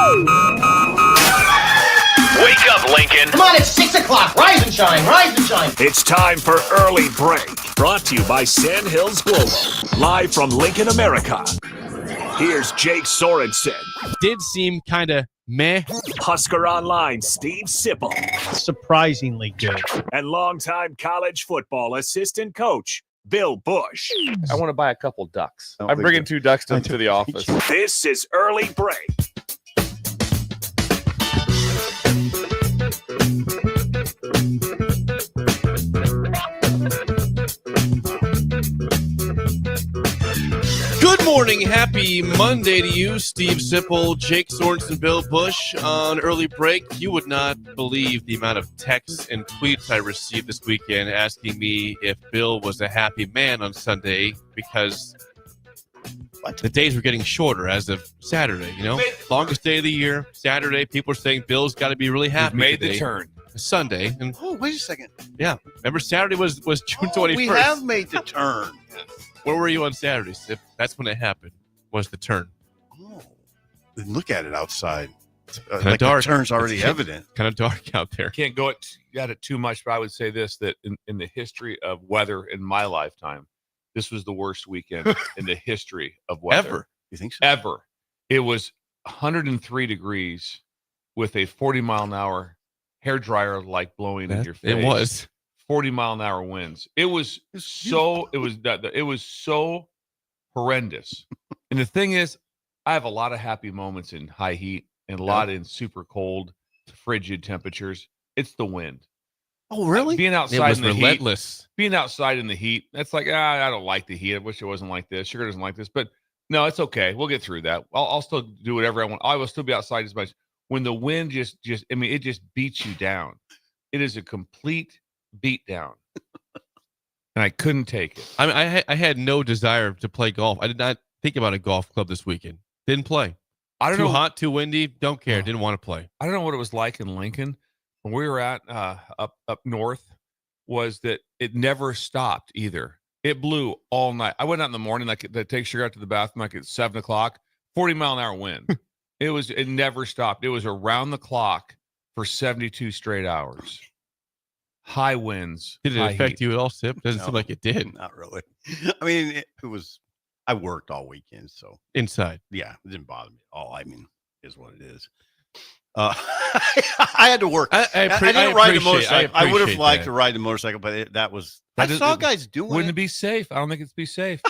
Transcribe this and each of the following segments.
Wake up, Lincoln. Come on, it's 6 o'clock. Rise and shine, rise and shine. It's time for Early Break. Brought to you by Sandhills Global. Live from Lincoln, America. Here's Jake Sorensen. Did seem kind of meh. Husker Online, Steve Sipple. Surprisingly good. And longtime college football assistant coach, Bill Busch. I want to buy a couple ducks. I'm bringing 2 ducks to the office. This is Early Break. Good morning. Happy Monday to you, Steve Sipple, Jake Sorensen, Bill Busch on Early Break. You would not believe the amount of texts and tweets I received this weekend asking me if Bill was a happy man on Sunday because the days were getting shorter as of Saturday, you know? Longest day of the year, Saturday. People are saying Bill's got to be really happy. Made today. the turn. Sunday. And oh, wait a second. yeah, remember Saturday was June 21st. We have made the turn. Where were you on Saturday, Sip? That's when it happened, was the turn. Oh, look at it outside. Kinda dark. The turn's already evident. Kind of dark out there. Can't go at it too much, but I would say this, that in the history of weather in my lifetime, this was the worst weekend in the history of weather. Ever. You think so? Ever. It was 103 degrees with a 40-mile-an-hour hairdryer like blowing in your face. It was 40-mile-an-hour winds. It was so horrendous. And the thing is, I have a lot of happy moments in high heat and a lot in super cold, frigid temperatures. It's the wind. Oh, really? Being it outside was in the relentless. being outside in the heat, that's like, I don't like the heat. I wish it wasn't like this. Sugar doesn't like this, but no, it's okay. We'll get through that. I'll still do whatever I want. I will still be outside as much. When the wind it just beats you down. It is a complete beat down. And I couldn't take it. I mean, I had no desire to play golf. I did not think about a golf club this weekend. Didn't play. I don't too know. hot, too windy. Don't care. Didn't want to play. I don't know what it was like in Lincoln when we were at up north. Was that it never stopped either. It blew all night. I went out in the morning, like to take Sugar out to the bathroom, like at 7 o'clock, 40-mile-an-hour wind. It never stopped. It was around the clock for 72 straight hours. High winds. Did it affect you at all, Sip? Doesn't seem like it did. Not really. I mean, it was, I worked all weekend, so. Inside. Yeah, it didn't bother me at all. I mean, it is what it is. I had to work. I didn't ride the motorcycle. I would have liked to ride the motorcycle, but I saw guys doing it. Wouldn't it be safe? I don't think it's be safe.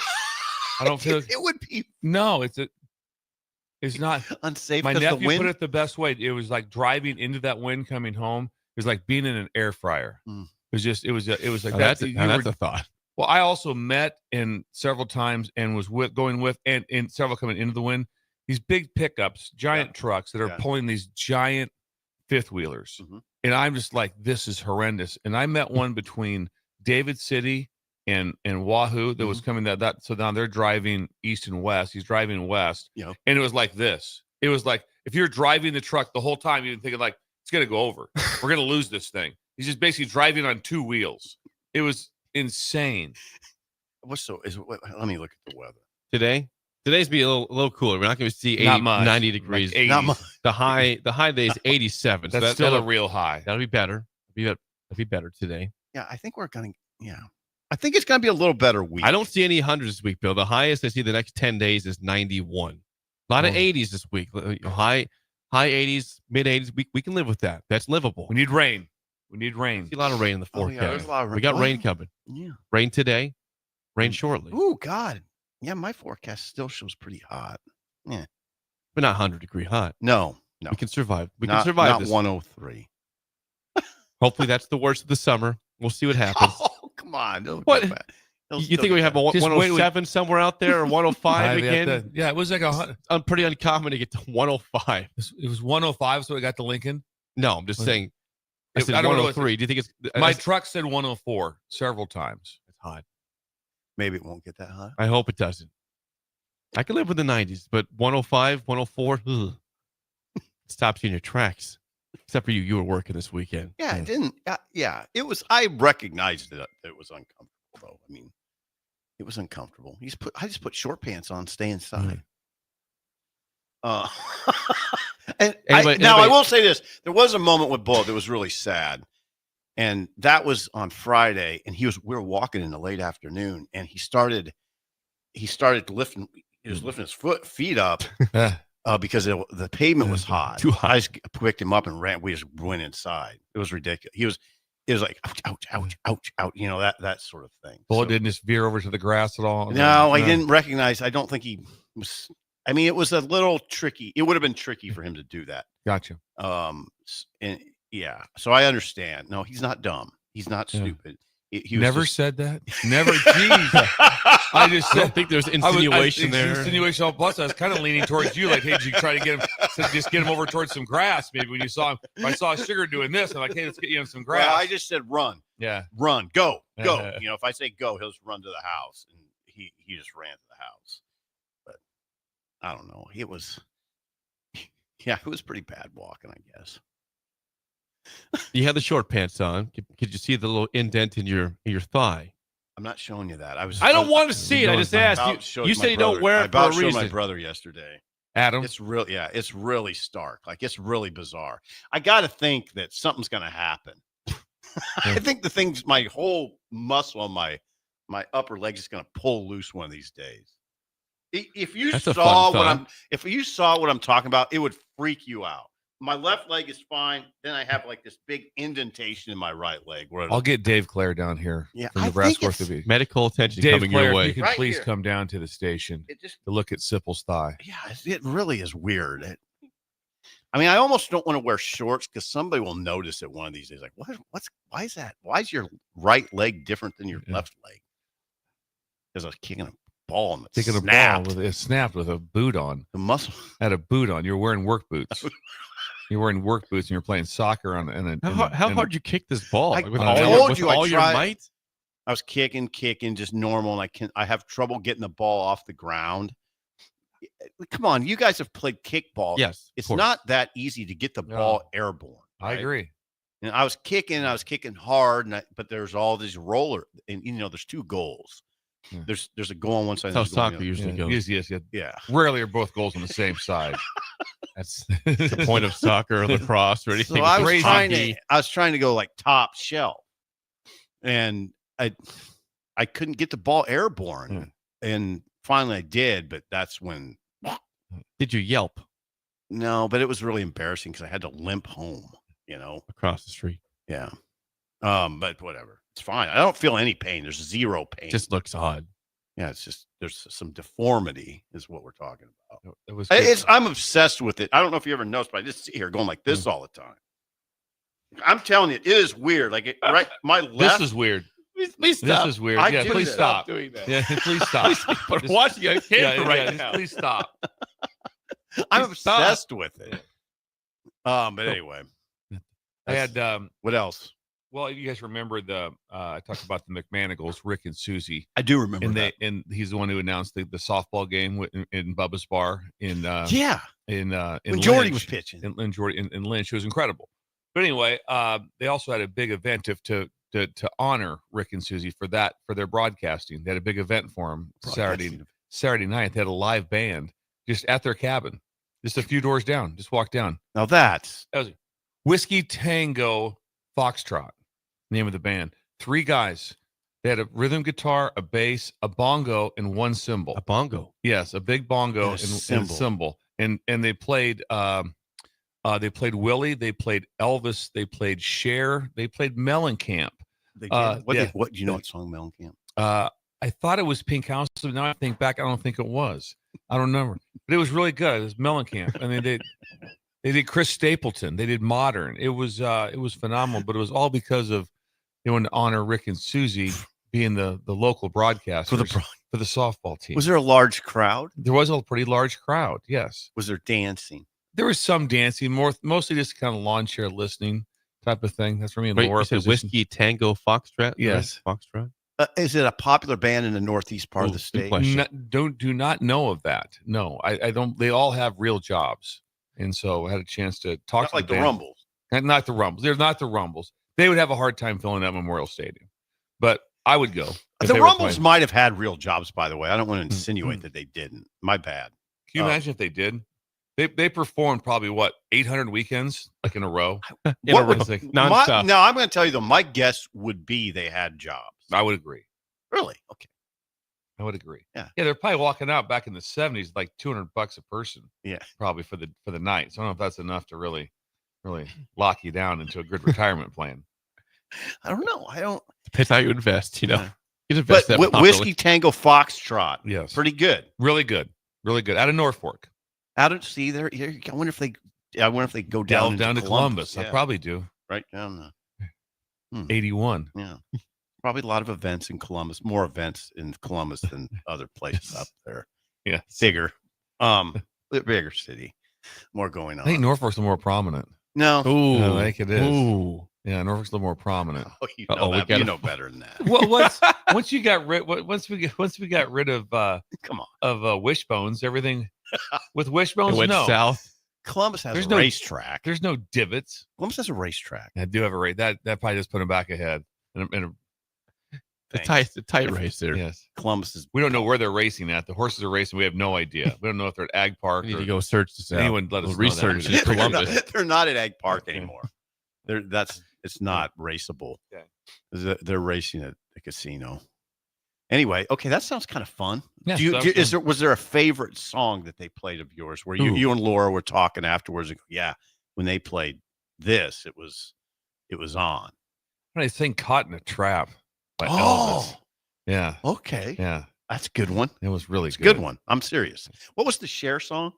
I don't feel it would be. No, it's not unsafe. My nephew put it the best way. It was like driving into that wind coming home. It was like being in an air fryer. It was like that's a thought. Well, I also met several times and was going with several coming into the wind. These big pickups, giant trucks that are pulling these giant fifth wheelers. And I'm just like, this is horrendous. And I met one between David City and Wahoo that was coming so now they're driving east and west. He's driving west. And it was like this. It was like if you're driving the truck the whole time, you're thinking like, it's gonna go over. We're gonna lose this thing. He's just basically driving on 2 wheels. It was insane. Let me look at the weather. Today's be a little cooler. We're not going to see 80, 90 degrees. Like not much. The high day is 87. That's still a real high. That'll be better. That'll be better today. Yeah, I think I think it's going to be a little better week. I don't see any hundreds this week, Bill. The highest I see the next 10 days is 91. A lot of 80s this week. High 80s, mid 80s. We can live with that. That's livable. We need rain. I see a lot of rain in the forecast. There's a lot of rain. We got rain coming. Yeah. Rain today. Rain shortly. Oh, God. Yeah, my forecast still shows pretty hot. Yeah. But not 100-degree hot. No. We can survive. We can survive not this. 103. Hopefully that's the worst of the summer. We'll see what happens. Oh, come on. What? You think we have a 107 somewhere out there or 105 again? Yeah, it was like pretty uncommon to get to 105. It was 105, so we got to Lincoln. No, I'm just saying. I said I don't know 103. Do you think it's my truck said 104 several times? It's hot. Maybe it won't get that hot. I hope it doesn't. I can live with the 90s, but 105, 104, ugh, it stops you in your tracks. Except for you. You were working this weekend. Yeah, it didn't. Yeah, it was. I recognized that it was uncomfortable, though. I mean, it was uncomfortable. I just put short pants on, stay inside. And Anybody- I will say this: there was a moment with Bull that was really sad, and that was on Friday. And we were walking in the late afternoon, and he started lifting. He was lifting his feet up because the pavement was hot. Too hot. I just picked him up and ran. We just went inside. It was ridiculous. It was like ouch, ouch, ouch, ouch, ouch. You know, that sort of thing. Bullet didn't just veer over to the grass at all. No, I didn't recognize. I don't think he was. I mean, it was a little tricky. It would have been tricky for him to do that. Gotcha. And yeah, so I understand. No, he's not dumb. He's not stupid. He was Never just- said that. Never. Jeez. I just I don't think there's insinuation there. Insinuation. Plus, I was kind of leaning towards you. Like, hey, did you try to get him? Just get him over towards some grass. Maybe when you saw him, if I saw Sugar doing this, I'm like, hey, let's get you in some grass. Well, I just said run, Yeah. run, go. You know, if I say go, he'll just run to the house, and he just ran to the house. But I don't know. It was, yeah, it was pretty bad walking, I guess. You had the short pants on. Could you see the little indent in your thigh? I'm not showing you that. I don't want to see it. I just asked you. You said you don't wear it for a showed my reason. brother yesterday. Adam. It's really stark. Like, it's really bizarre. I got to think that something's going to happen. I think my whole muscle on my upper leg is going to pull loose one of these days. If you That's a saw fun what I'm talking about, it would freak you out. My left leg is fine. Then I have like this big indentation in my right leg. Where I'll get Dave Clare down here from I Nebraska think it's- Orthopedic. Medical attention Dave coming Clare, your if way. you could Right please here. come down to the station it just to look at Sipple's thigh. it really is weird. I mean, I almost don't want to wear shorts because somebody will notice it one of these days. Like, why is that? Why is your right leg different than your left leg? Because I was kicking a ball and it snapped with a boot on. the muscle. Had a boot on. You're wearing work boots. You're wearing work boots and you're playing soccer on. How hard you kick this ball? I With told you I all your tried. might? I was kicking just normal, and I have trouble getting the ball off the ground. Come on, you guys have played kickball. Yes. of It's course. not that easy to get the ball airborne. I right? agree. And I was kicking hard, but there's all these roller, and there's two goals. Yeah. There's a goal on one side. That's how there's a goal on soccer the usually Yeah. goes. Yes. Yeah. Rarely are both goals on the same side. That's The point of soccer or lacrosse or anything. So I was Crazy. trying to go like top shelf, and I couldn't get the ball airborne, and finally I did, but that's when. Did you yelp No, but it was really embarrassing because I had to limp home. across the street? Yeah. But whatever, it's fine. I don't feel any pain. There's zero pain. Just looks odd. Yeah, it's just there's some deformity is what we're talking about. it was. I'm obsessed with it. I don't know if you ever noticed, but I just sit here going like this all the time. I'm telling you, it is weird. Like right, my left. This is weird. Please stop. This is weird. I Yeah, do please that. stop. doing that. Yeah, please stop. But Just- watching you on camera right just now. please stop. I'm Please stop. obsessed with it. But anyway, I had. what else? Well, you guys remember I talked about the McManagles, Rick and Susie, I do remember and he's the one who announced the softball game in Bubba's Bar in yeah, in when Jordy Lynch, was pitching. in Jordy in Lynch. It was incredible. But anyway, they also had a big event to honor Rick and Susie for their broadcasting. They had a big event for them Saturday night. They had a live band just at their cabin, just a few doors down. Just walk down. Now that was Whiskey Tango Foxtrot, name of the band. 3 guys. They had a rhythm guitar, a bass, a bongo, and 1 cymbal. A bongo. Yes, a big bongo and a cymbal. And they played Willie, they played Elvis, they played Cher, they played Mellencamp. they did. Yeah. What do you know? What song Mellencamp? I thought it was Pink House, but now I think back, I don't think it was. I don't remember, but it was really good. It was Mellencamp, and they did Chris Stapleton. They did Modern. It was phenomenal, but it was all because of to honor Rick and Susie being the local broadcasters for the softball team. Was there a large crowd? There was a pretty large crowd. Yes, Was there dancing? there was some dancing, mostly just kind of lawn chair listening type of thing. That's for me. Wait, you said Whiskey Tango Foxtrot? Yes. Right? Foxtrot. Is it a popular band in the northeast part of Oh, the good state? question. Do not know of that. No, I don't. They all have real jobs, and so I had a chance to talk Not to like the band. Rumbles. Not the Rumbles. They're not the Rumbles. They would have a hard time filling that Memorial Stadium, but I would go. if The they were Rumbles playing. might have had real jobs, by the way. I don't want to insinuate that they didn't. My bad. Can you imagine if they did? They performed probably 800 weekends like in a row. In a row. It's like- Nonstop. No, I'm going to tell you though. My guess would be they had jobs. I would agree. Really? Okay. I would agree. Yeah. Yeah, they're probably walking out back in the 70s like $200 a person. Yeah. Probably for the night. So I don't know if that's enough to really lock you down into a good retirement plan. I don't know. I don't. Depends how you invest, you know. Yeah. You invest But that properly. Whiskey Tango Foxtrot. Yes. Pretty good. Really good. Really good. Out of Norfolk. Out of see there. I wonder if they. I wonder if they go down Down to Columbus. Yeah. I probably do. Right down there. 81. Yeah. Probably a lot of events in Columbus. More events in Columbus than other places up there. Yeah. Bigger. Bigger city. More going on. I think Norfolk's a little more prominent. No. Ooh. I think it is. Ooh. Yeah, Norfolk's a little more prominent. Oh, you Uh-oh, know, we that, gotta- you know better than that. Well, once we got rid of Come on. of wishbones, everything with wishbones. It went No, south. Columbus has There's a no- racetrack. there's no divots. Columbus has a racetrack. I do have a rate that probably just put them back ahead. Thanks. The tight race there. Yes, Columbus is. we don't know where they're racing at. The horses are racing. We have no idea. We don't know if they're at Ag Park. We need Or, to go search this out. anyone let us We'll know that. research in they're, not, Columbus. they're not at Egg Park Okay. anymore. It's not raceable. Okay. They're racing at the casino. Anyway, okay, that sounds kind of fun. Yeah, Was there a favorite song that they played of yours where you and Laura were talking afterwards? And go, yeah, when they played this, it was on. I think "Caught in a Trap" by Oh, Elvis. Yeah, okay, yeah, that's a good one. it was really It's a good one. I'm serious. What was the Cher song?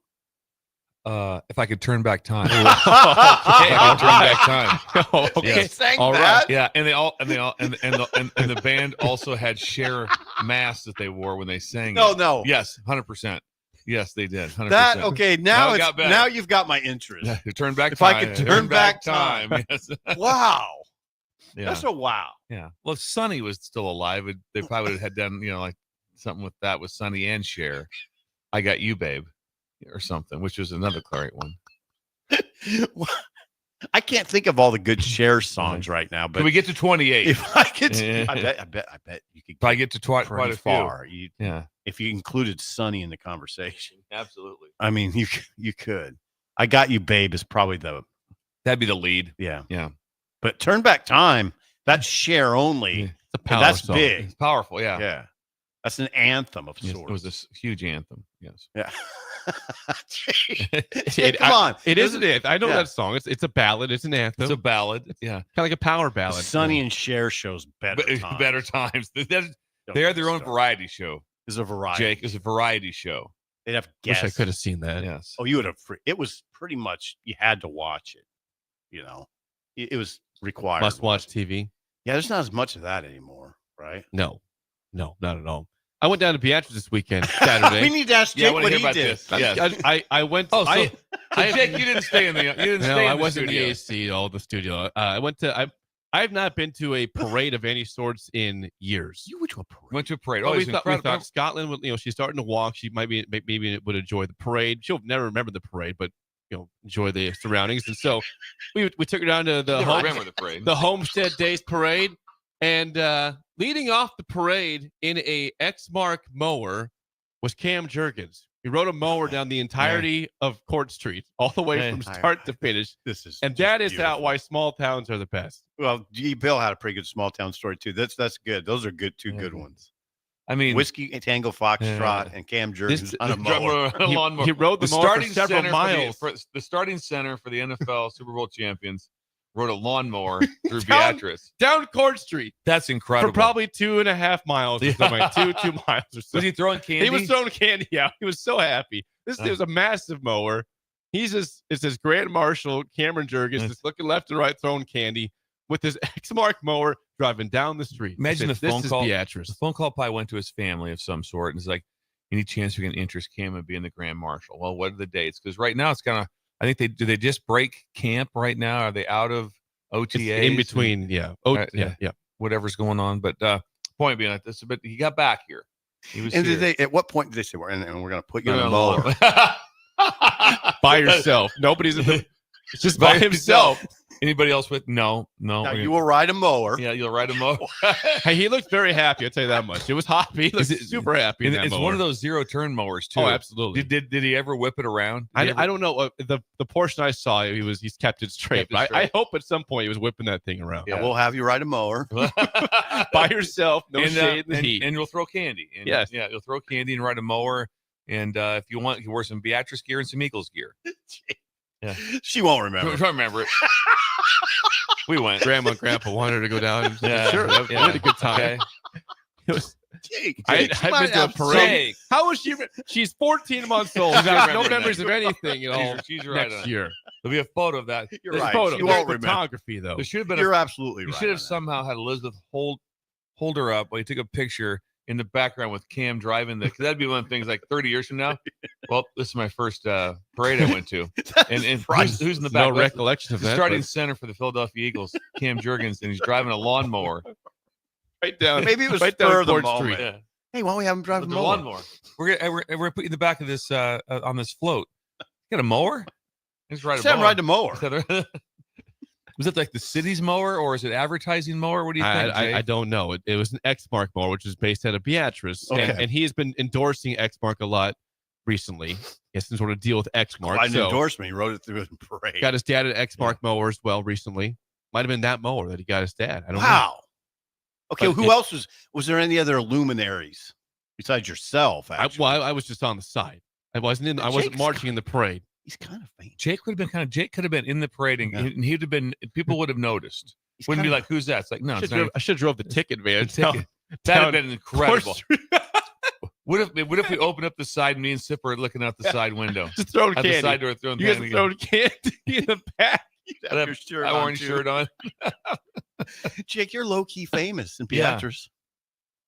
If I could turn back time. Okay. If I could turn back time. Okay. Yes. Sang All that? Yeah, and the band also had Cher masks that they wore when they sang. No, it. no. Yes, 100%. Yes, they did. 100%. That okay. Now it got better. Now you've got my interest. Yeah, turn back If time. I could turn back time. Yes. Wow, Yeah. that's a wow. Yeah. Well, if Sonny was still alive, they probably would have done, like something with that with Sonny and Cher. I Got You, Babe, or something, which was another great one. I can't think of all the good Cher songs right now, but Can we get to 28? if I could, I bet you could Probably get to quite pretty a few. far. Yeah. If you included Sonny in the conversation, Absolutely. I mean, you could. I Got You, Babe is probably That'd be the lead. yeah. Yeah. But Turn Back Time, that's Cher only. Yeah. It's a And power that's song. big. It's powerful. Yeah. Yeah. That's an anthem of Yes, sorts. it was a huge anthem. Yes. Yeah. It- Come on. It is an anthem. I know Yeah. that song. It's a ballad. It's an anthem. It's a ballad. Yeah. kind of like a power ballad. Sonny and Cher shows better times. Better times. They're Don't their get own started. variety show. It's a variety. Jake, it's a variety show. They'd have Wish guests. I could have seen that. Yes. Oh, you would have. It was pretty much you had to watch it. You know, it was required. Must watch TV. Yeah, there's not as much of that anymore, right? No, not at all. I went down to Beatrice this weekend, Saturday. we need to ask Yeah, I Jake wanna what hear he about did. this. Yes. I went. Oh, so, I, so Jake, you didn't stay in the. You didn't no, stay in I the wasn't in studio. the AC. All the studio. I went to. I've not been to a parade of any sorts in years. You went to a parade. Went to a parade. Well, Oh, we it's thought incredible. Scotland would, she's starting to walk. She maybe would enjoy the parade. She'll never remember the parade, but enjoy the surroundings. And so we took her down to the Never home, remember the parade. the Homestead Days parade, and leading off the parade in a X-Mark mower was Cam Jurgens. He rode a mower down the entirety of Court Street, all the way from start to finish. This is And just that is beautiful. why small towns are the best. Well, G. Bill had a pretty good small town story too. That's good. Those are two good ones. I mean, Whiskey Tango Foxtrot and Cam Jurgens on a mower. He rode the mower for several miles. The starting center for the NFL Super Bowl champions rode a lawnmower through Down- Beatrice. Down Court Street That's incredible. for probably 2.5 miles or something. 2 miles or so. Was he throwing candy? He was throwing candy out. He was so happy. This was a massive mower. It's his Grand Marshal, Cameron Jurgens, just looking left and right, throwing candy with his X-Mark mower driving down the street. Imagine I the said, phone this call. is The Beatrice. phone call probably went to his family of some sort, and it's like, any chance we can interest Cam in being the Grand Marshal? Well, what are the dates? Because right now it's kind of. I think they just break camp right now? Are they out of OTA? It's in between, yeah. Oh, yeah. Whatever's going on, but point being like this, but he got back here. He was And here. at what point did they say, and we're going to put you on No, a no, mower? By yourself. Nobody's in the. It's just by himself. Anybody else with? No. Now you will ride a mower. Yeah, you'll ride a mower. Hey, he looked very happy. I'll tell you that much. It was hot. He looked super happy. In that It's mower. one of those zero-turn mowers too. Oh, absolutely. Did he ever whip it around? I don't know the portion I saw. He's kept it straight. Kept it But I hope at some point he was whipping that thing around. Yeah, we'll have you ride a mower. By yourself, no shade in the and, heat. and you'll throw candy. And, Yes. Yeah, you'll throw candy and ride a mower. And if you want, you wear some Beatrice gear and some Eagles gear. Yeah. She won't remember. I remember it. We went. Grandma and Grandpa wanted her to go down. And, Yeah, sure. We had a good time. Okay. It was. Jake, I've she might been to a have parade. Jake. How was she? She's 14 months old. She has no memories of anything at all. She's right next on it. year. There'll be a photo of that. You're There's right. photo. She There's won't remember. photography though. There should have been. You're absolutely You right. should have on that. somehow had Elizabeth hold her up while you took a picture in the background with Cam driving the. Because that'd be one of the things like 30 years from now. Well, this is my first parade I went to, and who's in the back? No recollection of The that. starting but center for the Philadelphia Eagles, Cam Jurgens, and he's driving a lawnmower. right down. Maybe it was right spur down of the Court moment. Street. Yeah. Hey, why don't we have him drive a The mower? lawnmower. We're gonna put you in the back of this on this float. You got a mower? Just ride Just a have him mower. ride the mower. Was it like the city's mower or is it advertising mower? What do you think? Jay? I don't know. It was an Xmark mower, which is based out of Beatrice, Okay. and he has been endorsing Xmark a lot recently. He has some sort of deal with Xmark. Quite an so endorsement. He wrote it through his parade. got his dad an Xmark mower as well recently. Might have been that mower that he got his dad. I don't know. Wow. Okay, But who else was there any other luminaries besides yourself? Actually, I was just on the side. I wasn't Jake's- marching in the parade. he's kind of faint. Jake could have been in the parade and he'd have been. People would have noticed. He's Wouldn't be kinda- like, who's that? It's like, no, it's not. I should have drove the ticket van. The ticket. That'd have been incredible. What if we open up the side and me and Sipper are looking out the side window? Just throwing At the candy. side door throwing You guys candy. throwing candy in the back. Have your shirt on, orange too. shirt on. Jake, you're low key famous in Yeah. Beatrice.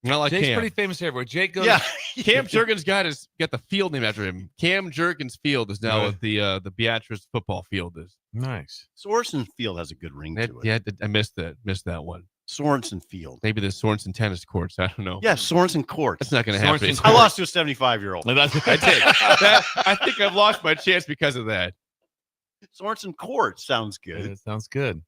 Not like Jake's Cam. pretty famous everywhere. Jake goes. Yeah, Cam Jurgens got the field name after him. Cam Jurgens Field is now Right. what the Beatrice football field is. Nice. Sorensen Field has a good ring to it. Yeah, I missed that one. Sorensen Field. Maybe the Sorensen tennis courts. I don't know. Yeah, Sorensen Court. That's not going to happen. Sorensen I Court. lost to a 75-year-old. I did. I think I've lost my chance because of that. Sorensen Court sounds good. It sounds good.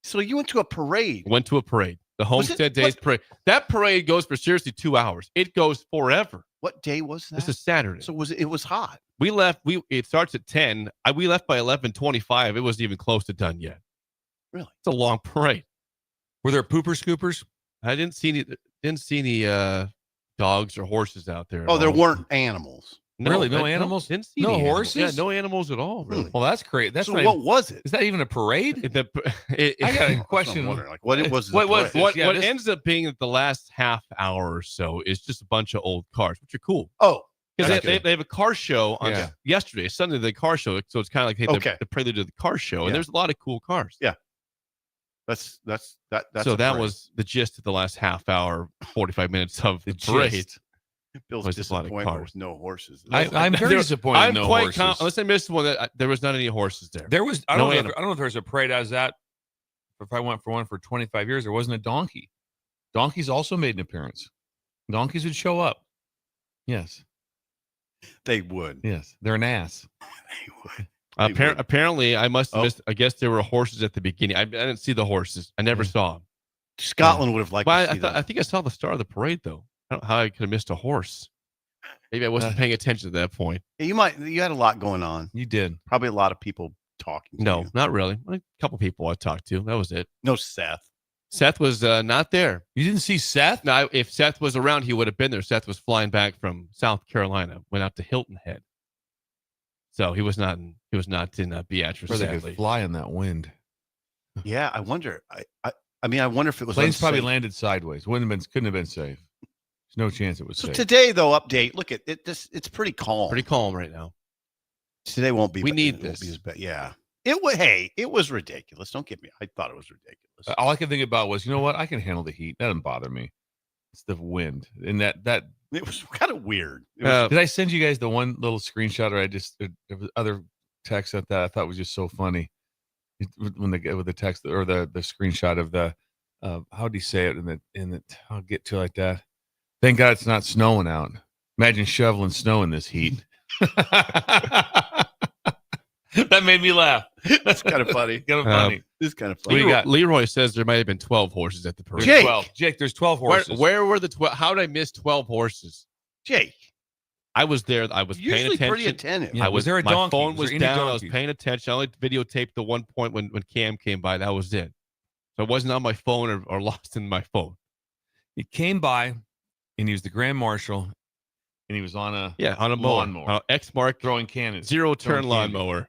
So you went to a parade. Went to a parade. The Was it- Homestead Days parade. That parade goes for seriously 2 hours. It goes forever. What day was that? This is Saturday. So it was hot. We left. It starts at 10. We left by 11:25. It wasn't even close to done yet. Really? It's a long parade. Were there pooper scoopers? I didn't see any dogs or horses out there. Oh, at there all. weren't animals. Really? No animals? Didn't see No any animals. horses? Yeah, no animals at all. Really. Really? Well, that's great. That's So not what even- was it? is that even a parade? I got a That's what I'm question. wondering, like what it was. What was the it? parade? what Yeah, what this- ends up being that the last half hour or so is just a bunch of old cars, which are cool. Oh, Because That's they, good. they have a car show on Yeah. yesterday, Sunday, the car show. So it's kind of like Okay. the prelude to the car show. Yeah. And there's a lot of cool cars. Yeah. That's so a that parade. was the gist of the last half hour, 45 minutes of the The parade. gist. Bill's was just a lot of disappointment cars. with no horses. I'm very disappointed. I'm no quite horses. unless I missed one that there was not any horses there. There was. I No don't know. animal. I don't know if there was a parade. I was at. If I went for one for 25 years, there wasn't a donkey. Donkeys also made an appearance. Donkeys would show up. Yes. They would. Yes. They're an ass. They would. They would. Apparently, I must have Oh. missed. I guess there were horses at the beginning. I didn't see the horses. I never Yeah. saw them. Scotland would have liked But to see I think I saw the start of the parade though. I don't know how I could have missed a horse. Maybe I wasn't paying attention at that point. Yeah, you had a lot going on. You did. Probably a lot of people talking. To No, you. not really. A couple people I talked to. That was it. No Seth. Seth was not there. You didn't see Seth? No, if Seth was around, he would have been there. Seth was flying back from South Carolina, went out to Hilton Head, so he was not in. He was not in Beatrice. Or they Sadly. could fly in that wind. Yeah, I wonder. I mean, I wonder if it was Planes probably unsafe. landed sideways. Couldn't have been safe. There's no chance it was So safe. today, though, update. Look at it. It's pretty calm. Pretty calm right now. Today won't be. We need it won't be this. as bad. Yeah. It was. Hey, it was ridiculous. Don't get me. I thought it was ridiculous. All I could think about was, you know what? I can handle the heat. That doesn't bother me. It's the wind. And that It was kind of weird. It was- did I send you guys the one little screenshot, or I just there was other text that I thought was just so funny when with the text or the screenshot of the how do you say it in the I'll get to it like that. Thank God it's not snowing out. Imagine shoveling snow in this heat. That made me laugh. That's kind of funny. Kind of funny. It's kind of funny. We got- Leroy says there might have been 12 horses at the parade. Jake. 12. Jake, there's 12 horses. Where were the 12? How did I miss 12 horses? Jake, I was there. I was paying usually attention. pretty attentive. Yeah, was there a my donkey? phone Was was there any down. I was donkeys? paying attention. I only videotaped the one point when Cam came by. That was it. So it wasn't on my phone or lost in my phone. He came by, and he was the grand marshal, and he was on a On a lawnmower. X-Mark throwing cannons. zero turn Throwing candy. lawnmower.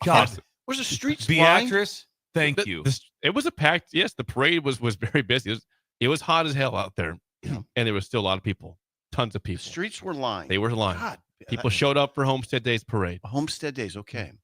God, Was the streets lined? Beatrice, thank you. It was a packed. Yes, the parade was very busy. It was hot as hell out there, and there was still a lot of people. Tons of The people. streets were lined. They were lined. God, People showed up for Homestead Days parade. Homestead Days, okay. And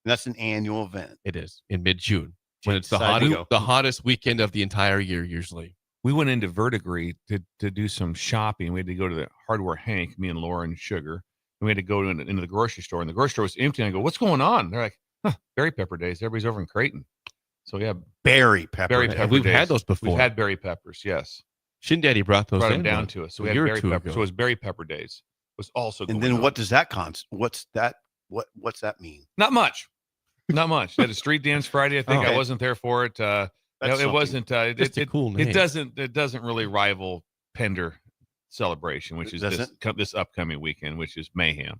that's an annual event. It is in mid-June when it's the Decided to hottest, the hottest weekend of the entire year usually. We went into Verdigris to do some shopping. We had to go to the Hardware Hank, me and Laura and Sugar. And we had to go into the grocery store, and the grocery store was empty. And I go, "What's going on?" They're like, "Berry pepper days. Everybody's over in Creighton." So yeah, Berry pepper. berry days. pepper. We've days. had those before. We've had berry peppers. Yes, Shin Daddy brought those brought them in down one- to us. So a we had year or berry two peppers. ago. So it was berry pepper days. Was also And going then on. what does that what's that? What's that mean? Not much. Not much. They had a street dance Friday. I think Okay. I wasn't there for it. That's it something. wasn't. Just a cool name. It doesn't really rival Pender celebration, which is this upcoming weekend, which is mayhem.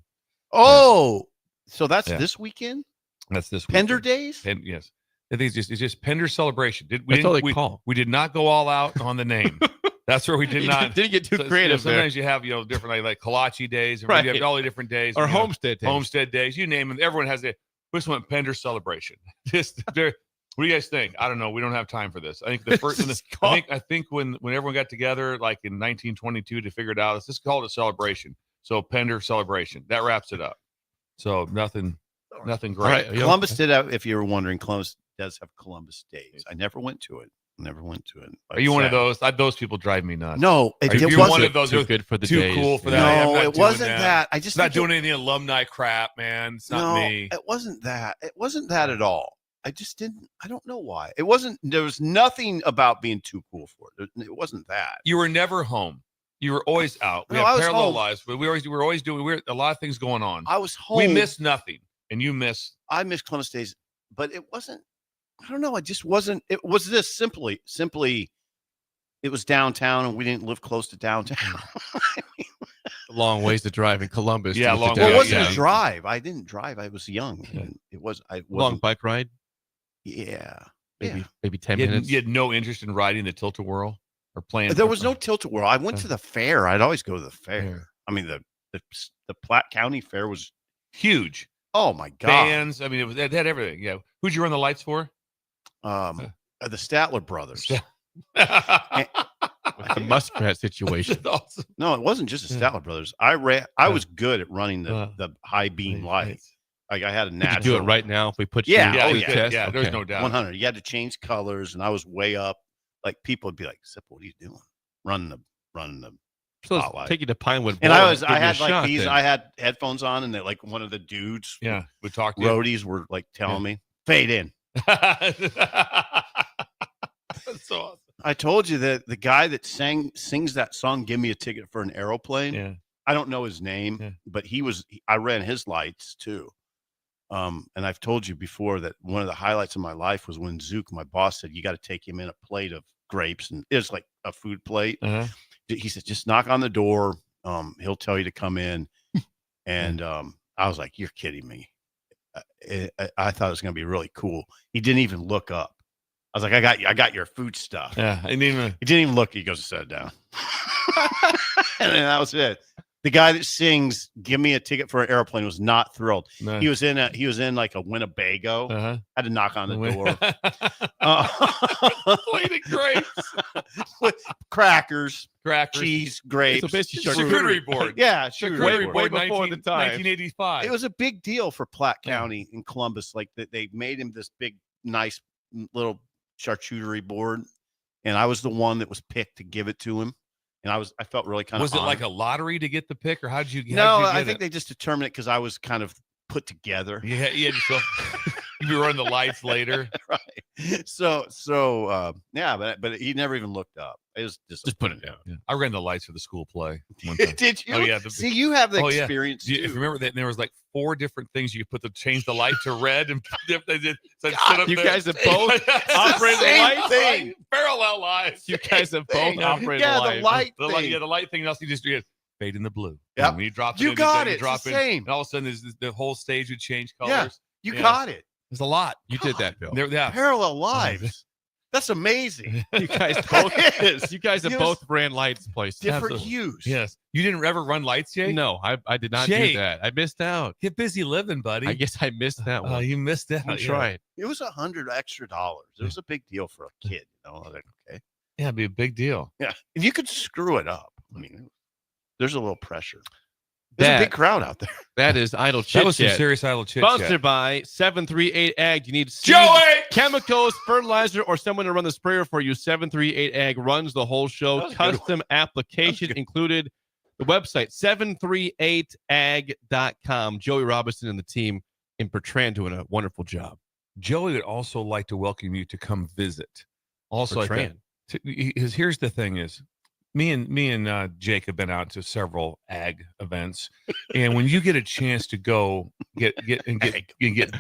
Oh, so that's Yeah. this weekend? That's this Pender weekend. Days? Yes. I think it's just Pender celebration. That's all they call. We did not go all out on the name. That's where we did not. Didn't get too So, creative there. sometimes you have different like Kolache days, and Right. you have all the different days, Or you know, Homestead Days. Homestead days. You name them. Everyone has it. We just went Pender celebration. Just very. What do you guys think? I don't know. We don't have time for this. I think the first. I think when everyone got together, like in 1922, to figure it out, let's just call it a celebration. So Pender celebration. That wraps it up. So nothing great. All right. Yeah. Columbus did have, if you were wondering, Columbus does have Columbus Days. I never went to it. Are you one of those? Those people drive me nuts. No, it You're wasn't. one of those. Too good for the too days. cool for Yeah. that. I'm No, not it doing wasn't that. I just It's not think doing any alumni crap, man. It's not me. It wasn't that. It wasn't that at all. I just didn't. I don't know why. It wasn't. There was nothing about being too cool for it. It wasn't that. You were never home. You were always out. We No, have I was parallel home. lives, but we were always doing a lot of things going on. I was home. We missed nothing, and you miss. I missed Columbus Days, but it wasn't. I don't know. It just wasn't. It was this simply. It was downtown, and we didn't live close to downtown. A long ways to drive in Columbus. Yeah, to long Well, it Yeah, wasn't yeah. a drive. I didn't drive. I was young. And it was. I Long wasn't. bike ride. Yeah. Maybe 10 You minutes. had no interest in riding the tilt-a-whirl or playing. There was no tilt-a-whirl. I went to the fair. I'd always go to the fair. Yeah. I mean, the Platte County Fair was. huge Oh my God. fans. I mean, it had everything. Yeah. Who'd you run the lights for? The Statler brothers. With the muskrat situation. Awesome. No, it wasn't just the Yeah. Statler brothers. I was good at running the high beam lights. Like I had a Could natural. you do it right now if we put you Yeah, to oh, the yeah, test? yeah. There's Okay. no doubt. 100. You had to change colors, and I was way up. Like people would be like, "Sip, what are you doing? Running the So let's spotlight." take you to Pinewood. And Bowl I give you had a like shot these. then. I had headphones on, and like one of the dudes, Yeah. We talked to you. roadies, were like telling me, "Fade in." That's so awesome. I told you that the guy that sings that song, "Give Me a Ticket for an Aeroplane." Yeah. I don't know his name, Yeah. but I ran his lights too. And I've told you before that one of the highlights of my life was when Zook, my boss, said, "You got to take him in a plate of grapes." And it's like a food plate. Uh-huh. He said, "Just knock on the door. He'll tell you to come in." And I was like, "You're kidding me." I thought it was going to be really cool. He didn't even look up. I was like, I got your food stuff. Yeah. I didn't even. He didn't even look. He goes, "Set it down." And then that was it. The guy that sings "Give Me a Ticket for an Airplane" was not thrilled. No. He was in like a Winnebago. Uh-huh. Had to knock on the door. Plate of grapes. Crackers, Crackers. cheese, grapes, So basically Charcuterie board. Yeah, Charcuterie charcuterie way board. before the time. 1985. It was a big deal for Platte Yeah. County in Columbus. Like that, they made him this big, nice little charcuterie board, and I was the one that was picked to give it to him. And I felt really kind of. Was it like a lottery to get the pick, or how did you get? No, how'd you I get think it? they just determined it because I was kind of put together. You had yourself. You'd be running the lights later. Right. Yeah, but he never even looked up. It was Just put it down. Yeah. I ran the lights for the school play one time. Did you? Oh, yeah. See, you have the Oh, yeah. experience Do you too. remember that there was like 4 different things you could put to change the light to red and they did. So I'd God, sit up You there. guys have both operated the same lights. thing. Parallel lives. You guys have both Thing. operated Yeah, the the light. light The thing. light, yeah, the light thing. Else you just do fade in the blue. Yep. And when you drop it, You in, got you it. drop It's the in, same. and all of a sudden, the whole stage would change colors. Yeah. You Yes. got it. There's a lot. You did that, Bill. Yeah. Parallel lives. That's amazing. You guys both. It is. You guys have Yes. both ran lights places. Different Absolutely. hues. Yes. You didn't ever run lights, Jake? No, I did not Jake. do that. I missed out. Get busy living, buddy. I guess I missed that one. You missed out. I'm Yeah. trying. It was $100 extra. It was a big deal for a kid. You know, like, okay. Yeah, it'd be a big deal. Yeah. If you could screw it up, I mean, there's a little pressure. There's a big crowd out there. That is idle chit That was some chat. serious idle chit Sponsored chat. by 738 Ag. You need seed, Joey! chemicals, fertilizer, or someone to run the sprayer for you. 738 Ag runs the whole That show. was a good Custom application good. included. The website, 738ag.com. Joey Robinson and the team in Bertrand doing a wonderful job. Joey would also like to welcome you to come visit. Also, Bertrand. here's the thing: is me and Jake have been out to several ag events, and when you get a chance to go get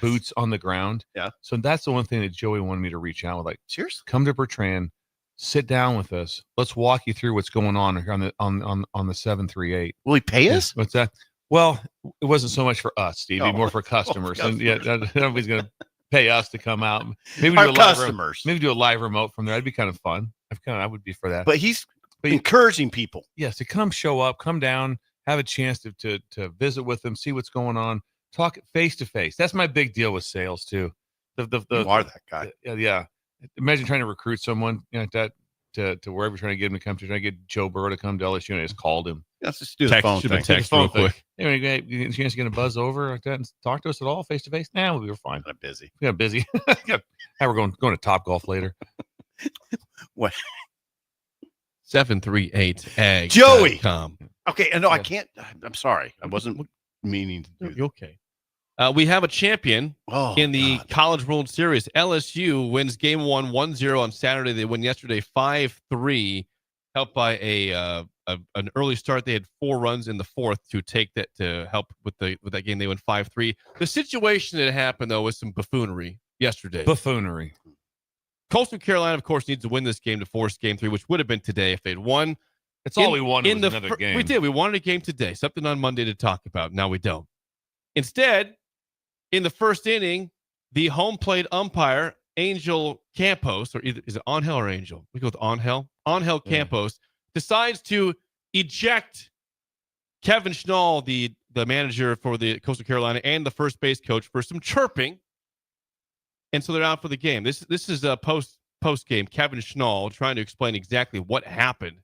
boots on the ground, Yeah. So that's the one thing that Joey wanted me to reach out with, like, Cheers. come to Bertrand, sit down with us, let's walk you through what's going on here on the 738. Will he pay us? What's that? Well, it wasn't so much for us, Stevie, Oh. more for customers. Oh, And yeah, nobody's going to pay us to come out. Maybe Our do a live customers. maybe do a live remote from there. That'd be kind of fun. I would be for that. But he's But- encouraging people. yes, to come show up, come down, have a chance to visit with them, see what's going on, talk face to face. That's my big deal with sales too. You are that guy. Yeah. Imagine trying to recruit someone, that to wherever you're trying to get him to come to. Trying to get Joe Burrow to come to LSU, and I just called him. Let's just do the Text- phone should have thing. been text real quick. Hey, you get a chance to get a buzz over like that and talk to us at all face to face? Nah, we were fine. I'm busy. We got busy. Hey, we're going to Top Golf later. 738ag. Joey! .com. Okay, and no, I can't. I'm sorry. I wasn't meaning to do that. You okay? We have a champion Oh, in the God. College World Series. LSU wins game 1 1-0 on Saturday. They win yesterday 5-3, helped by an early start. They had 4 runs in the fourth to take that to help with that game. They went 5-3. The situation that happened though was some buffoonery yesterday. Buffoonery. Coastal Carolina, of course, needs to win this game to force game 3, which would have been today if they'd won. It's all we wanted in was the another game. We did. We wanted a game today, something on Monday to talk about. Now we don't. Instead, in the first inning, the home plate umpire, Angel Campos, or is it Angel or Angel? We go with Angel. Angel Yeah. Campos decides to eject Kevin Schnall, the manager for the Coastal Carolina, and the first base coach for some chirping. And so they're out for the game. This is a post game. Kevin Schnall trying to explain exactly what happened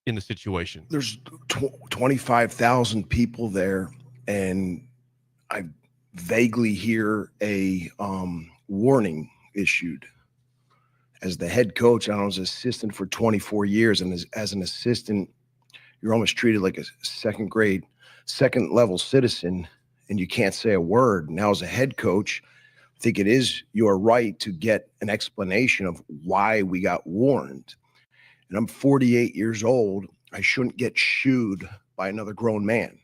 in the situation. There's 25,000 people there, and I vaguely hear a warning issued. As the head coach, I was assistant for 24 years, and as an assistant, you're almost treated like a second level citizen, and you can't say a word. Now, as a head coach, I think it is your right to get an explanation of why we got warned. And I'm 48 years old. I shouldn't get shooed by another grown man,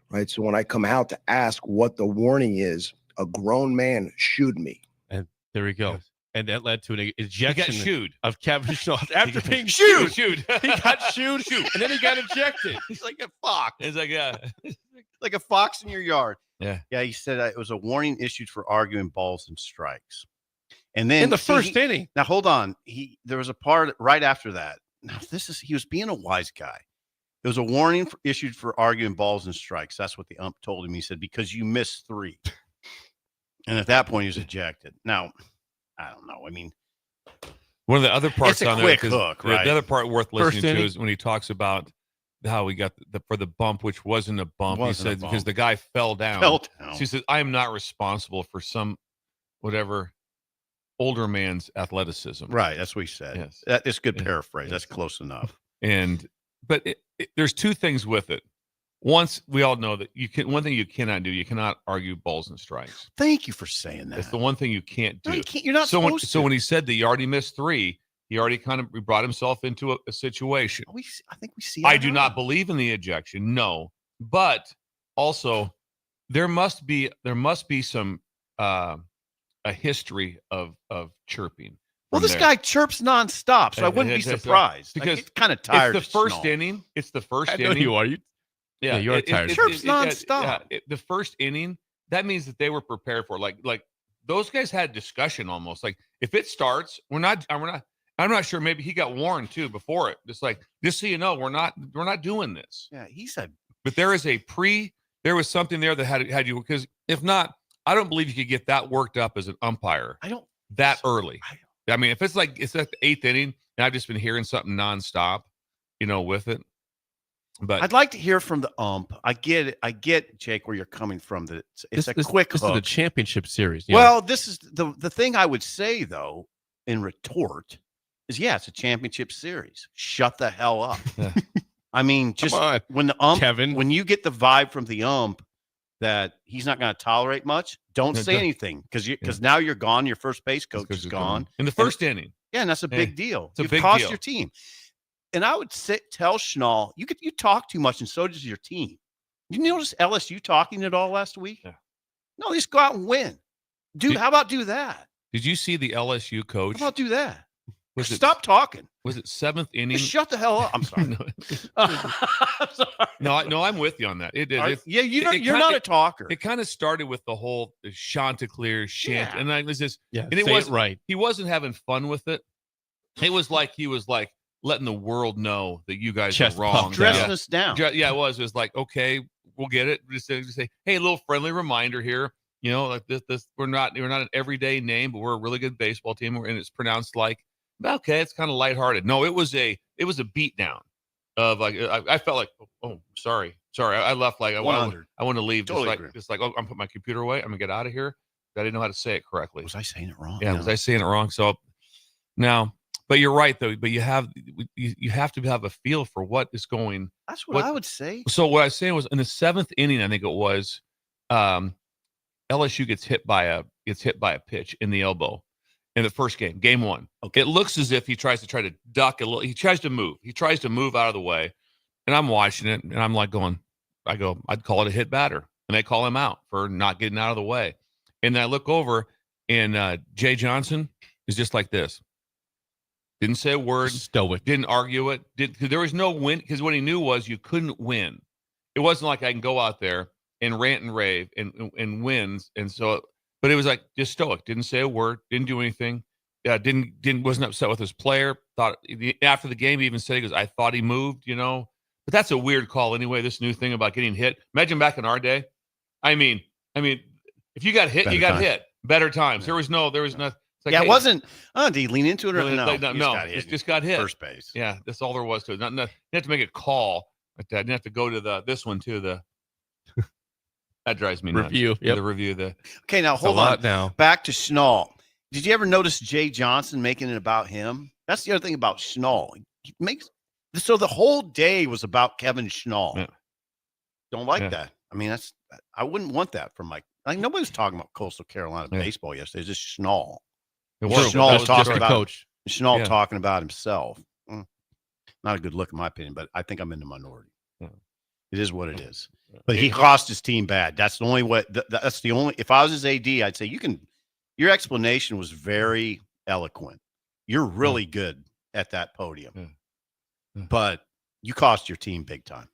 right? So when I come out to ask what the warning is, a grown man shooed me. And there we go. Yes. And that led to an He got ejection shooed. of Kevin Schnall. After being Shoot. shooed, he got shooed, and then he got ejected. He's like a fox. It's like, yeah. Like a fox in your yard. Yeah. Yeah, he said it was a warning issued for arguing balls and strikes. And then In the see, first inning. now hold on. There was a part right after that. Now he was being a wise guy. It was a warning issued for arguing balls and strikes. That's what the ump told him. He said, because you missed 3. And at that point, he was ejected. Now, I don't know. I mean, One of the other parts It's a on quick there, 'cause hook, right? The other part worth First listening to inning. is when he talks about how we got for the bump, which wasn't a bump. Wasn't a He said bump. because the guy fell down. fell down. So he says, I am not responsible for some whatever older man's athleticism. Right. That's what he said. Yes. That is good Yeah. paraphrase. Yes. That's close enough. But there's 2 things with it. once we all know that one thing you cannot do, you cannot argue balls and strikes. Thank you for saying that. That's the one thing you can't do. No, you're not supposed to. So when he said that he already missed 3, he already kind of brought himself into a situation. I think we see. I do not believe in the ejection, no, but also there must be some a history of chirping. Well, this guy chirps nonstop, so I wouldn't be surprised. Because it's kind of tired. It's the first inning. It's the first inning. You are. Yeah, you are tired. Chirps nonstop. The first inning. That means that they were prepared for like those guys had discussion almost. Like if it starts, I'm not sure. Maybe he got warned too before it. Just so you know, we're not doing this. Yeah, he said. But there is there was something there that had you, because if not, I don't believe you could get that worked up as an umpire. That early. I mean, if it's at the 8th inning, and I've just been hearing something nonstop, with it. But I'd like to hear from the ump. I get Jake, where you're coming from. That it's a quick hook. This is a championship series. Well, this is the thing I would say though in retort is, it's a championship series. Shut the hell up. I mean, just when the ump, Kevin. when you get the vibe from the ump that he's not going to tolerate much, don't say anything because now you're gone. Your first base coach is gone in the first inning. Yeah, and that's a big deal. You've cost your team. And I would tell Schnall, you talk too much, and so does your team. You notice LSU talking it all last week? Yeah. No, just go out and win. How about do that? Did you see the LSU coach? How about do that? Stop talking. Was it 7th inning? Just shut the hell up. I'm sorry. I'm sorry. No, I'm with you on that. You're not a talker. It kind of started with the whole Chanticleer chant, and I was just, and it was right. He wasn't having fun with it. It was like he was letting the world know that you guys are wrong, dressing us down. Yeah, it was. It was like, okay, we'll get it. Just say, hey, a little friendly reminder here. Like this, we're not an everyday name, but we're a really good baseball team, and it's pronounced like. Okay, it's kind of lighthearted. No, it was a beatdown of I felt like, oh, sorry. I left I want to leave. Totally just like, oh, I'm putting my computer away. I'm gonna get out of here. I didn't know how to say it correctly. Was I saying it wrong? Yeah, was I saying it wrong? So now, but you're right though. But you have to have a feel for what is going. That's what I would say. So what I was saying was in the 7th inning, I think it was, LSU gets hit by a pitch in the elbow. In the first game 1. Okay. It looks as if he tries to duck a little. He tries to move. He tries to move out of the way. And I'm watching it, and I'm I'd call it a hit batter. And they call him out for not getting out of the way. And then I look over, and Jay Johnson is just like this. Didn't say a word. Stoic. Didn't argue it. There was no win, because what he knew was you couldn't win. It wasn't like I can go out there and rant and rave and wins. And so... But it was just stoic. Didn't say a word. Didn't do anything. Wasn't upset with his player. Thought after the game, he even said, he goes, I thought he moved, But that's a weird call anyway. This new thing about getting hit. Imagine back in our day. I mean, if you got hit, you got hit. Better times. There was nothing. It wasn't. Did he lean into it or no? No, just got hit. First base. Yeah, that's all there was to it. You have to make a call. I didn't have to go to this one too. That drives me nuts. Review. Yep. The review. Okay, now hold on. Now back to Schnall. Did you ever notice Jay Johnson making it about him? That's the other thing about Schnall. He makes so the whole day was about Kevin Schnall. Yeah. Don't like that. I mean, I wouldn't want that from nobody was talking about Coastal Carolina baseball yesterday. It's just Schnall. Schnall talking about coach. Schnall talking about himself. Not a good look in my opinion, but I think I'm in the minority. Yeah. It is what it is. But he cost his team bad. That's the only way. That's the only. If I was his AD, I'd say your explanation was very eloquent. You're really good at that podium, but you cost your team big time.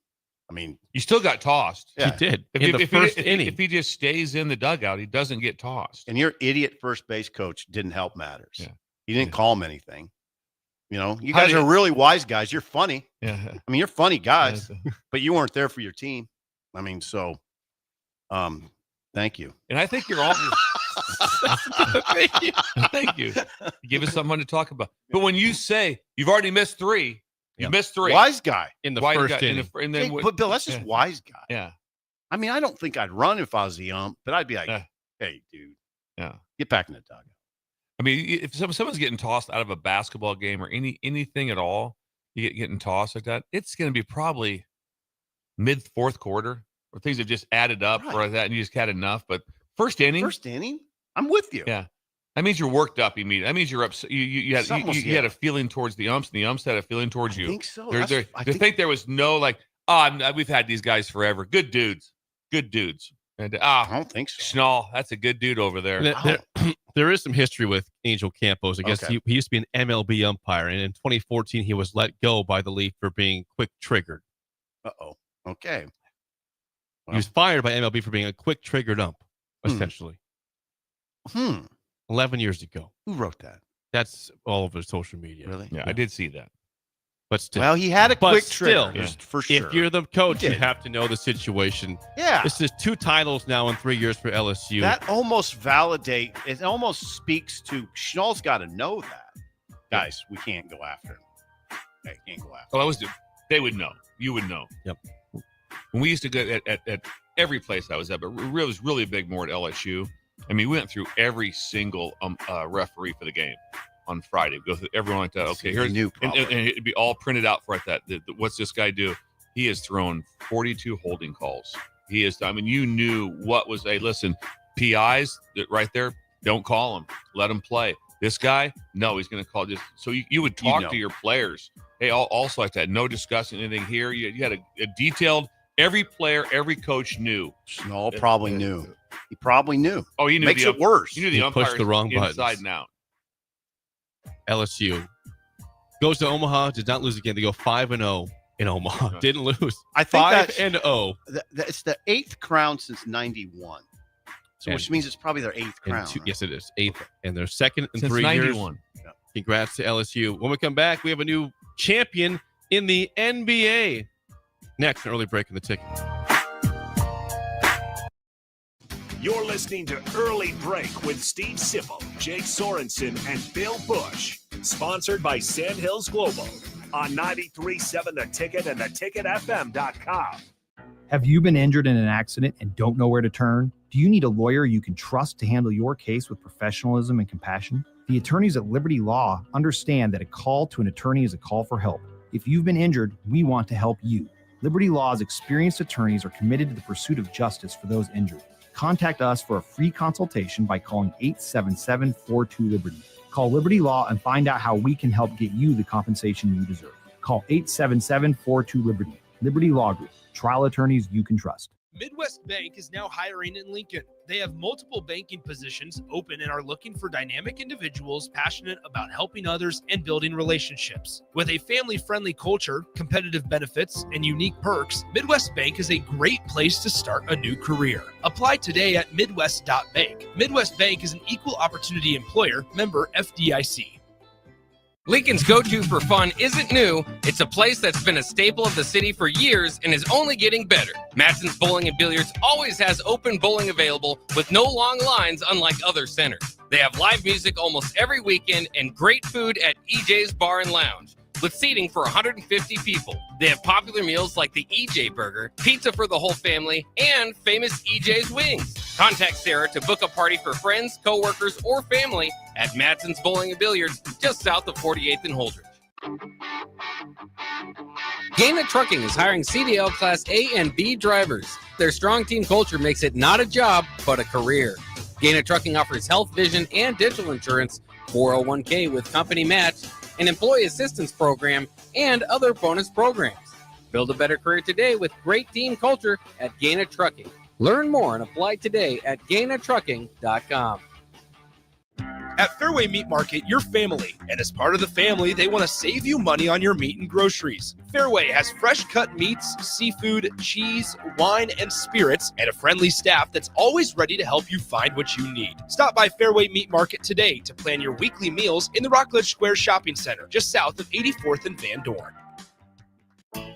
I mean, you still got tossed. Yeah. He did in the first inning. If he just stays in the dugout, he doesn't get tossed. And your idiot first base coach didn't help matters. Yeah. He didn't call him anything. You guys are really wise guys. You're funny. Yeah. I mean, you're funny guys, but you weren't there for your team. I mean, so, thank you. And I think you're all. Thank you. Give us something to talk about. But when you say you've already missed 3, you missed 3. Wise guy in the first inning. But Bill, that's just wise guy. Yeah. I mean, I don't think I'd run if I was the ump, but I'd be like, hey, dude, get back in the dugout. I mean, if someone's getting tossed out of a basketball game or anything at all, you getting tossed like that, it's going to be probably mid fourth quarter, or things have just added up or that, and you just had enough. But first inning, I'm with you. Yeah, that means you're worked up immediately. That means you're upset. You had a feeling towards the umps, and the umps had a feeling towards you. I think so. I think there was no like, we've had these guys forever. Good dudes. And I don't think so. Schnall, that's a good dude over there. There is some history with Angel Campos. I guess he used to be an MLB umpire, and in 2014 he was let go by the league for being quick triggered. Okay. He was fired by MLB for being a quick triggered ump, essentially. 11 years ago. Who wrote that? That's all over social media. Really? Yeah, I did see that. But still. Well, he had a quick trigger, for sure. If you're the coach, you have to know the situation. Yeah. This is 2 titles now in 3 years for LSU. That almost it almost speaks to Schnall's got to know that. Guys, we can't go after him. They can't go after him. They would know. You would know. Yep. When we used to go at every place I was at, but it was really big more at LSU. I mean, we went through every single referee for the game on Friday. Go through everyone like that. Okay, here's new, and it'd be all printed out for that. What's this guy do? He has thrown 42 holding calls. He is. I mean, you knew what was. Hey, listen, PIs right there. Don't call him. Let him play. This guy, no, he's going to call. Just so you would talk to your players. Hey, also like that. No discussing anything here. You had a detailed. Every player, every coach knew. Schnall probably knew. He probably knew. Oh, he knew. Makes it worse. He knew the umpires pushed the wrong inside buttons. and out. LSU goes to Omaha, did not lose again. They go 5-0 in Omaha. Okay. Didn't lose. I think 5-0. It's the 8th crown since '91. So which means it's probably their 8th crown. Yes, it is. 8th. And they're second in Since 3 years. 91. Yeah. Congrats to LSU. When we come back, we have a new champion in the NBA. Next, an early break in the ticket. You're listening to Early Break with Steve Sipple, Jake Sorensen, and Bill Busch. Sponsored by Sandhills Global on 93.7 The Ticket and theticketfm.com. Have you been injured in an accident and don't know where to turn? Do you need a lawyer you can trust to handle your case with professionalism and compassion? The attorneys at Liberty Law understand that a call to an attorney is a call for help. If you've been injured, we want to help you. Liberty Law's experienced attorneys are committed to the pursuit of justice for those injured. Contact us for a free consultation by calling 877-42-LIBERTY. Call Liberty Law and find out how we can help get you the compensation you deserve. Call 877-42-LIBERTY. Liberty Law Group. Trial attorneys you can trust. Midwest Bank is now hiring in Lincoln. They have multiple banking positions open and are looking for dynamic individuals passionate about helping others and building relationships. With a family-friendly culture, competitive benefits, and unique perks, Midwest Bank is a great place to start a new career. Apply today at midwest.bank. Midwest Bank is an equal opportunity employer, member FDIC. Lincoln's go-to for fun isn't new. It's a place that's been a staple of the city for years and is only getting better. Matson's Bowling and Billiards always has open bowling available with no long lines unlike other centers. They have live music almost every weekend and great food at EJ's Bar and Lounge with seating for 150 people. They have popular meals like the EJ Burger, pizza for the whole family, and famous EJ's Wings. Contact Sarah to book a party for friends, coworkers, or family at Matson's Bowling and Billiards just south of 48th and Holdridge. Gaina Trucking is hiring CDL Class A and B drivers. Their strong team culture makes it not a job, but a career. Gaina Trucking offers health, vision, and dental insurance, 401k with company match, an employee assistance program, and other bonus programs. Build a better career today with great team culture at Gaina Trucking. Learn more and apply today at GainaTrucking.com. At Fairway Meat Market, you're family, and as part of the family, they want to save you money on your meat and groceries. Fairway has fresh cut meats, seafood, cheese, wine, and spirits, and a friendly staff that's always ready to help you find what you need. Stop by Fairway Meat Market today to plan your weekly meals in the Rockledge Square Shopping Center, just south of 84th and Van Dorn.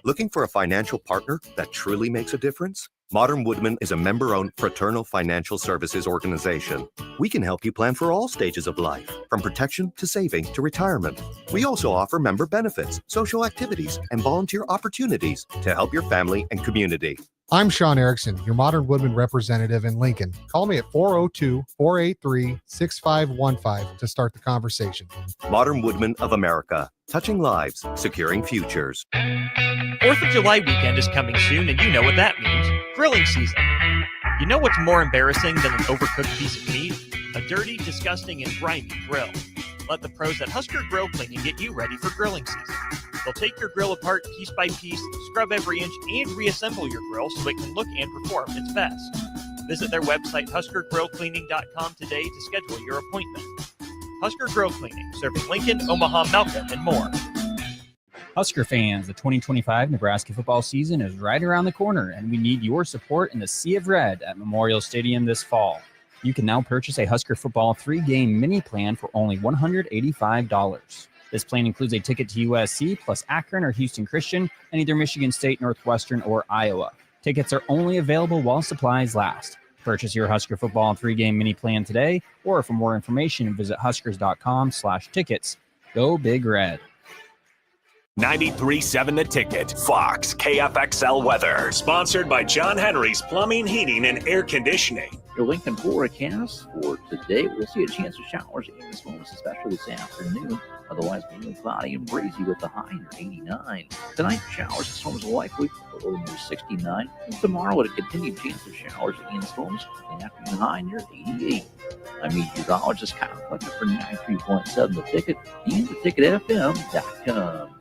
Looking for a financial partner that truly makes a difference? Modern Woodman is a member-owned fraternal financial services organization. We can help you plan for all stages of life, from protection to saving to retirement. We also offer member benefits, social activities, and volunteer opportunities to help your family and community. I'm Sean Erickson, your Modern Woodman representative in Lincoln. Call me at 402-483-6515 to start the conversation. Modern Woodman of America, touching lives, securing futures. 4th of July weekend is coming soon, and you know what that means. Grilling season. You know what's more embarrassing than an overcooked piece of meat? A dirty, disgusting, and grimy grill. Let the pros at Husker Grill Cleaning get you ready for grilling season. They'll take your grill apart piece by piece, scrub every inch, and reassemble your grill so it can look and perform its best. Visit their website, huskergrillcleaning.com today to schedule your appointment. Husker Grill Cleaning, serving Lincoln, Omaha, Malcolm, and more. Husker fans, the 2025 Nebraska football season is right around the corner, and we need your support in the Sea of Red at Memorial Stadium this fall. You can now purchase a Husker football 3-game mini plan for only $185. This plan includes a ticket to USC plus Akron or Houston Christian and either Michigan State, Northwestern, or Iowa. Tickets are only available while supplies last. Purchase your Husker football 3-game mini plan today, or for more information, visit huskers.com/tickets. Go Big Red. 93.7 The Ticket, Fox, KFXL weather. Sponsored by John Henry's Plumbing, Heating, and Air Conditioning. Your Lincoln forecast for today, we'll see a chance of showers in this moment, especially this afternoon. Otherwise, mainly cloudy and breezy with the high near 89. Tonight, showers and storms likely, low near 69. And tomorrow, a continued chance of showers and storms, the afternoon high near 88. I'm meteorologist Kyle Fletcher for 93.7 The Ticket and theticketfm.com.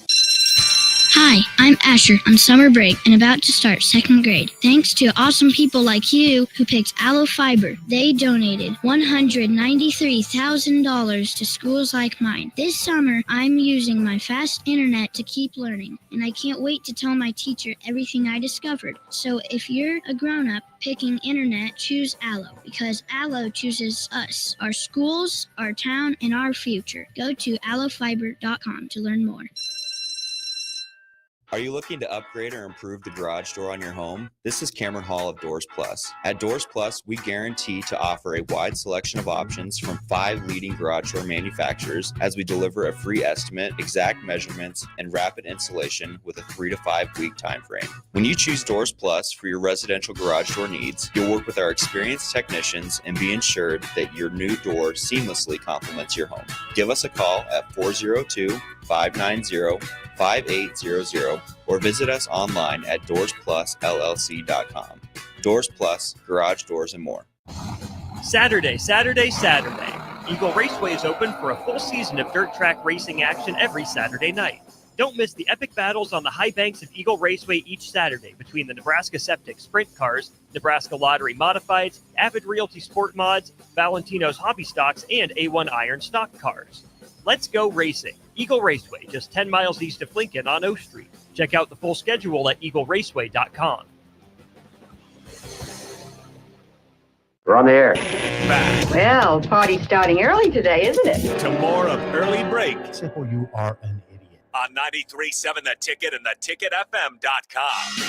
Hi, I'm Asher on summer break and about to start 2nd grade. Thanks to awesome people like you who picked Aloe Fiber. They donated $193,000 to schools like mine. This summer, I'm using my fast internet to keep learning, and I can't wait to tell my teacher everything I discovered. So if you're a grown-up picking internet, choose Aloe, because Aloe chooses us, our schools, our town, and our future. Go to aloefiber.com to learn more. Are you looking to upgrade or improve the garage door on your home? This is Cameron Hall of Doors Plus. At Doors Plus, we guarantee to offer a wide selection of options from 5 leading garage door manufacturers as we deliver a free estimate, exact measurements, and rapid installation with a 3 to 5 week time frame. When you choose Doors Plus for your residential garage door needs, you'll work with our experienced technicians and be ensured that your new door seamlessly complements your home. Give us a call at 402-590-5800 or visit us online at doorsplusllc.com. Doors Plus, garage doors, and more. Saturday. Eagle Raceway is open for a full season of dirt track racing action every Saturday night. Don't miss the epic battles on the high banks of Eagle Raceway each Saturday between the Nebraska Septic Sprint Cars, Nebraska Lottery Modifieds, Avid Realty Sport Mods, Valentino's Hobby Stocks, and A1 Iron Stock Cars. Let's go racing. Eagle Raceway, just 10 miles east of Lincoln on O Street. Check out the full schedule at eagleraceway.com. We're on the air. Back Well, party's starting early today, isn't it? to more of Early Break Simple, you are an idiot. on 93.7 The Ticket and theticketfm.com.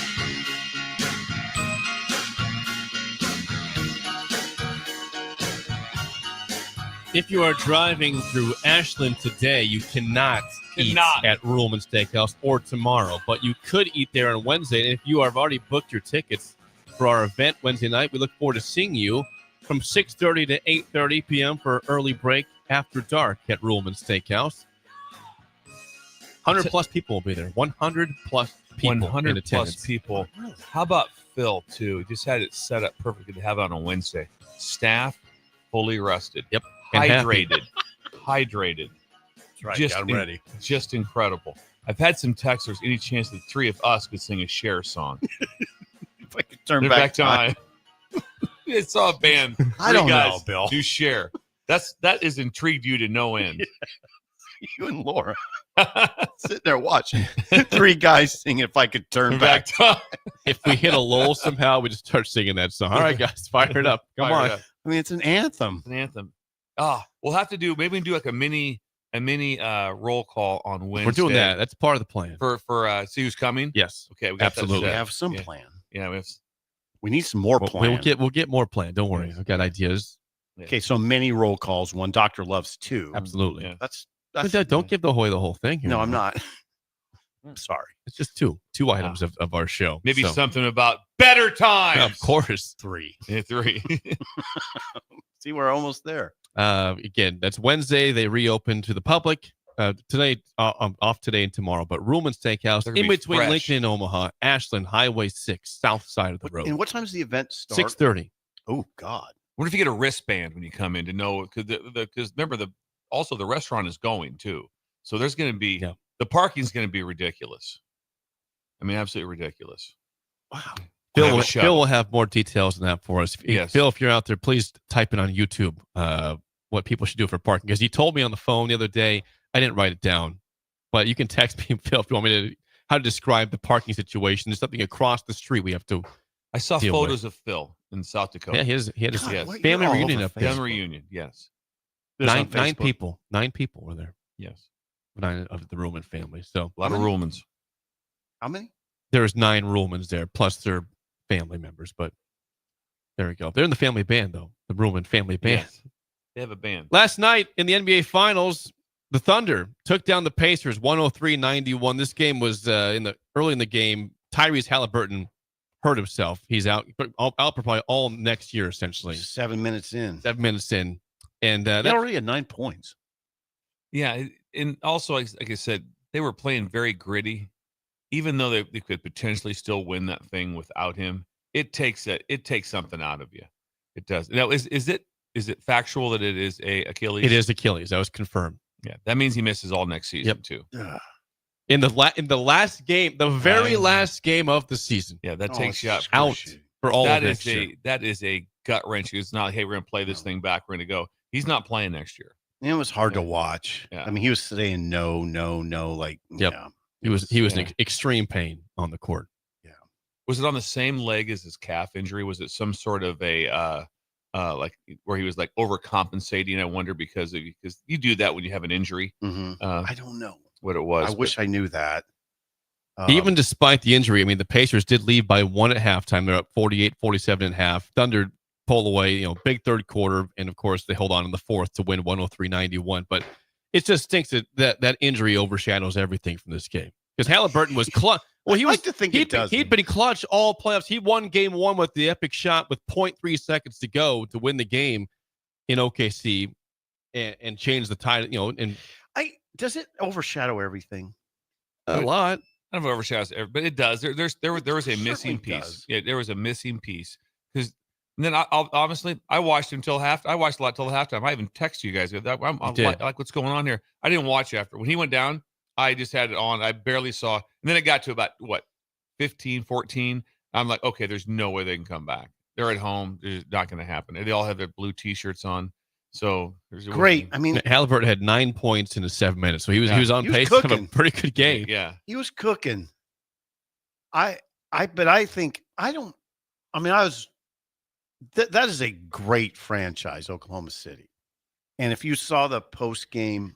If you are driving through Ashland today, you cannot eat at Ruhlman Steakhouse or tomorrow, but you could eat there on Wednesday. And if you have already booked your tickets for our event Wednesday night, we look forward to seeing you from 6:30 to 8:30 p.m. for Early Break After Dark at Ruhlman Steakhouse. 100 plus people will be there. 100 plus people. 100 plus people. How about Phil, too? Just had it set up perfectly to have it on a Wednesday. Staff fully rested. Yep. Hydrated. Hydrated. That's right. Just Got 'em ready. Just incredible. I've had some texters. Any chance the three of us could sing a Cher song? If I could turn back time. It's all a band. I don't guys know, Bill. Do Cher. That is intrigued you to no end. You and Laura sitting there watching 3 guys singing If I Could Turn Back Time. If we hit a lull somehow, we just start singing that song. All right, guys, fire it up. Come on. I mean, it's an anthem. An anthem. We'll have to do, maybe we can do like a mini roll call on Wednesday. We're doing that. That's part of the plan. For see who's coming? Yes. Okay, we got absolutely. That set. We have some Yeah. plan. Yeah, we need some more plan. We'll get more plan. Don't worry. I've got ideas. Okay, so many roll calls. One Doctor loves 2. Absolutely. That's Don't give the whole thing here. No, I'm not. I'm sorry. It's just two items of our show. Maybe So, something about better times. of course. 3. Yeah, 3. See, we're almost there. Again, that's Wednesday. They reopen to the public. Today, off today and tomorrow. But Ruhlman Steakhouse They're gonna in be between fresh. Lincoln and Omaha, Ashland Highway 6, south side of the road. And what time does the event start? 6:30. Oh, God. What if you get a wristband when you come in to know? Because remember, also the restaurant is going too. So there's going to be the parking's going to be ridiculous. I mean, absolutely ridiculous. Wow. Bill will have more details on that for us. Yes. Bill, if you're out there, please type in on YouTube what people should do for parking. Because you told me on the phone the other day, I didn't write it down, but you can text me, Phil, if you want me to, how to describe the parking situation. There's something across the street we have to. I saw deal photos with. of Phil in South Dakota. Yeah, he had his God, what- family you're all reunion over up there. Family reunion, yes. There's on Nine Facebook. people. 9 people were there. Yes. 9 of the Ruhlman family. So A lot of Ruhlmans. How many? there's 9 Ruhlmans there, plus their family members. But there we go. They're in the family band, though. The Ruhlman family band. Yes. They have a band. Last night in the NBA Finals, the Thunder took down the Pacers 103-91. This game was early in the game. Tyrese Halliburton hurt himself. He's out for probably all next year, essentially. 7 minutes in. 7 minutes in. And He already had 9 points. Yeah, and also, like I said, they were playing very gritty. Even though they could potentially still win that thing without him, it takes something out of you. It does. Now, is it factual that it is a Achilles? it is Achilles. That was confirmed. Yeah, that means he misses all next season too. In the last game, the very last game of the season. Yeah, that takes you out for all of next year. That is a gut wrench. It's not, hey, we're going to play this thing back. We're going to go. He's not playing next year. It was hard to watch. Yeah. I mean, he was saying no. Like, Yep. yeah. He was in extreme pain on the court. Was it on the same leg as his calf injury? Was it some sort of a like where he was like overcompensating? I wonder because you do that when you have an injury. I don't know what it was. I wish I knew that. Even despite the injury, I mean, the Pacers did lead by 1 at halftime. They're up 48-47 and a half. Thunder pull away, big third quarter. And of course, they hold on in the fourth to win 103-91. But it just stinks that injury overshadows everything from this game. Because Halliburton was clutch. Well, he'd been clutch all playoffs. He won game 1 with the epic shot with 0.3 seconds to go to win the game in OKC and change the tide. And does it overshadow everything? A lot. I don't know if it overshadows everything, but it does. There was a missing piece. Does. Yeah, there was a missing piece. Because then I watched him till half. I watched a lot till halftime. I even texted you guys. I'm like, what's going on here? I didn't watch after when he went down. I just had it on. I barely saw. And then it got to about 15, 14. I'm like, okay, there's no way they can come back. They're at home. It's not going to happen. They all have their blue T-shirts on. So great. I mean, Halliburton had 9 points in the 7 minutes, so he was on pace to have a pretty good game. Yeah, he was cooking. That is a great franchise, Oklahoma City. And if you saw the post game,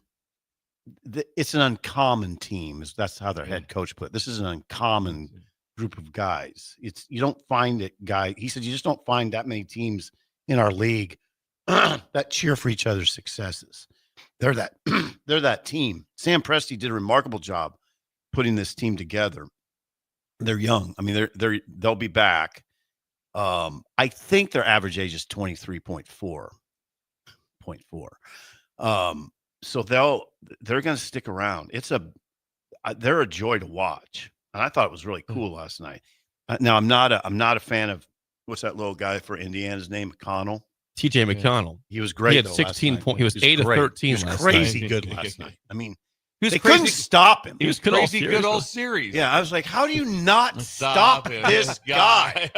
it's an uncommon team. That's how their head coach put it. This is an uncommon group of guys. You don't find it, he said, you just don't find that many teams in our league that cheer for each other's successes. They're that team. Sam Presti did a remarkable job putting this team together. They're young. I mean, they'll be back. I think their average age is 23.4. So they're going to stick around. They're a joy to watch, and I thought it was really cool last night. Now I'm not a fan of what's that little guy for Indiana's name, McConnell. TJ McConnell. He was great. He had 16 points. He was 8 of 13 He was last crazy night. good last night. I mean, He was they crazy- couldn't stop him. He was crazy good all series. Yeah, I was like, how do you not stop him, this guy?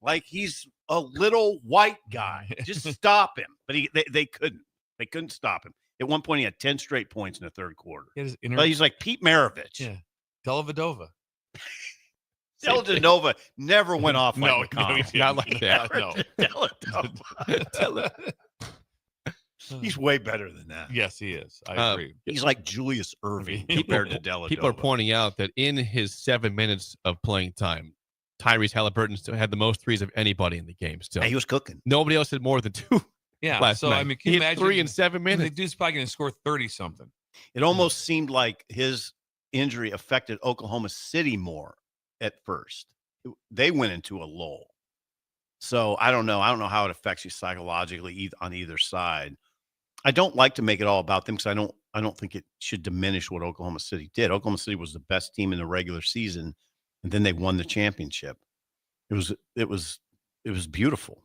Like he's a little white guy. Just stop him. But they couldn't. They couldn't stop him. At one point, he had 10 straight points in the third quarter. But he's like Pete Maravich. Yeah, Dellavedova. Dellavedova never went off like McConnell. he not like that. No. Dellavedova. He's way better than that. Yes, he is. I agree. He's like Julius Erving compared to Dellavedova. People are pointing out that in his 7 minutes of playing time, Tyrese Halliburton still had the most threes of anybody in the game. Still, he was cooking. Nobody else had more than 2. Yeah. last So night. I mean, he can you had imagine 3 in 7 minutes. The dude's probably going to score 30 something. It almost seemed like his injury affected Oklahoma City more at first. They went into a lull. So I don't know. I don't know how it affects you psychologically on either side. I don't like to make it all about them because I don't think it should diminish what Oklahoma City did. Oklahoma City was the best team in the regular season, and then they won the championship. It was beautiful.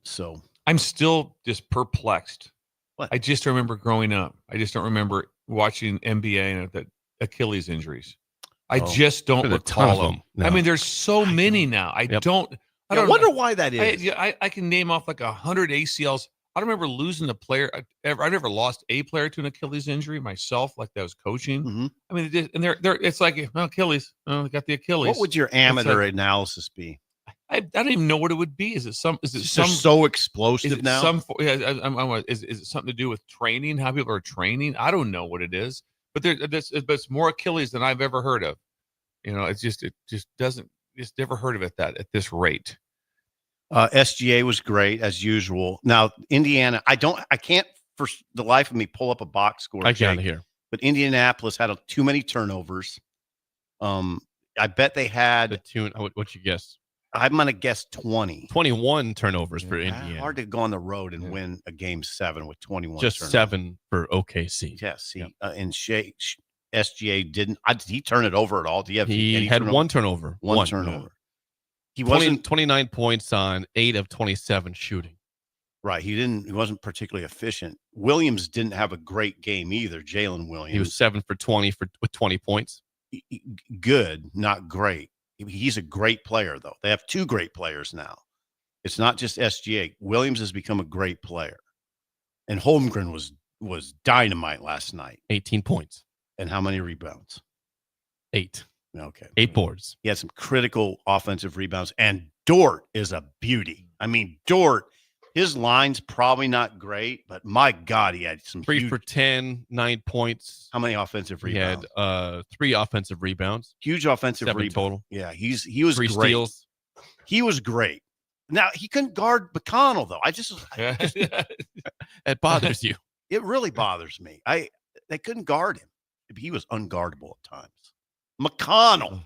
So I'm still just perplexed. What? I just remember growing up. I just don't remember watching NBA and the Achilles injuries. I just don't recall them. No. I mean, there's so many now. I don't wonder why that is. I can name off like 100 ACLs. I don't remember losing a player. I never lost a player to an Achilles injury myself, like that was coaching. Mm-hmm. I mean, it's like Achilles. Oh, we got the Achilles. What would your amateur analysis be? I don't even know what it would be. Is it some? Is it It's some? just so explosive now. Is it something to do with training? How people are training? I don't know what it is, but it's more Achilles than I've ever heard of. It just doesn't. Just never heard of it at this rate. SGA was great as usual. Now Indiana, I can't for the life of me pull up a box score. I can't hear. But Indianapolis had too many turnovers. I bet they had. What you guess? I'm going to guess 20. 21 turnovers for Indiana. Hard to go on the road and win a game 7 with 21 Just turnovers. 7 for OKC. Yes. And SGA didn't. Did he turn it over at all? Do you have He had one turnover. One turnover. He 29 points on 8 of 27 shooting. Right. He wasn't particularly efficient. Williams didn't have a great game either. Jalen Williams. He was 7 for 20 with 20 points. Good, not great. He's a great player, though. They have 2 great players now. It's not just SGA. Williams has become a great player. And Holmgren was dynamite last night. 18 points. And how many rebounds? 8. Okay. 8 boards. He had some critical offensive rebounds. And Dort is a beauty. I mean, Dort, his line's probably not great, but my God, he had some 3 for 10, 9 points. How many offensive rebounds? He had 3 offensive rebounds. Huge offensive 7 rebound total. Yeah, he was 3 great. steals. He was great. Now he couldn't guard McConnell though. It bothers you. It really bothers me. They couldn't guard him. He was unguardable at times. McConnell,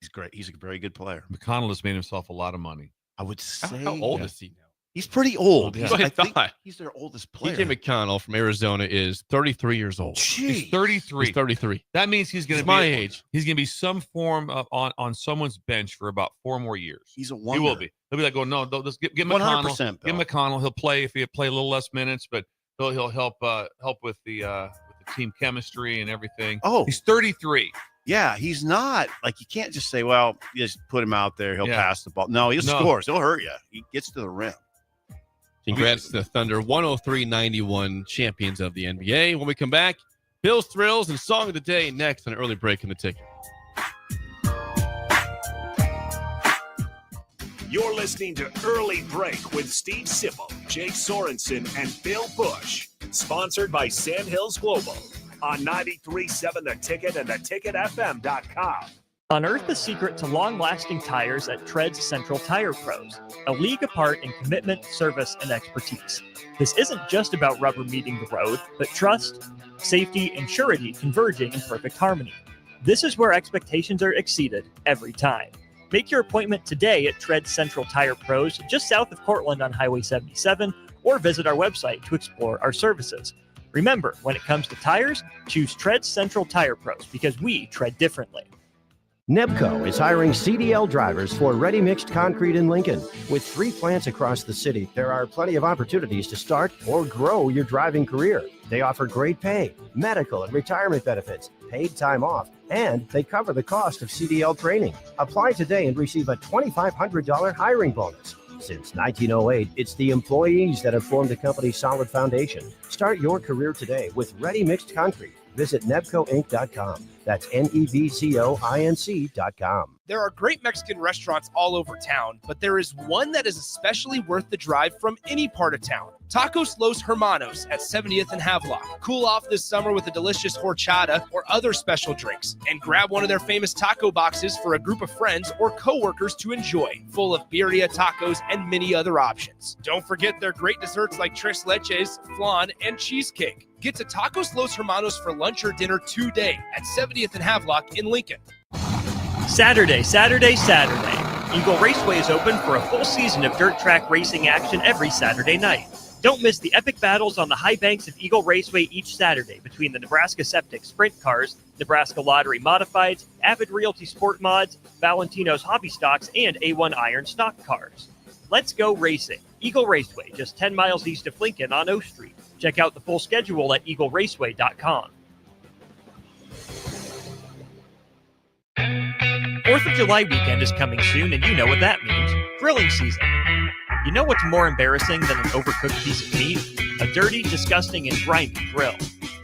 he's great. He's a very good player. McConnell has made himself a lot of money. I would say. How old is he now? He's pretty old. Yeah. I think he's their oldest player. TJ McConnell from Arizona is 33 years old. He's 33. He's 33. That means he's going to be my age. He's going to be some form of on someone's bench for about 4 more years. He's a wonder. He will be. He'll be like, "Oh no, let's get McConnell. 100%, Get McConnell. He'll play if he play a little less minutes, but he'll help with the team chemistry and everything." Oh, he's 33. Yeah, he's not like you can't just say, "Well, just put him out there. He'll pass the ball." No, he'll score. He'll hurt you. He gets to the rim. Congrats to the Thunder, 103-91 champions of the NBA. When we come back, Bill's Thrills and Song of the Day next on Early Break in the Ticket. You're listening to Early Break with Steve Sipple, Jake Sorensen, and Bill Busch. Sponsored by Sandhills Global on 93.7 The Ticket and theticketfm.com. Unearth the secret to long-lasting tires at Tread's Central Tire Pros, a league apart in commitment, service, and expertise. This isn't just about rubber meeting the road, but trust, safety, and surety converging in perfect harmony. This is where expectations are exceeded every time. Make your appointment today at Tread's Central Tire Pros, just south of Cortland on Highway 77, or visit our website to explore our services. Remember, when it comes to tires, choose Tread's Central Tire Pros because we tread differently. Nebco is hiring CDL drivers for ready-mixed concrete in Lincoln. With 3 plants across the city, there are plenty of opportunities to start or grow your driving career. They offer great pay, medical and retirement benefits, paid time off, and they cover the cost of CDL training. Apply today and receive a $2,500 hiring bonus. Since 1908, it's the employees that have formed the company's solid foundation. Start your career today with ready-mixed concrete. Visit nebcoinc.com. That's NEBCOINC.com. There are great Mexican restaurants all over town, but there is one that is especially worth the drive from any part of town. Tacos Los Hermanos at 70th and Havelock. Cool off this summer with a delicious horchata or other special drinks, and grab one of their famous taco boxes for a group of friends or coworkers to enjoy, full of birria, tacos, and many other options. Don't forget their great desserts like tres leches, flan, and cheesecake. Get to Tacos Los Hermanos for lunch or dinner today at 70th and Havelock in Lincoln. Saturday. Eagle Raceway is open for a full season of dirt track racing action every Saturday night. Don't miss the epic battles on the high banks of Eagle Raceway each Saturday between the Nebraska Septic Sprint Cars, Nebraska Lottery Modifieds, Avid Realty Sport Mods, Valentino's Hobby Stocks, and A1 Iron Stock Cars. Let's go racing. Eagle Raceway, just 10 miles east of Lincoln on O Street. Check out the full schedule at eagleraceway.com. 4th of July weekend is coming soon, and you know what that means. Grilling season. You know what's more embarrassing than an overcooked piece of meat? A dirty, disgusting, and grimy grill.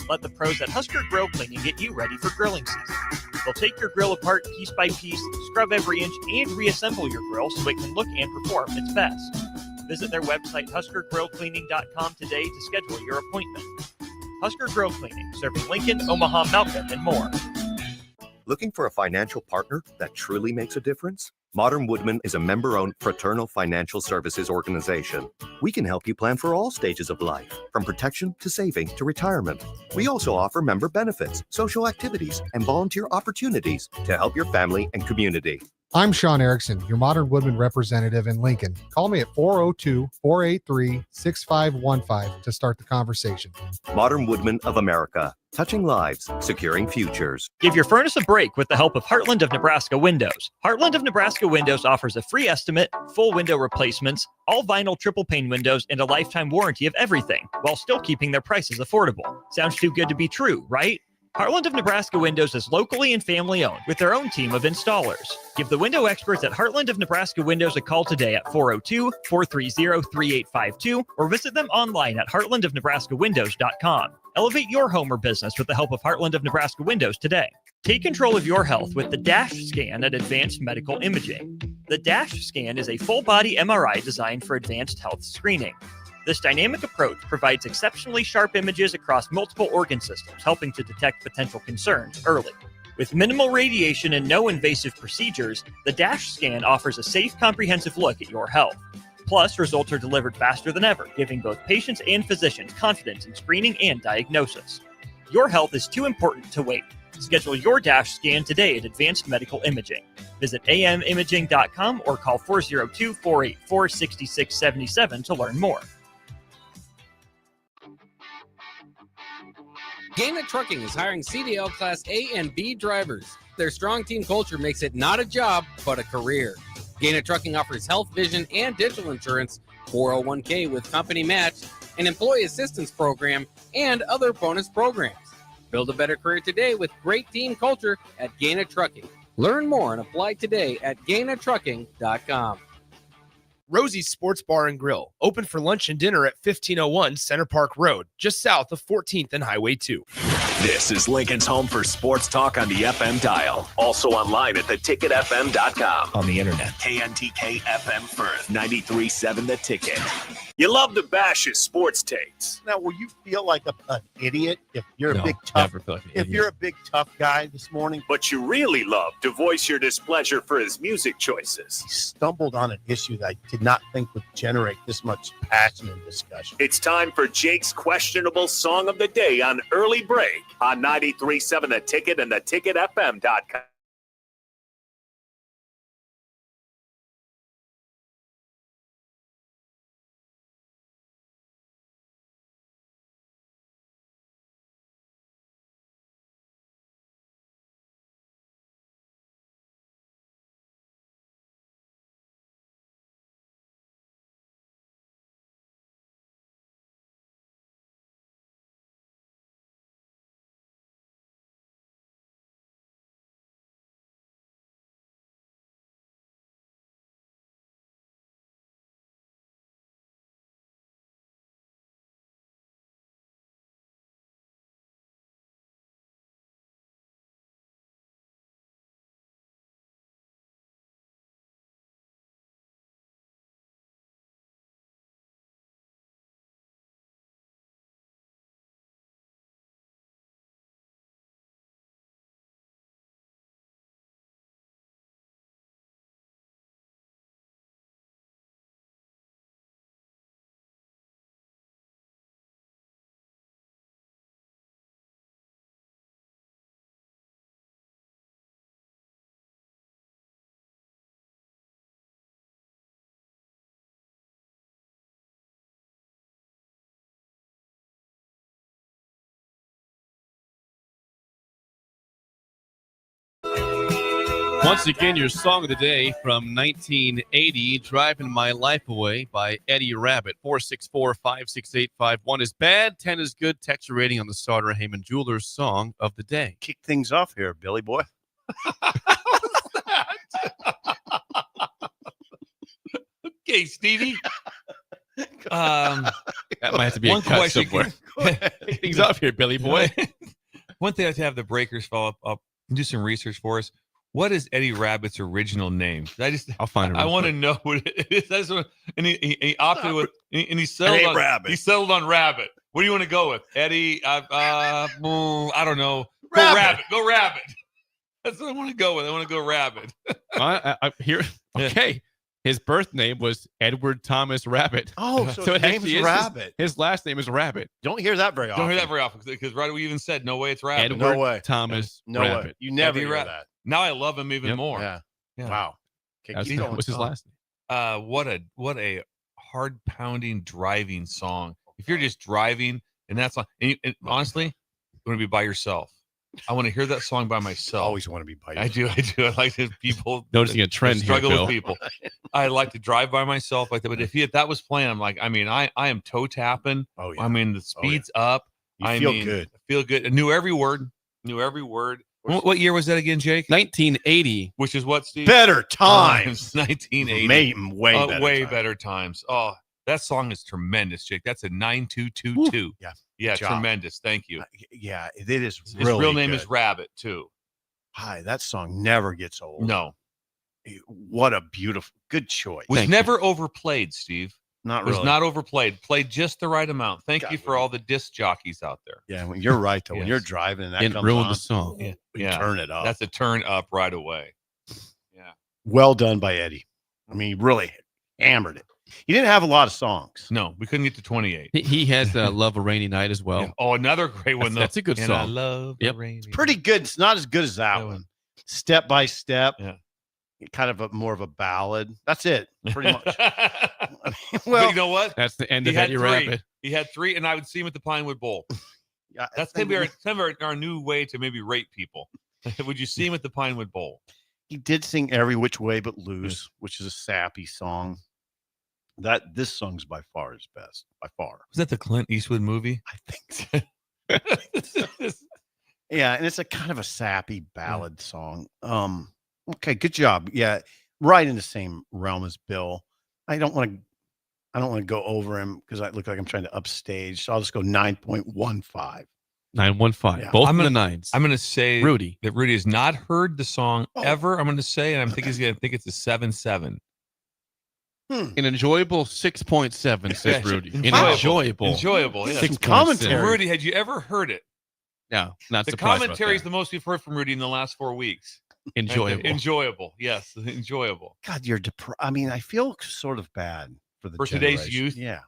Let the pros at Husker Grill Cleaning get you ready for grilling season. They'll take your grill apart piece by piece, scrub every inch, and reassemble your grill so it can look and perform its best. Visit their website, huskergrillcleaning.com today to schedule your appointment. Husker Grill Cleaning, serving Lincoln, Omaha, Malcolm, and more. Looking for a financial partner that truly makes a difference? Modern Woodman is a member-owned fraternal financial services organization. We can help you plan for all stages of life, from protection to saving to retirement. We also offer member benefits, social activities, and volunteer opportunities to help your family and community. I'm Sean Erickson, your Modern Woodman representative in Lincoln. Call me at 402-483-6515 to start the conversation. Modern Woodman of America, touching lives, securing futures. Give your furnace a break with the help of Heartland of Nebraska Windows. Heartland of Nebraska Windows offers a free estimate, full window replacements, all vinyl triple pane windows, and a lifetime warranty of everything, while still keeping their prices affordable. Sounds too good to be true, right? Heartland of Nebraska Windows is locally and family owned with their own team of installers. Give the window experts at Heartland of Nebraska Windows a call today at 402-430-3852 or visit them online at heartlandofnebraskawindows.com. Elevate your home or business with the help of Heartland of Nebraska Windows today. Take control of your health with the DASH scan at Advanced Medical Imaging. The DASH scan is a full-body MRI designed for advanced health screening. This dynamic approach provides exceptionally sharp images across multiple organ systems, helping to detect potential concerns early. With minimal radiation and no invasive procedures, the DASH scan offers a safe, comprehensive look at your health. Plus, results are delivered faster than ever, giving both patients and physicians confidence in screening and diagnosis. Your health is too important to wait. Schedule your DASH scan today at Advanced Medical Imaging. Visit amimaging.com or call 402-484-6677 to learn more. Gaina Trucking is hiring CDL Class A and B drivers. Their strong team culture makes it not a job, but a career. Gaina Trucking offers health, vision, and dental insurance, 401k with company match, an employee assistance program, and other bonus programs. Build a better career today with great team culture at Gaina Trucking. Learn more and apply today at GainaTrucking.com. Rosie's Sports Bar and Grill, open for lunch and dinner at 1501 Center Park Road, just south of 14th and Highway 2. This is Lincoln's home for sports talk on the FM dial. Also online at theticketfm.com. On the internet. KNTK FM Firth, 93.7 The Ticket. You love to bash his sports takes. Now, will you feel like an idiot if you're No, a big tough? never feel like an If idiot. you're a big tough guy this morning, But you really love to voice your displeasure for his music choices. he stumbled on an issue that I did not think would generate this much passion and discussion. It's time for Jake's questionable song of the day on Early Break on 93.7 The Ticket and theticketfm.com. Once again, your song of the day from 1980, Driving My Life Away by Eddie Rabbit. 464-56851 is bad, 10 is good. Text rating on the Sauter Heyman Jewelers song of the day. Kick things off here, Billy boy. Okay, Stevie. That might have to be one a cut question. somewhere. Kick things off here, Billy boy. One thing I have to have the breakers follow up and do some research for us. What is Eddie Rabbit's original name? I'll find it. I want to know what it is. That's what, and he opted with, and he settled on Rabbit. He settled on Rabbit. What do you want to go with, Eddie? I don't know. Rabbit. Go Rabbit. That's what I want to go with. I want to go Rabbit. Here. Okay. His birth name was Edward Thomas Rabbit. Oh, so his name is Rabbit. His last name is Rabbit. Don't hear that very often. Don't hear that very often because right we even said no way it's Rabbit. Edward No way. Thomas No Rabbit. way. You never Eddie hear Rabbit. that. Now I love him even more. Yeah. Yeah. Wow. Okay, That's keep going. what's his last name? What a hard pounding driving song. If you're just driving and that's and honestly, you want to be by yourself. I want to hear that song by myself. Always want to be by I yourself. do. I like to people Noticing a trend struggle here, with Bill. people. I like to drive by myself like that. But if that was playing, I'm like, I am toe tapping. Oh yeah. I mean, the speed's up. You feel good. I feel good. I knew every word. What year was that again, Jake? 1980. Which is what, Steve? Better times. 1980. Way better times. Oh, that song is tremendous, Jake. That's a 9222. Yeah. Yeah, Good job. tremendous. Thank you. Yeah, it is His really real name good. is Rabbit, too. Hi, that song never gets old. No. What a beautiful, good choice. Was never overplayed, Steve. Not Was really. not overplayed. Played just the right amount. Thank God, you for all the disc jockeys out there. Yeah, well, you're right though. When Yes. you're driving and that Didn't comes ruin on, the song. you turn it up. That's a turn up right away. Yeah. Well done by Eddie. I mean, he really hammered it. He didn't have a lot of songs. No, we couldn't get to 28. He has Love a Rainy Night as well. Yeah. Oh, another great one, though. That's a good And I song. love Yep. the rainy Pretty good. It's not as good as that one. Step by Step. Yeah. Kind of more of a ballad. That's it, pretty much. But Well, you know what? That's the end He of had Eddie three. Rabbit. He had three, and I would see him at the Pinewood Bowl. yeah, That's going to be our new way to maybe rate people. Would you see him at the Pinewood Bowl? he did sing Every Which Way But Loose, which is a sappy song. This song's by far his best. By far. Was that the Clint Eastwood movie? I think so. Yeah, and it's a kind of a sappy ballad song. Okay, good job. Yeah, right in the same realm as Bill. I don't want to go over him because I look like I'm trying to upstage. So I'll just go 9.15. 915. Yeah. Both in the nines. I'm going to say Rudy. that Rudy has not heard the song Oh. ever. I'm going to say, and I think he's going to think it's a 7-7. An enjoyable 6.7, says Yeah, Rudy. enjoyable. Enjoyable. Enjoyable. Yeah. 6.7. commentary. And Rudy, had you ever heard it? No, not The surprised commentary is about the most we've heard from Rudy in the last 4 weeks. that. Enjoyable. Enjoyable. Yes, enjoyable. God, you're I mean, I feel sort of bad for the For today's generation. youth? Yeah.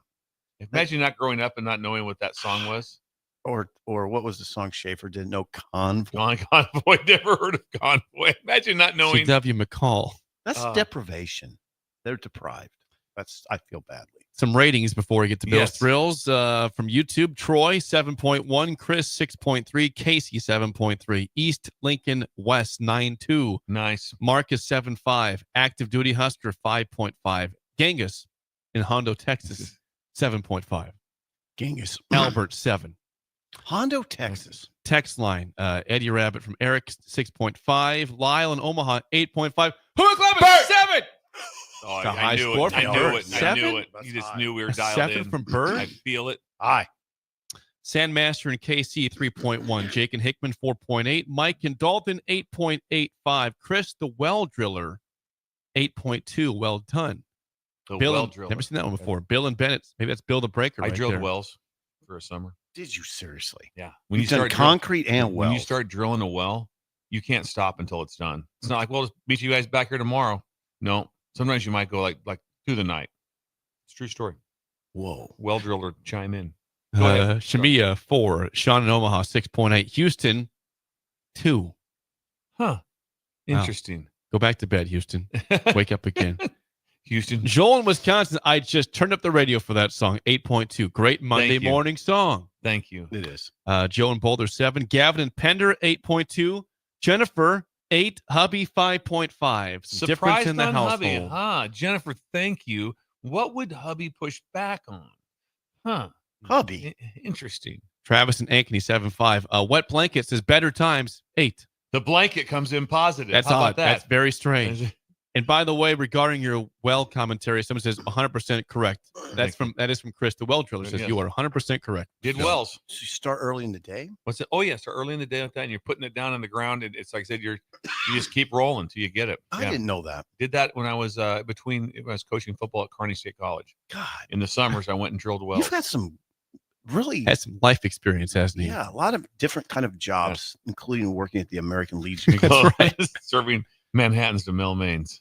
Imagine not growing up and not knowing what that song was. Or what was the song Schaefer did? No, Convoy. Convoy. Never heard of Convoy. Imagine not knowing. C.W. McCall. That's deprivation. They're deprived. I feel badly. Some ratings before we get to Bill's Yes. Thrills. From YouTube, Troy, 7.1. Chris, 6.3. Casey, 7.3. East Lincoln West, 9.2. Nice. Marcus, 7.5. Active Duty Husker, 5.5. Genghis in Hondo, Texas, 7.5. Genghis. Albert, 7. Hondo, Texas. Text line, Eddie Rabbit from Eric, 6.5. Lyle in Omaha, 8.5. Who clapping? 7! Oh, It's a I high knew score it. I from knew Bird. it. I 7? knew it. That's You just high. knew we were A dialed 7 in. from Bird? I feel it. Aye. Sandmaster and KC, 3.1. Jake and Hickman, 4.8. Mike and Dalton, 8.85. Chris, the Well Driller, 8.2. Well done. The Bill well and- driller. Never seen that one before. Bill and Bennett. Maybe that's Bill the Breaker. I right drilled there. wells for a summer. Did you seriously? Yeah. You've done concrete and When you wells. start drilling a well, you can't stop until it's done. It's not like, well, just meet you guys back here tomorrow. No. Sometimes you might go like through the night. It's a true story. Whoa. Well driller, chime in. Go ahead. Shamia, 4. Sean in Omaha, 6.8. Houston, 2. Huh. Wow. Interesting. Go back to bed, Houston. Wake up again. Houston. Joel in Wisconsin, I just turned up the radio for that song, 8.2. Great Monday Thank you. morning song. Thank you. It is. Joe in Boulder, 7. Gavin and Pender, 8.2. Jennifer 8, hubby 5.5. Difference Surprised in the on household. hubby. Jennifer, thank you. What would hubby push back on? Hubby. Interesting. Travis and Ankeny 7.5. Wet blanket says better times 8. The blanket comes in positive. That's How odd. about that? That's very strange. And by the way, regarding your well commentary, someone says 100% correct. That is from Chris. The well driller says you are 100% correct. Did wells. So you start early in the day? What's it? Oh, yeah. So early in the day with that, and you're putting it down on the ground. And it's like I said, you just keep rolling till you get it. I didn't know that. Did that when I was when I was coaching football at Kearney State College. God. In the summers, I went and drilled wells. You've had some really Had some life experience, hasn't he? Yeah, a lot of different kind of jobs, including working at the American Legion. That's right. Serving Manhattans to Mel Mains.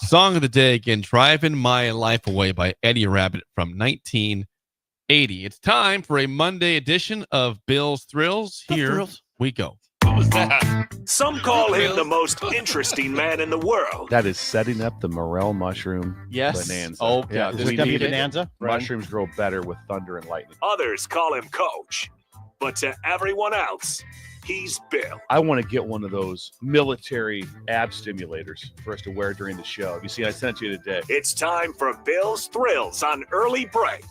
Song of the day again, Driving My Life Away by Eddie Rabbit from 1980. It's time for a Monday edition of Bill's Thrills. Here we go. What was that? Some call him the most interesting man in the world. That is setting up the morel mushroom Yes. bonanza. Oh, yeah. is this gonna be bonanza? Right. Mushrooms grow better with thunder and lightning. Others call him Coach. But to everyone else, he's Bill. I want to get one of those military ab stimulators for us to wear during the show. You see, I sent you today. It's time for Bill's Thrills on Early Break.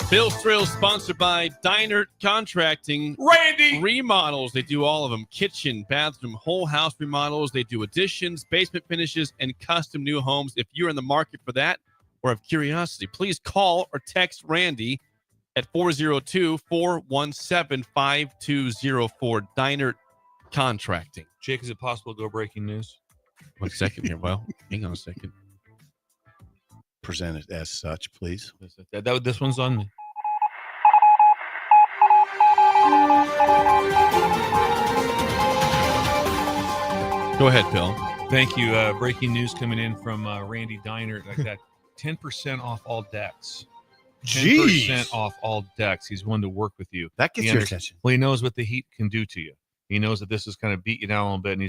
Bill's Thrills sponsored by Diner Contracting. Randy! Remodels. They do all of them. Kitchen, bathroom, whole house remodels. They do additions, basement finishes, and custom new homes. If you're in the market for that or have curiosity, please call or text Randy at 402-417-5204. Diner Contracting. Jake, is it possible to go breaking news? 1 second here. Well, hang on a second. Present it as such, please. This one's on me. Go ahead, Bill. Thank you. Breaking news coming in from Randy Diner. Like that, 10% off all decks. 10% off all decks. He's one to work with you. That gets your attention. Well, he knows what the heat can do to you. He knows that this is going to beat you down a little bit, and he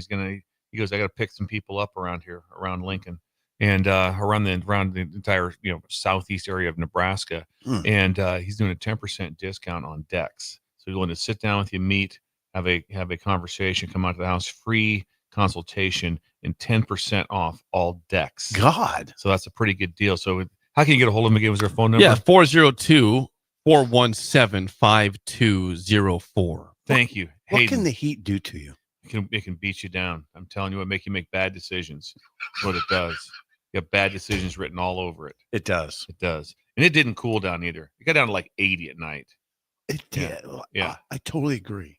goes, I got to pick some people up around here, around Lincoln, and around the entire southeast area of Nebraska. And he's doing a 10% discount on decks. So he's willing to sit down with you, meet, have a conversation, come out to the house, free consultation, and 10% off all decks. God. So that's a pretty good deal. So how can you get a hold of him again? Was their phone number? Yeah, 402-417-5204. Thank you. What Hayden. can the heat do to you? It can beat you down. I'm telling you, it make you make bad decisions. What it does. You have bad decisions written all over it. It does. It does. And it didn't cool down either. It got down to like 80 at night. It did. Yeah. I totally agree.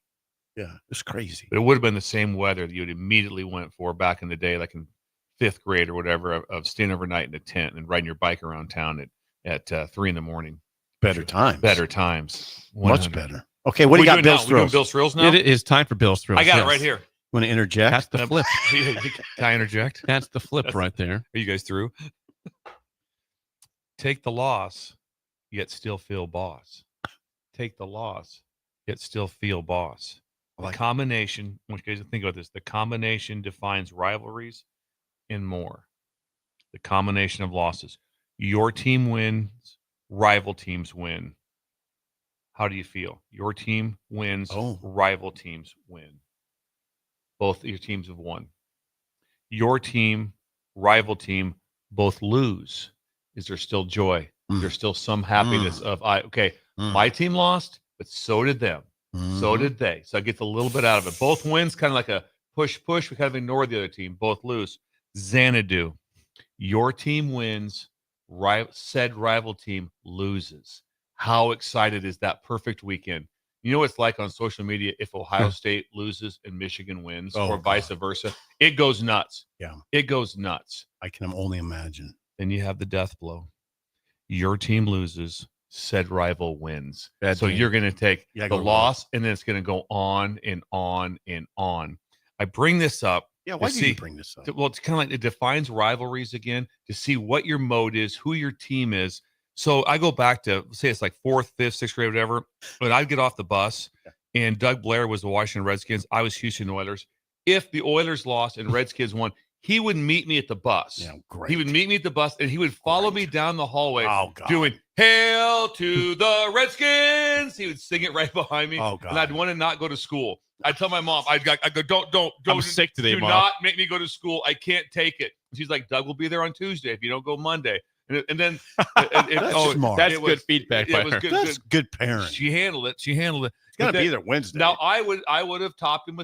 Yeah, it's crazy. But it would have been the same weather that you immediately went for back in the day, like in 5th grade or whatever, of staying overnight in a tent and riding your bike around town at 3 a.m. Better times. Better times. Much better. Okay, what do you got, Bill's Thrills? We doing Thrills? Bill's Thrills now? It is time for Bill's Thrills. I got it yes. right here. Want to interject? That's the flip. Can I interject? That's the flip right there. Are you guys through? Take the loss, yet still feel boss. Take the loss, yet still feel boss. The combination, I want you guys to think about this. The combination defines rivalries and more. The combination of losses. Your team wins, rival teams win. How do you feel? Your team wins, rival teams win. Both your teams have won. Your team, rival team, both lose. Is there still joy? Is there still some happiness of, my team lost, but so did them. So did they. So I get a little bit out of it. Both wins, kind of like a push. We kind of ignore the other team. Both lose. Xanadu. Your team wins. Said rival team loses. How excited is that perfect weekend? You know what it's like on social media if Ohio State loses and Michigan wins or vice versa? It goes nuts. Yeah. It goes nuts. I can only imagine. Then you have the death blow. Your team loses. Said rival wins. So you're going to take the loss, and then it's going to go on and on and on. I bring this up. Yeah, why do you bring this up? Well, it's kind of like it defines rivalries again to see what your mode is, who your team is. So I go back to, say it's like 4th, 5th, 6th grade, whatever. When I'd get off the bus, and Doug Blair was the Washington Redskins, I was Houston Oilers. If the Oilers lost and Redskins won, he would meet me at the bus. Yeah, great. He would meet me at the bus, and he would follow me down the hallway doing "Hail to the Redskins." He would sing it right behind me. Oh, God. And I'd want to not go to school. I'd tell my mom, I'd go, don't. I'm sick today, do Mom. not make me go to school. I can't take it. And she's like, Doug will be there on Tuesday if you don't go Monday. And then That's smart. That's good feedback by her. That's good parent. She handled it. It's got to be there Wednesday. Now I would have topped him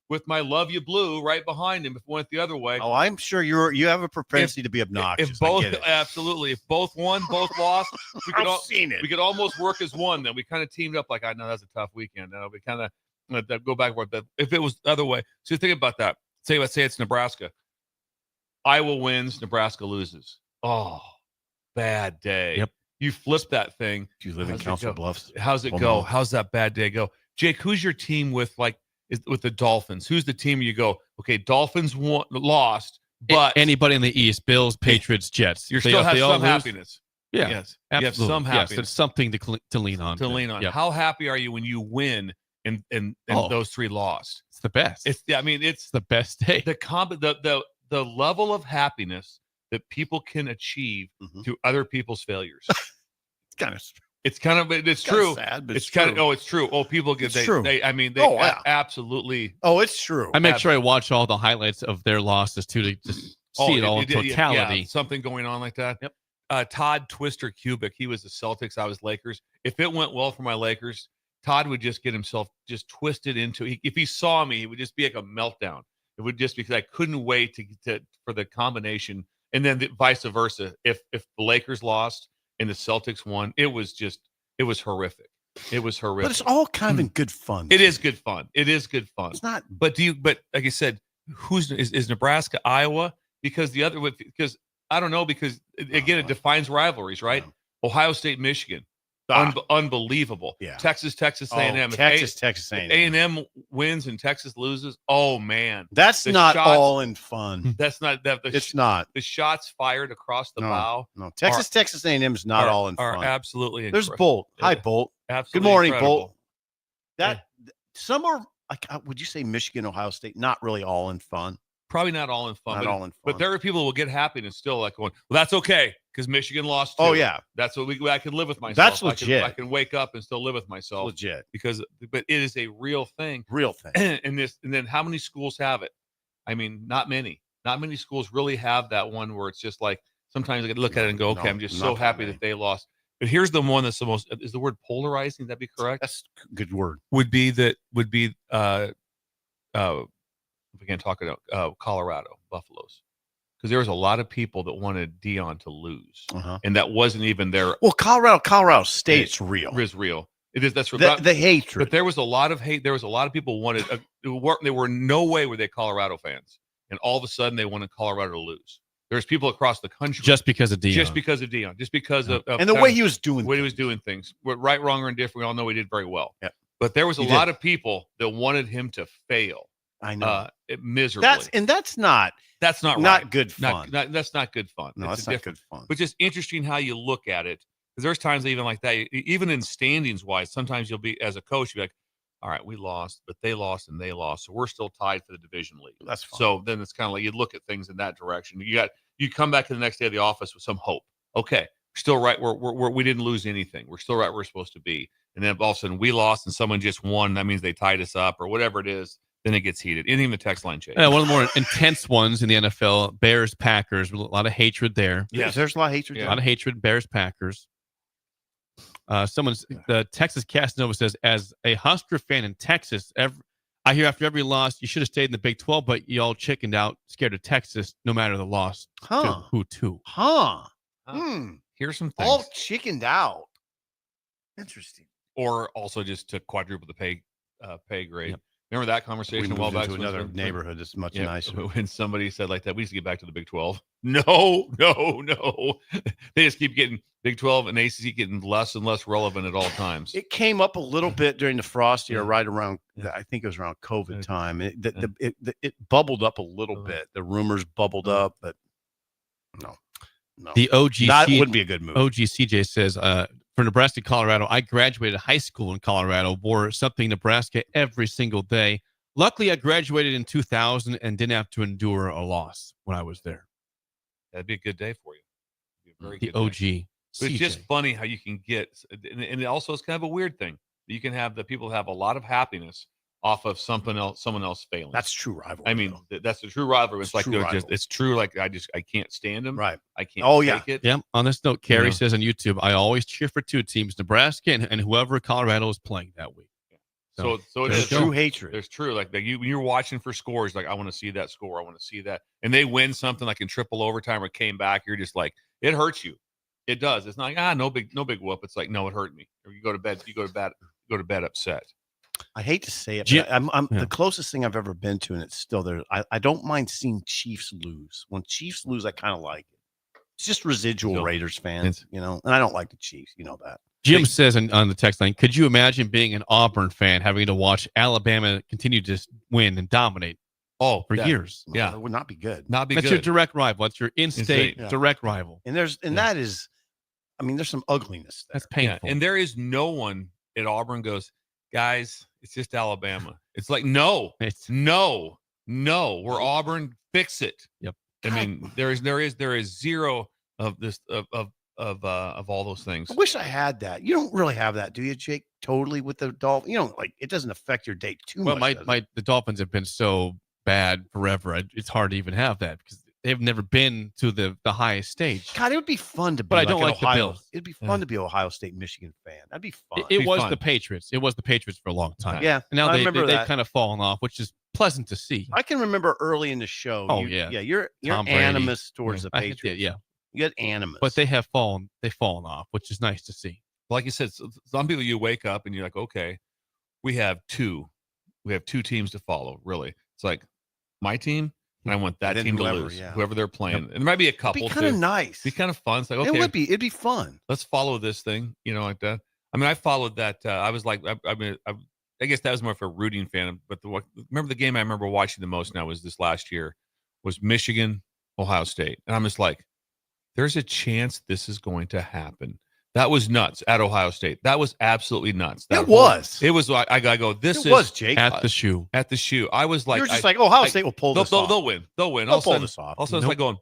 with my "Love You Blue" right behind him if it went the other way. Oh, I'm sure you have a propensity to be obnoxious. If both, I get it. absolutely. If both won, both lost, I've seen it. We could almost work as one. Then we kind of teamed up. Like, I know that's a tough weekend. We kind of go back and forth. But if it was the other way, so think about that. Say it's Nebraska. Iowa wins, Nebraska loses. Oh, bad day. Yep. You flip that thing. You live in Council Bluffs. How's it go? How's that bad day go? Jake, who's your team with with the Dolphins? Who's the team you go, okay, Dolphins lost, but anybody in the East, Bills, Patriots, Jets. You still have some happiness. Yeah. Yes. Absolutely. You have some happiness. Yes, it's something to lean on. Yep. How happy are you when you win and those three lost? It's the best. It's the best day. The level of happiness that people can achieve through other people's failures. It's true. Sad, but it's kind of it's true. Oh, people get true. They absolutely. Oh, it's true. I make sure I watch all the highlights of their losses too to just see it all in totality. Yeah, something going on like that. Yep. Todd Twister Kubik, he was the Celtics. I was Lakers. If it went well for my Lakers, Todd would just get himself just twisted into. If he saw me, it would just be like a meltdown. It would just because I couldn't wait for the combination, and then vice versa. If the Lakers lost and the Celtics won, it was horrific. It was horrific. But it's all kind of in good fun. It is good fun. It is good fun. It's not. But like I said, is Nebraska, Iowa? Because I don't know, because again, it defines rivalries, right? Ohio State, Michigan. Unbelievable. Yeah. Texas A&M. Texas A&M. A&M wins and Texas loses. Oh man, that's not all in fun. That's not that. It's not. The shots fired across the bow. No, Texas A&M is not all in fun. Are absolutely. There's Bolt. Hi, Bolt. Absolutely. Good morning, incredible. Bolt. Some are. Would you say Michigan, Ohio State? Not really all in fun. Probably not all in fun. Not all in fun. But there are people who will get happy and still like going, well, that's okay because Michigan lost too. Oh yeah, that's what I can live with myself. That's legit. I can wake up and still live with myself. Legit. But it is a real thing. Real thing. And then how many schools have it? I mean, not many. Not many schools really have that one where it's just like sometimes I can look at it and go, okay, I'm just so happy that they lost. But here's the one that's the most. Is the word polarizing? That'd be correct. That's a good word. Would be if we can't talk about Colorado Buffaloes, because there was a lot of people that wanted Dion to lose, and that wasn't even their. Well, Colorado State's real. Is real. It is. That's the hatred. But there was a lot of hate. There was a lot of people wanted. There were no way were they Colorado fans, and all of a sudden they wanted Colorado to lose. There's people across the country just because of Dion. Just because of and the way he was doing things, right, wrong, or indifferent. We all know he did very well. Yeah. But there was a lot of people that wanted him to fail. I know. Miserably. That's not right. good fun. That's not good fun. No, that's not good fun. But just interesting how you look at it. Because there's times even like that, even in standings wise, sometimes you'll be, as a coach, you'll be like, all right, we lost, but they lost and they lost. So we're still tied for the division lead. That's fine. So then it's kind of like you look at things in that direction. You come back to the next day of the office with some hope. Okay, we're still right. We didn't lose anything. We're still right where we're supposed to be. And then all of a sudden we lost and someone just won. That means they tied us up or whatever it is. Then it gets heated. Anything the text line change. One of the more intense ones in the NFL, Bears, Packers. A lot of hatred there. Yes, there's a lot of hatred. A lot of hatred, Bears, Packers. The Texas Casanova says, as a Husker fan in Texas, I hear after every loss, you should have stayed in the Big 12, but you all chickened out, scared of Texas, no matter the loss. Who to? Here's some things. All chickened out. Interesting. Or also just to quadruple the pay grade. Yep. Remember that conversation a while back? To another neighborhood that's much nicer. When somebody said like that, we used to get back to the Big 12. No. They just keep getting Big 12 and ACC getting less and less relevant at all times. It came up a little bit during the frost year, right around, I think it was around COVID time. It bubbled up a little bit. The rumors bubbled up, but no. The OGC that wouldn't be a good move. OGCJ says, for Nebraska, Colorado, I graduated high school in Colorado, wore something Nebraska every single day. Luckily, I graduated in 2000 and didn't have to endure a loss when I was there. That'd be a good day for you. It'd be a very The good day. OG. But it's just CJ. funny how you can get, and also it's kind of a weird thing. You can have the people have a lot of happiness off of someone else failing. That's true rivalry. I mean, that's the true rivalry. It's like true they're rivalry. just, it's true. Like I can't stand them. Right. I can't. Oh, yeah. take it. Yep. On this note, Carrie know. says on YouTube, I always cheer for two teams, Nebraska and whoever Colorado is playing that week. So it There's is true hatred. There's true. Like when you're watching for scores, like I want to see that score. I want to see that. And they win something like in triple overtime or came back. You're just like, it hurts you. It does. It's not like, no big whoop. It's like, no, it hurt me. Or you go to bed upset. I hate to say it, Jim- but I'm Yeah. the closest thing I've ever been to, and it's still there. I don't mind seeing Chiefs lose. When Chiefs lose, I kind of like it. It's just residual So, Raiders fans, and I don't like the Chiefs. You know that. Jim says on the text line, could you imagine being an Auburn fan having to watch Alabama continue to win and dominate for years? Yeah. It would not be good. Not be That's good. your direct rival. That's your in-state Yeah. direct rival. And that is, I mean, there's some ugliness there. That's painful. And there is no one at Auburn goes, guys, it's just Alabama. It's like, no, we're Auburn. Fix it. Yep. I mean, there is zero of this of all those things. I wish I had that. You don't really have that, do you, Jake? Totally with the Dolphins. You know, like it doesn't affect your day too Well, much. the Dolphins have been so bad forever. It's hard to even have that because they've never been to the highest stage. God, it would be fun to be. But I don't an like the Ohio. Bills. It'd be fun to be an Ohio State, Michigan fan. That'd be fun. It was fun. the Patriots. It was the Patriots for a long time. Yeah, And now I they've remember that. kind of fallen off, which is pleasant to see. I can remember early in the show. Oh, yeah. yeah. You're Tom Brady. animus towards the I get Patriots. that, yeah. You get animus. But they've fallen off, which is nice to see. Like you said, some people you wake up and you're like, okay, we have two teams to follow. Really, it's like my team, and I want that then team whoever, to lose, yeah. whoever they're playing. And there might be a couple. It'd be kind of too. nice. Be kind of fun. It's like, okay, It would be. It'd be fun. let's follow this thing, like that. I mean, I followed that. I was like, I guess that was more of a rooting fan. But remember the game I remember watching the most now was this last year was Michigan, Ohio State. And I'm just like, there's a chance this is going to happen. That was nuts at Ohio State. That was absolutely nuts. It was. It was like, I go, this It was, Jake. At the shoe. At the shoe. I was like, You were just like, Ohio State will pull they'll, this they'll, off. They'll win. They'll win. They'll All of a pull sudden- this off. All of a sudden, it's like going,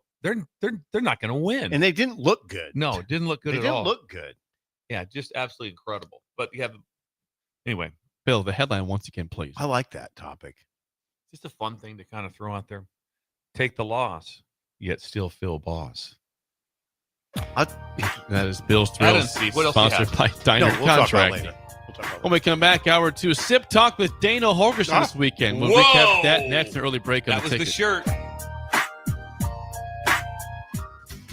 they're not going to win. And they didn't look good. No, it didn't look good They at didn't all. look good. Yeah, just absolutely incredible. But you have, anyway, Bill, the headline once again, please. I like that topic. just a fun thing to kind of throw out there. Take the loss, yet still feel boss. That is Bill's Adam's Thrills, Seat. What else do you sponsored have? by Diner No, we'll talk about it Contracting. later. We'll talk about it When we come back, hour two, Sip Talk with Dana Holgerson this weekend. We'll recap that next, an early break on That the was the ticket. shirt.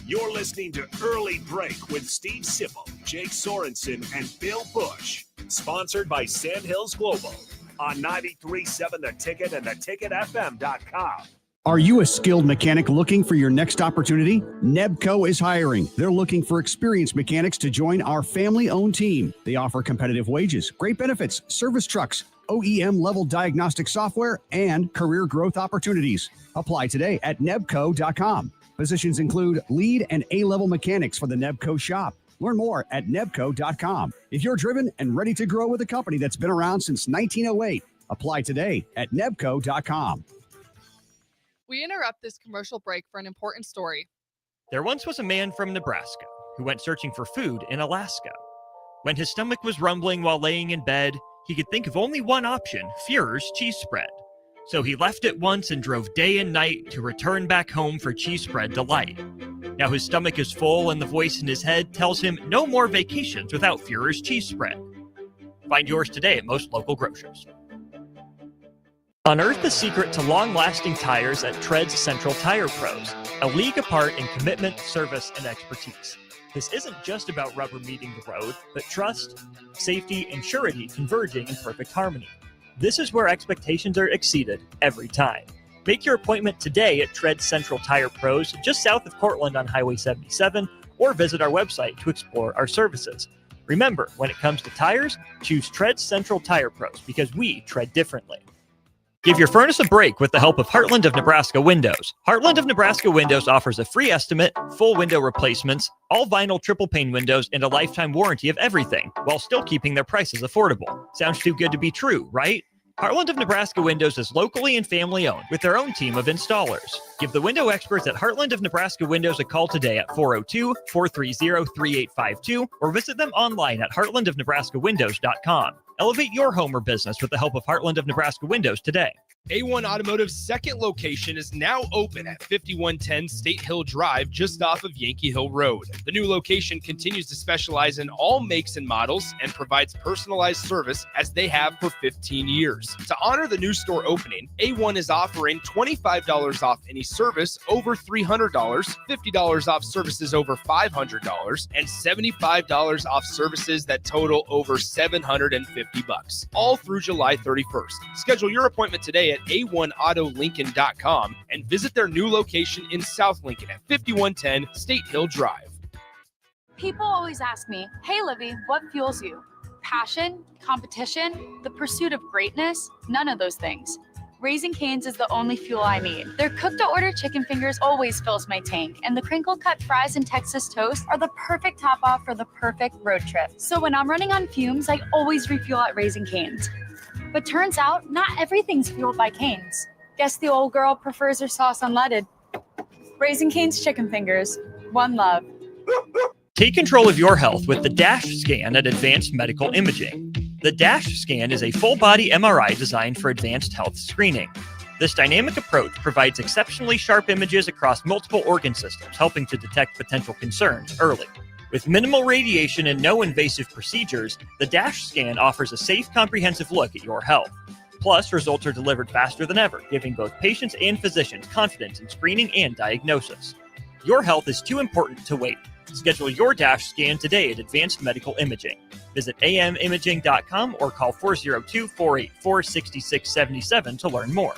You're listening to Early Break with Steve Sipple, Jake Sorensen, and Bill Busch. Sponsored by Sandhills Global on 93.7 The Ticket and theticketfm.com. Are you a skilled mechanic looking for your next opportunity? Nebco is hiring. They're looking for experienced mechanics to join our family-owned team. They offer competitive wages, great benefits, service trucks, OEM-level diagnostic software, and career growth opportunities. Apply today at nebco.com. Positions include lead and A-level mechanics for the Nebco shop. Learn more at nebco.com. If you're driven and ready to grow with a company that's been around since 1908, apply today at nebco.com. We interrupt this commercial break for an important story. There once was a man from Nebraska who went searching for food in Alaska. When his stomach was rumbling while laying in bed, he could think of only one option, Führer's cheese spread. So he left at once and drove day and night to return back home for cheese spread delight. Now his stomach is full and the voice in his head tells him no more vacations without Führer's cheese spread. Find yours today at most local grocers. Unearth the secret to long-lasting tires at Tread's Central Tire Pros, a league apart in commitment, service, and expertise. This isn't just about rubber meeting the road, but trust, safety, and surety converging in perfect harmony. This is where expectations are exceeded every time. Make your appointment today at Tread Central Tire Pros, just south of Cortland on Highway 77, or visit our website to explore our services. Remember, when it comes to tires, choose Tread Central Tire Pros because we tread differently. Give your furnace a break with the help of Heartland of Nebraska Windows. Heartland of Nebraska Windows offers a free estimate, full window replacements, all vinyl triple pane windows, and a lifetime warranty of everything, while still keeping their prices affordable. Sounds too good to be true, right? Heartland of Nebraska Windows is locally and family owned with their own team of installers. Give the window experts at Heartland of Nebraska Windows a call today at 402-430-3852 or visit them online at heartlandofnebraskawindows.com. Elevate your home or business with the help of Heartland of Nebraska Windows today. A1 Automotive's second location is now open at 5110 State Hill Drive, just off of Yankee Hill Road. The new location continues to specialize in all makes and models and provides personalized service as they have for 15 years. To honor the new store opening, A1 is offering $25 off any service over $300, $50 off services over $500, and $75 off services that total over $750, all through July 31st. Schedule your appointment today at a1autolincoln.com and visit their new location in South Lincoln at 5110 State Hill Drive. People always ask me, hey, Livy, what fuels you? Passion, competition, the pursuit of greatness? None of those things. Raising Cane's is the only fuel I need. Their cooked-to-order chicken fingers always fills my tank, and the crinkle-cut fries and Texas toast are the perfect top-off for the perfect road trip. So when I'm running on fumes, I always refuel at Raising Cane's. But turns out, not everything's fueled by Cane's. Guess the old girl prefers her sauce unleaded. Raising Cane's chicken fingers. One love. Take control of your health with the DASH scan at Advanced Medical Imaging. The DASH scan is a full-body MRI designed for advanced health screening. This dynamic approach provides exceptionally sharp images across multiple organ systems, helping to detect potential concerns early. With minimal radiation and no invasive procedures, the DASH scan offers a safe, comprehensive look at your health. Plus, results are delivered faster than ever, giving both patients and physicians confidence in screening and diagnosis. Your health is too important to wait. Schedule your DASH scan today at Advanced Medical Imaging. Visit amimaging.com or call 402-484-6677 to learn more.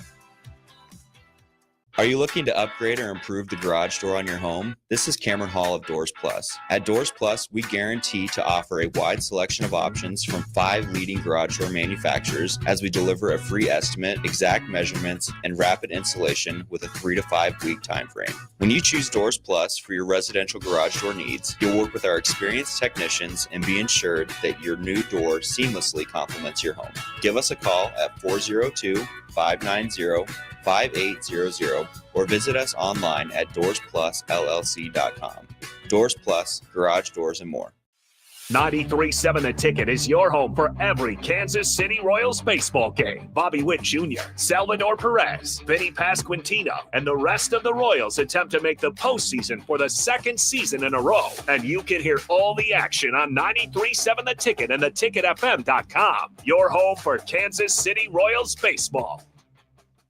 Are you looking to upgrade or improve the garage door on your home? This is Cameron Hall of Doors Plus. At Doors Plus, we guarantee to offer a wide selection of options from 5 leading garage door manufacturers as we deliver a free estimate, exact measurements, and rapid installation with a 3 to 5 week time frame. When you choose Doors Plus for your residential garage door needs, you'll work with our experienced technicians and be ensured that your new door seamlessly complements your home. Give us a call at 402-590-5800 or visit us online at DoorsPlusLLC.com. Doors Plus, garage doors and more. 93.7 The Ticket is your home for every Kansas City Royals baseball game. Bobby Witt Jr., Salvador Perez, Vinny Pasquantino, and the rest of the Royals attempt to make the postseason for the second season in a row. And you can hear all the action on 93.7 The Ticket and theticketfm.com. Your home for Kansas City Royals baseball.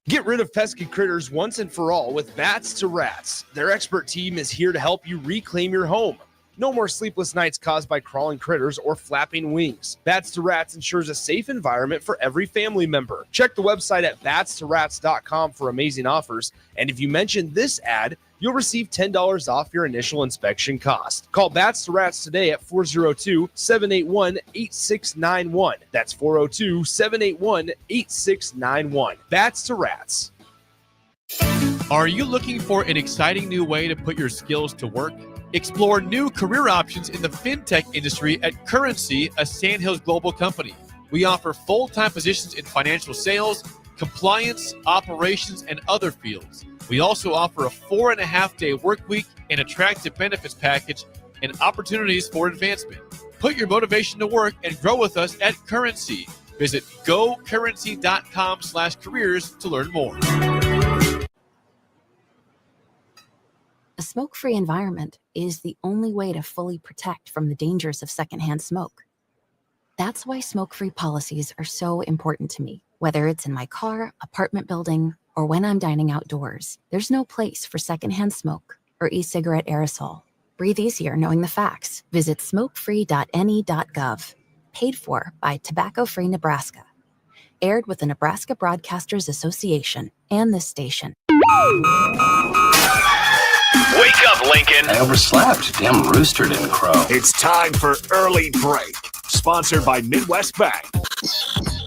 Get rid of pesky critters once and for all with Bats to Rats. Their expert team is here to help you reclaim your home. No more sleepless nights caused by crawling critters or flapping wings. Bats to Rats ensures a safe environment for every family member. Check the website at batstoRats.com for amazing offers. And if you mention this ad, you'll receive $10 off your initial inspection cost. Call Bats to Rats today at 402-781-8691. That's 402-781-8691. Bats to Rats. Are you looking for an exciting new way to put your skills to work? Explore new career options in the fintech industry at Currency, a Sandhills global company. We offer full-time positions in financial sales, compliance, operations, and other fields. We also offer a 4.5-day work week, an attractive benefits package, and opportunities for advancement. Put your motivation to work and grow with us at Currency. Visit gocurrency.com/careers to learn more. A smoke-free environment is the only way to fully protect from the dangers of secondhand smoke. That's why smoke-free policies are so important to me. Whether it's in my car, apartment building, or when I'm dining outdoors, there's no place for secondhand smoke or e-cigarette aerosol. Breathe easier knowing the facts. Visit smokefree.ne.gov. Paid for by Tobacco Free Nebraska. Aired with the Nebraska Broadcasters Association and this station. Wake up, Lincoln. I overslept. Damn rooster didn't crow. It's time for Early Break, sponsored by Midwest Bank.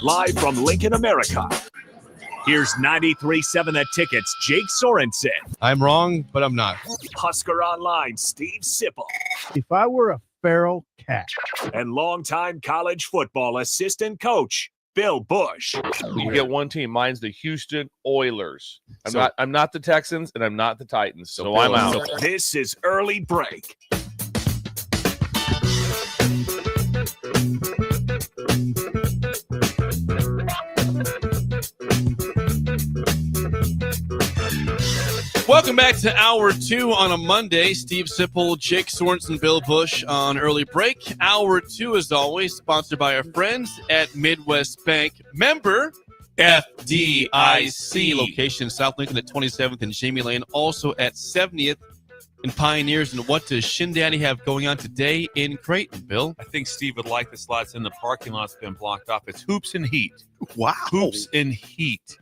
Live from Lincoln, America. Here's 93.7 The Ticket's Jake Sorensen. I'm wrong, but I'm not. Husker Online, Steve Sipple. If I were a feral cat. And longtime college football assistant coach, Bill Busch. You get one team. Mine's the Houston Oilers. I'm not the Texans and I'm not the Titans. So I'm out. This is Early Break. Welcome back to Hour 2 on a Monday. Steve Sipple, Jake Sorensen, Bill Busch on Early Break. Hour 2, as always, sponsored by our friends at Midwest Bank. Member FDIC. Location South Lincoln at 27th and Jamie Lane. Also at 70th and Pioneers. And what does Shin Daddy have going on today in Creighton, Bill? I think Steve would like the slots in the parking lot's been blocked off. It's Hoops and Heat. Wow. Hoops and Heat.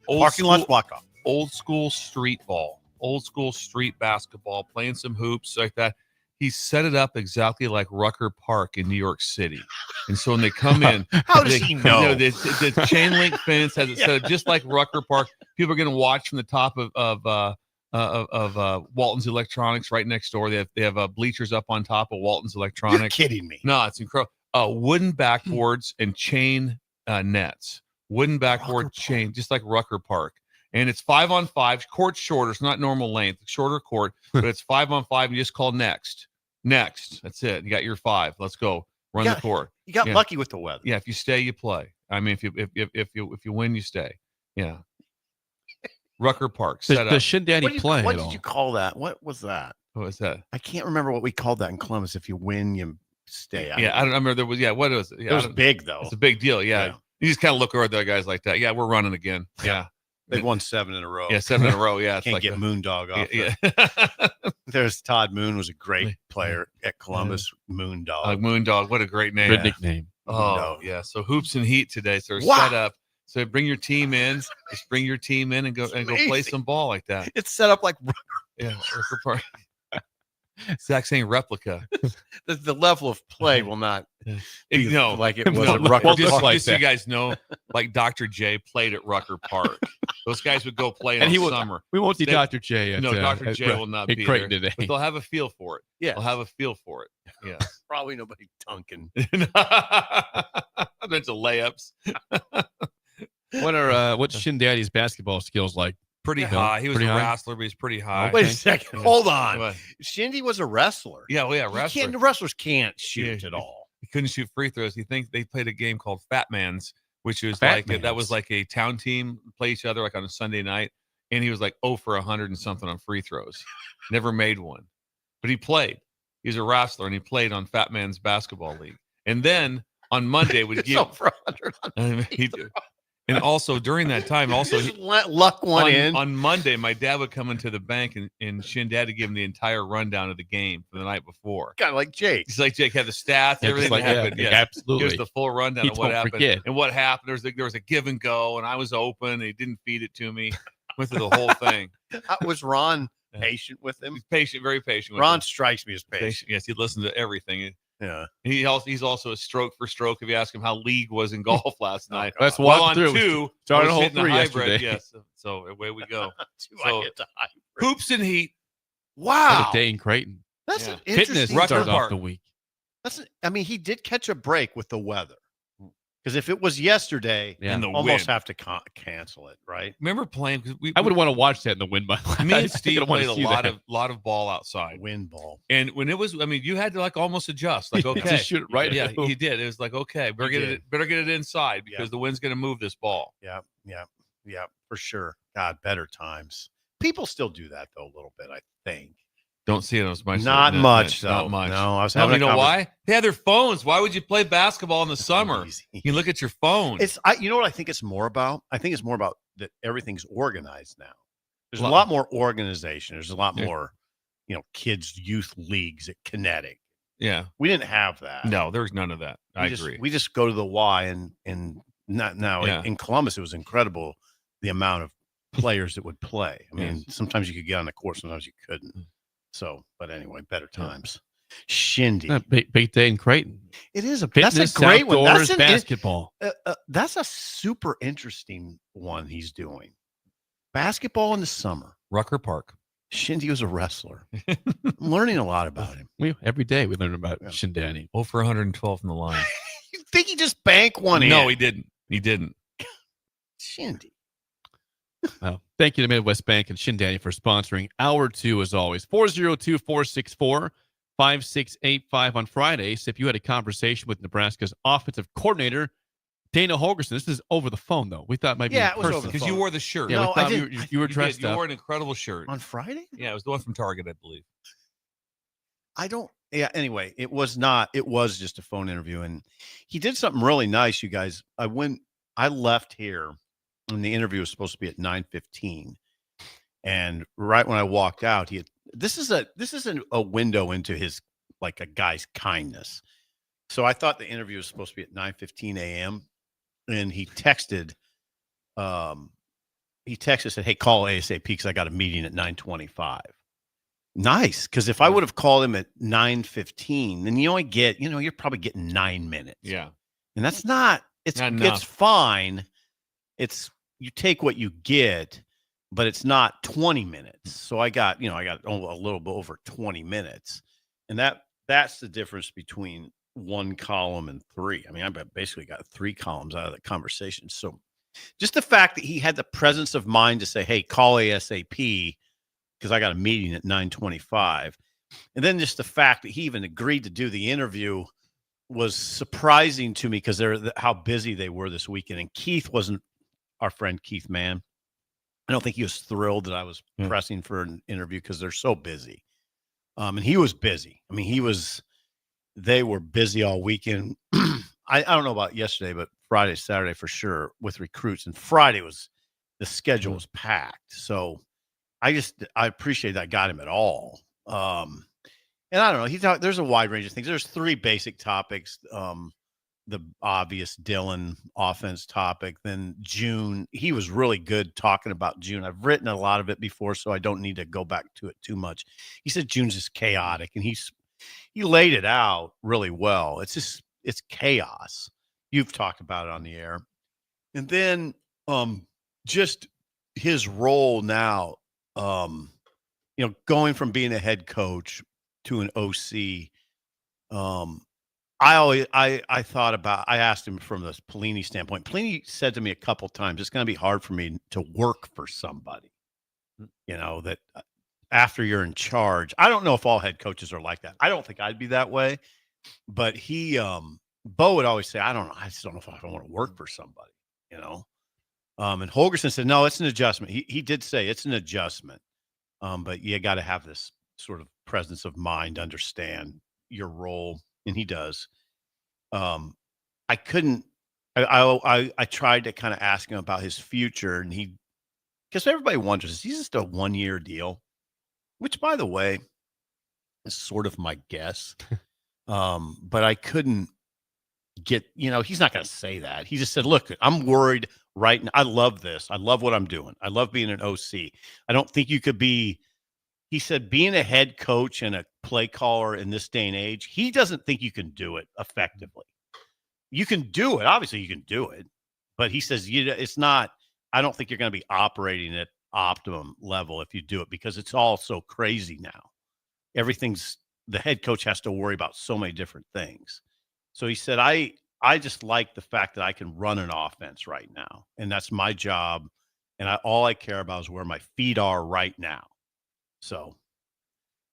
Parking lot's blocked off. Old school street ball, old school street basketball, playing some hoops like that. He set it up exactly like Rucker Park in New York City. And so when they come in, how does he know? The chain link fence has it set up just like Rucker Park. People are going to watch from the top of Walton's Electronics right next door. They have bleachers up on top of Walton's Electronics. You're kidding me. No, it's incredible. Wooden backboards and chain nets. Wooden backboard chain, just like Rucker Park. And it's 5-on-5. Court's shorter. It's not normal length. Shorter court, but it's 5-on-5. You just call next. Next. That's it. You got your 5. Let's go. Run the court. You got lucky with the weather. Yeah. If you stay, you play. I mean, if you win, you stay. Yeah. Rucker Park. Does Shin Daddy play? What did you call that? What was that? What was that? I can't remember what we called that in Columbus. If you win, you stay. I don't remember. There was what was it? Yeah, it was big though. It's a big deal. Yeah. You just kind of look over at the guys like that. Yeah, we're running again. Yeah. They've won 7 in a row. Yeah, 7 in a row. Yeah, can't like get Moondog off. Yeah. There's Todd Moon was a great player at Columbus. Moondog. Moondog. What a great name. Good nickname. Oh yeah. So Hoops and Heat today. So they're set up. So bring your team in. Just bring your team in and go play some ball like that. It's set up like Rucker Park. Exact same replica. The level of play will not be like it was no, at Rucker Park. Just so you guys know, like Dr. J played at Rucker Park. Those guys would go play in the summer. We won't see Dr. J. No, Dr. J will not be there. Today. But they'll have a feel for it. Yeah, they'll have a feel for it. Yeah, probably nobody dunking. A bunch of layups. What's Shin Daddy's basketball skills like? Pretty high. He was a wrestler, but he's pretty high. Wait a second. Hold on. Shindy was a wrestler. Yeah, well, yeah, wrestler. The wrestlers can't shoot at all. He couldn't shoot free throws. He thinks they played a game called Fat Man's, which was that was like a town team play each other like on a Sunday night, and he was like 0 for 100 and something on free throws. Never made one, but he played. He's a wrestler, and he played on Fat Man's basketball league. And then on Monday would give 0 for 100 and also during that time, let luck in. On Monday, my dad would come into the bank and Shin Dad would give him the entire rundown of the game for the night before. Kind of like Jake. He's like Jake had the stats, everything that happened. Yeah, absolutely. Gives the full rundown of what happened and what happened. There was a give and go, and I was open. And he didn't feed it to me. Went through the whole thing. Was Ron patient with him? He's patient, very patient. Ron strikes me as patient. Yes, he listened to everything. Yeah. He's also a stroke for stroke. If you ask him how league was in golf last night, that's on 2. Started a whole 3 hybrid. yesterday. Yes. So away we go. I hit the hybrid. Hoops and Heat. Wow. What a day in Creighton. That's an Fitness interesting started off the week. He did catch a break with the weather. Because if it was yesterday, almost have to cancel it, right? Remember playing? Because I would want to watch that in the wind. Me and Steve played a lot of ball outside. Wind ball. And when it was, you had to like almost adjust. Like, okay, just shoot it right. Yeah, he did. It was like, okay, better get it inside because the wind's going to move this ball. Yeah, for sure. God, better times. People still do that though a little bit, I think. Don't see it as much. Not much, though. Not much. No, I was having. You know why? They have their phones. Why would you play basketball in the summer? You look at your phone. You know what I think it's more about? I think it's more about that everything's organized now. There's a lot more organization. There's a lot more, kids' youth leagues at Connective. Yeah, we didn't have that. No, there's none of that. I agree. We just go to the Y and not now in Columbus. It was incredible the amount of players that would play. I mean, sometimes you could get on the court, sometimes you couldn't. So, but anyway, better times. Shindy. Big day in Creighton. It is Fitness, that's a great one. That's basketball. That's a super interesting one he's doing. Basketball in the summer. Rucker Park. Shindy was a wrestler. I'm learning a lot about him. Every day we learn about Shindani. 0 for 112 from the line. You think he just banked one in? No, he didn't. He didn't. Shindy. Well, thank you to Midwest Bank and Shin Danny for sponsoring Hour 2 as always. 402-464-5685 on Friday. Sip, you had a conversation with Nebraska's offensive coordinator, Dana Holgerson. This is over the phone, though. We thought it might be in it was person. over the Because phone. you wore the shirt. Yeah, No, we thought I you were dressed You up. wore an incredible shirt. On Friday? Yeah, it was the one from Target, I believe. Anyway, it was just a phone interview, and he did something really nice, you guys. I left here, and the interview was supposed to be at 9:15. And right when I walked out, this isn't a window into his, like, a guy's kindness. So I thought the interview was supposed to be at 9:15 a.m. and he texted said, "Hey, call ASAP because I got a meeting at 9:25." Nice, because if I would have called him at 9:15, then you only get, you're probably getting 9 minutes. Yeah. And that's not Not it's enough. fine. You take what you get, but it's not 20 minutes. So I got a little bit over 20 minutes. And that's the difference between one column and three. I mean, I basically got 3 columns out of the conversation. So just the fact that he had the presence of mind to say, "Hey, call ASAP because I got a meeting at 9:25." And then just the fact that he even agreed to do the interview was surprising to me because how busy they were this weekend. And Keith wasn't our friend Keith Mann. I don't think he was thrilled that I was pressing for an interview because they're so busy. And he was busy. I mean, they were busy all weekend. I don't know about yesterday, but Friday, Saturday for sure with recruits. And Friday the schedule was packed. So I appreciate that I got him at all. And I don't know. There's a wide range of things. There's 3 basic topics. The obvious Dylan offense topic. Then June, he was really good talking about June. I've written a lot of it before, so I don't need to go back to it too much. He said June's just chaotic, and he laid it out really well. It's chaos. You've talked about it on the air. And then just his role now, going from being a head coach to an OC. I asked him from the Pelini standpoint. Pelini said to me a couple times, it's going to be hard for me to work for somebody, that after you're in charge. I don't know if all head coaches are like that. I don't think I'd be that way, but Bo would always say, I just don't know if I want to work for somebody, and Holgerson said, no, it's an adjustment. He did say it's an adjustment. But you got to have this sort of presence of mind, understand your role. And he does. I tried to kind of ask him about his future, and because everybody wonders, is he just a 1-year deal? Which, by the way, is sort of my guess. But I couldn't get, he's not going to say that. He just said, look, I'm worried right now. I love this. I love what I'm doing. I love being an OC. I don't think you could be. He said, being a head coach and a play caller in this day and age, he doesn't think you can do it effectively. You can do it. Obviously, you can do it. But he says, it's not, I don't think you're going to be operating at optimum level if you do it because it's all so crazy now. The head coach has to worry about so many different things. So he said, I just like the fact that I can run an offense right now. And that's my job. And all I care about is where my feet are right now. So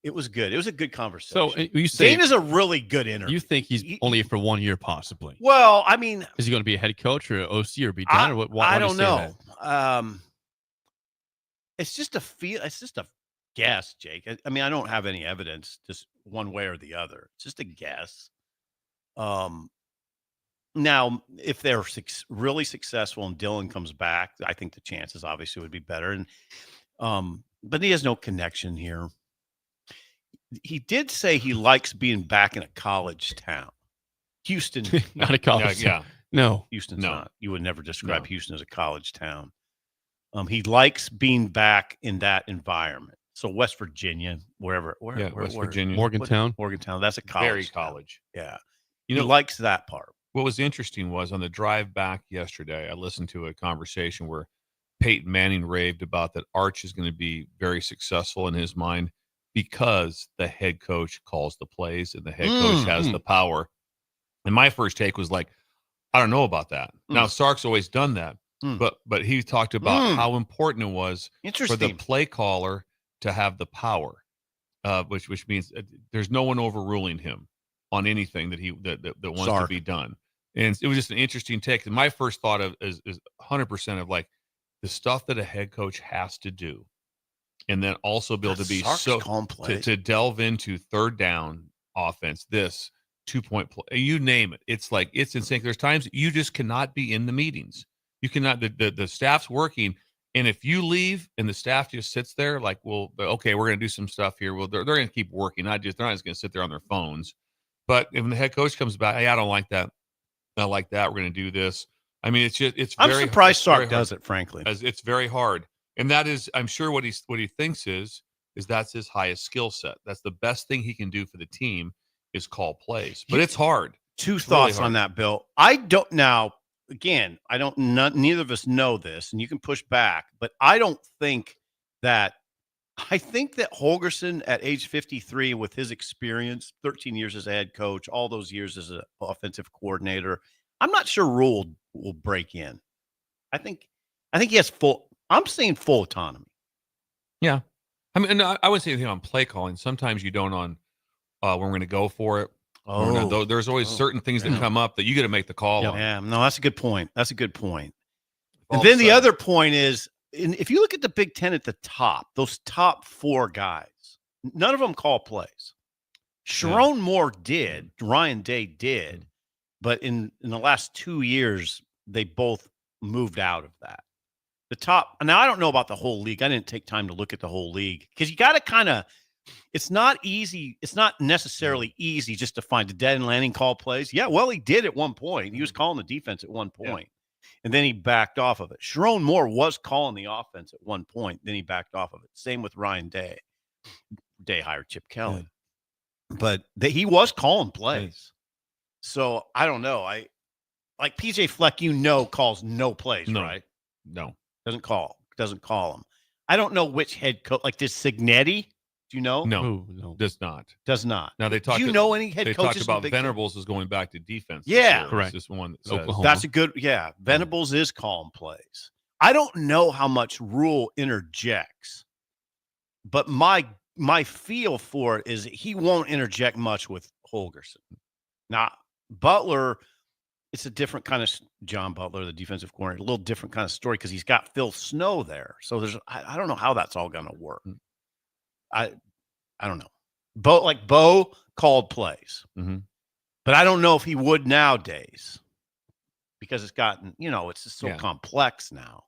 it was good. It was a good conversation. So you say Dana's a really good interview. You think he's only for 1 year, possibly? Well, I mean, is he going to be a head coach or an OC or be done? Or what? I don't know. It's just a feel. It's just a guess, Jake. I mean, I don't have any evidence, just one way or the other. It's just a guess. Now, if they're really successful and Dylan comes back, I think the chances obviously would be better. And but he has no connection here. He did say he likes being back in a college town. Houston, not a college town. No. Houston's not. You would never describe Houston as a college town. He likes being back in that environment. So West Virginia, wherever. West Virginia. Morgantown. That's a college. Very college. Yeah. He likes that part. What was interesting was on the drive back yesterday, I listened to a conversation where Peyton Manning raved about that Arch is going to be very successful in his mind because the head coach calls the plays and the head coach has the power. And my first take was like, I don't know about that. Now Sark's always done that, but he talked about how important it was for the play caller to have the power, which means there's no one overruling him on anything that wants to be done. And it was just an interesting take. And my first thought of is 100% of like the stuff that a head coach has to do, and then also be able to be to delve into third down offense, this 2-point play, you name it. It's like, it's insane. There's times you just cannot be in the meetings. You cannot, the staff's working. And if you leave and the staff just sits there like, well, okay, we're going to do some stuff here. Well, they're going to keep working. They're not just going to sit there on their phones. But if the head coach comes back, hey, I don't like that. I like that. We're going to do this. I mean, I'm surprised Sark does it, frankly. As it's very hard. And that is, I'm sure what he thinks is that's his highest skill set. That's the best thing he can do for the team is call plays. But it's hard. Two thoughts on that, Bill. I don't now. Again, neither of us know this, and you can push back, but I think that Holgorsen at age 53 with his experience, 13 years as a head coach, all those years as an offensive coordinator, I'm not sure Rule will break in. I think he has I'm saying full autonomy. Yeah. I mean, I wouldn't say anything on play calling. Sometimes you don't on when we're going to go for it. There's always certain things that come up that you got to make the call on. Yeah, no, that's a good point. And then the other point is, if you look at the Big Ten at the top, those top 4 guys, none of them call plays. Sharon Moore did, Ryan Day did, but in the last 2 years, they both moved out of that. The top, now I don't know about the whole league. I didn't take time to look at the whole league because you got to kind of, it's not easy. It's not necessarily easy just to find a dead and landing call plays. Yeah, well, he did at one point. He was calling the defense at one point, and then he backed off of it. Sharon Moore was calling the offense at one point, then he backed off of it. Same with Ryan Day. Day hired Chip Kelly, but he was calling plays. So I don't know. I like PJ Fleck. Calls no plays, right? No, doesn't call them. I don't know which head coach. Like this Signetti. Do you know? No, does not. Now they talked. Do you know any head coaches? They talked about Venables is going back to defense. Yeah, correct. This one that Oklahoma. That's a good. Yeah, Venables is calling plays. I don't know how much Rule interjects, but my feel for it is he won't interject much with Holgorsen. Now Butler, it's a different kind of John Butler, the defensive coordinator, a little different kind of story because he's got Phil Snow there. So I don't know how that's all going to work. I don't know. Bo called plays, but I don't know if he would nowadays because it's gotten, it's just so complex now.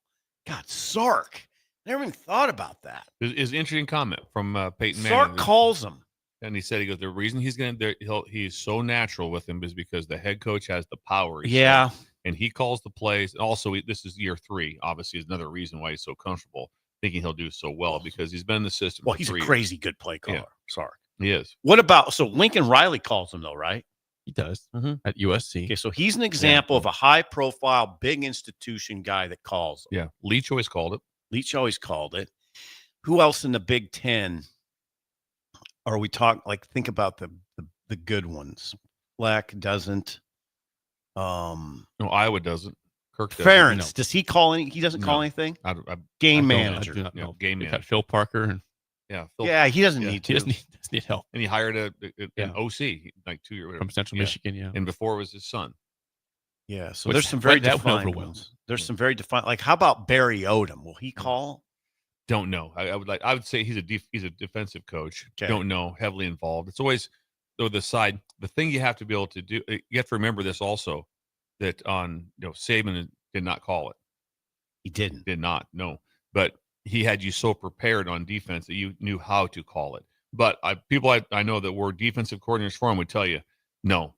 God, Sark, never even thought about that. Is an interesting comment from Peyton Manning. Sark calls him, and he said, he goes, the reason he's so natural with him is because the head coach has the power. Yeah, and he calls the plays. Also, this is year 3. Obviously, is another reason why he's so comfortable. Thinking he'll do so well because he's been in the system. Well, he's a crazy good play caller. Yeah. Sark. He is. What about Lincoln Riley calls him though, right? He does at USC. Okay, so he's an example of a high-profile, big institution guy that calls him. Yeah, Leach always called it. Who else in the Big Ten are we talking? Like, think about the good ones. Black doesn't. No, Iowa doesn't. Kirk Ferentz, does he call any? He doesn't call anything. Game manager. Game manager. Phil Parker. Yeah, he doesn't need to. He doesn't need help. And he hired an OC like 2 years from Central Michigan. Yeah, and before it was his son. Yeah, so there's some very defined ones. There's some very defined. Like, how about Barry Odom? Will he call? Don't know. I would say he's a defensive coach. Okay. Don't know. Heavily involved. It's always the thing you have to be able to do. You have to remember this also. That Saban did not call it. He didn't. Did not. No. But he had you so prepared on defense that you knew how to call it. But people I know that were defensive coordinators for him would tell you, no,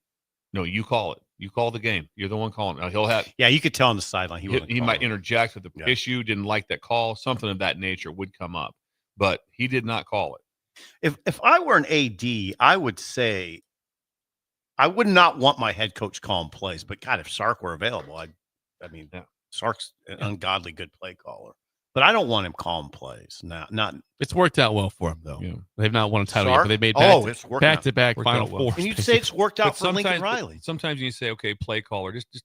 you call it. You call the game. You're the one calling. Now, he'll have. Yeah, you could tell on the sideline he might interject with the issue. Didn't like that call. Something of that nature would come up, but he did not call it. If I were an AD, I would say. I would not want my head coach calling plays, but God, if Sark were available, Sark's an ungodly good play caller. But I don't want him calling plays. Not. It's worked out well for him though. Yeah. They've not won a title yet, but they made back to back Final Four. And you'd say it's worked out for Lincoln Riley. Sometimes you say, okay, play caller, just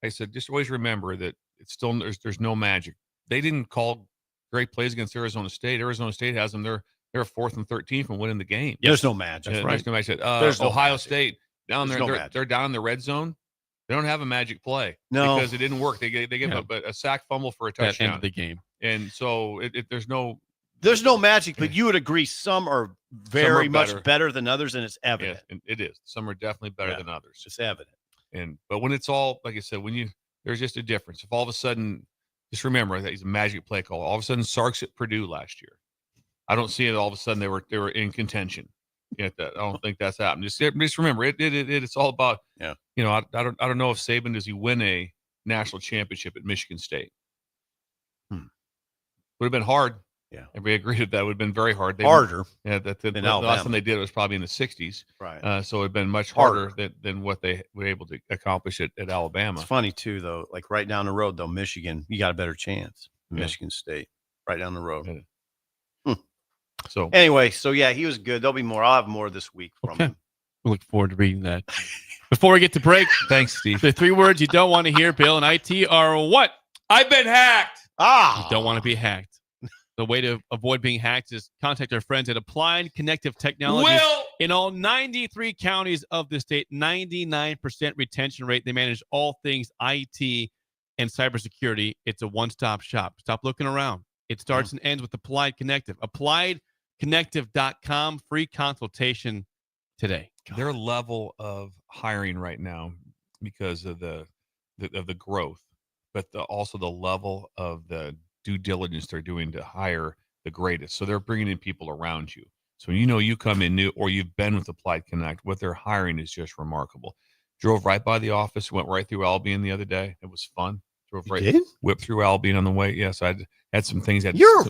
I said, just always remember that it's still there's no magic. They didn't call great plays against Arizona State. Arizona State has them. They're 4th and 13th from winning the game. There's no magic. That's right. There's no magic. There's no Ohio magic. State down There's there. no They're, magic. they're down in the red zone. They don't have a magic play. No. Because it didn't work. They gave up a sack fumble for a touchdown. End of the game. And so there's no magic, but you would agree some are very much better than others, and it's evident. Yeah, it is. Some are definitely better than others. It's evident. But when it's all, like I said, there's just a difference. If all of a sudden, just remember that he's a magic play call. All of a sudden, Sark's at Purdue last year. I don't see it. All of a sudden, they were in contention. I don't think that's happened. Just remember, it's all about. Yeah. I don't know if Saban, does he win a national championship at Michigan State? Would have been hard. Yeah, everybody agreed with that. Would have been very hard. Harder. Yeah, the last time they did it was probably in the 60s. Right. So it would have been much harder than what they were able to accomplish at Alabama. It's funny too, though. Like right down the road, though, Michigan, you got a better chance. Michigan State, right down the road. So anyway, he was good. There'll be more. I'll have more this week from him. We look forward to reading that. Before we get to break, thanks, Steve. The 3 words you don't want to hear, Bill and IT, are what? I've been hacked. You don't want to be hacked. The way to avoid being hacked is contact our friends at Applied Connective Technology. In all 93 counties of the state, 99% retention rate. They manage all things IT and cybersecurity. It's a one-stop shop. Stop looking around. It starts and ends with Applied Connective. AppliedConnective.com. Free consultation today. Their level of hiring right now, because of the growth, but also the level of the due diligence they're doing to hire the greatest. So they're bringing in people around you. So you come in new, or you've been with Applied Connect, what they're hiring is just remarkable. Drove right by the office, went right through Albion the other day. It was fun. Whipped through Albion on the way. Yes, I had some things. You're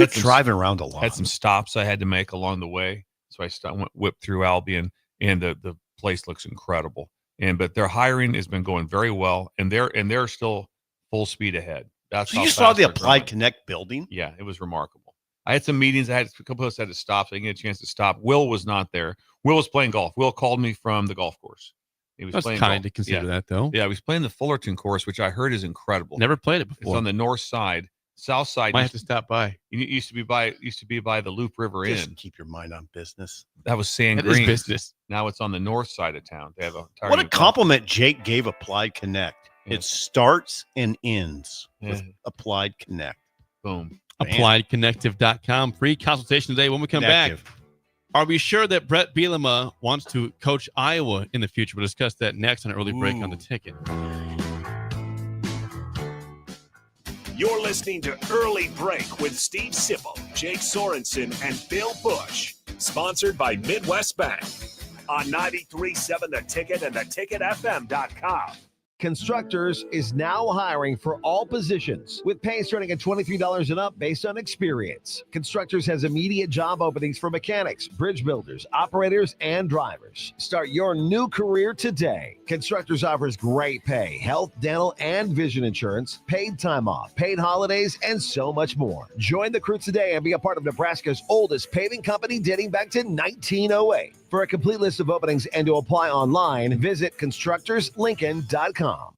driving around a lot. Had some stops I had to make along the way. So I whipped through Albion, and the place looks incredible. But their hiring has been going very well, and they're still full speed ahead. That's so you saw the Applied Connect building? Yeah, it was remarkable. I had some meetings. I had a couple of us had to stop, so I didn't get a chance to stop. Will was not there. Will was playing golf. Will called me from the golf course. He was playing kind golf. to consider that, though. Yeah, he was playing the Fullerton course, which I heard is incredible. Never played it before. It's on the north side. South side. Might have to stop by. It used to be by the Loop River Inn. Keep your mind on business. That was Sand Green. Green. Business. Now it's on the north side of town. They have what a compliment Jake gave Applied Connect. Yeah. It starts and ends with Applied Connect. Boom. AppliedConnective.com. Free consultation today. When we come back, are we sure that Brett Bielema wants to coach Iowa in the future? We'll discuss that next on an early break on the ticket. You're listening to Early Break with Steve Sipple, Jake Sorensen, and Bill Busch. Sponsored by Midwest Bank on 93.7 The Ticket and theticketfm.com. Constructors is now hiring for all positions, with pay starting at $23 and up based on experience. Constructors has immediate job openings for mechanics, bridge builders, operators, and drivers. Start your new career today. Constructors offers great pay, health, dental, and vision insurance, paid time off, paid holidays, and so much more. Join the crew today and be a part of Nebraska's oldest paving company dating back to 1908. For a complete list of openings and to apply online, visit constructorslincoln.com.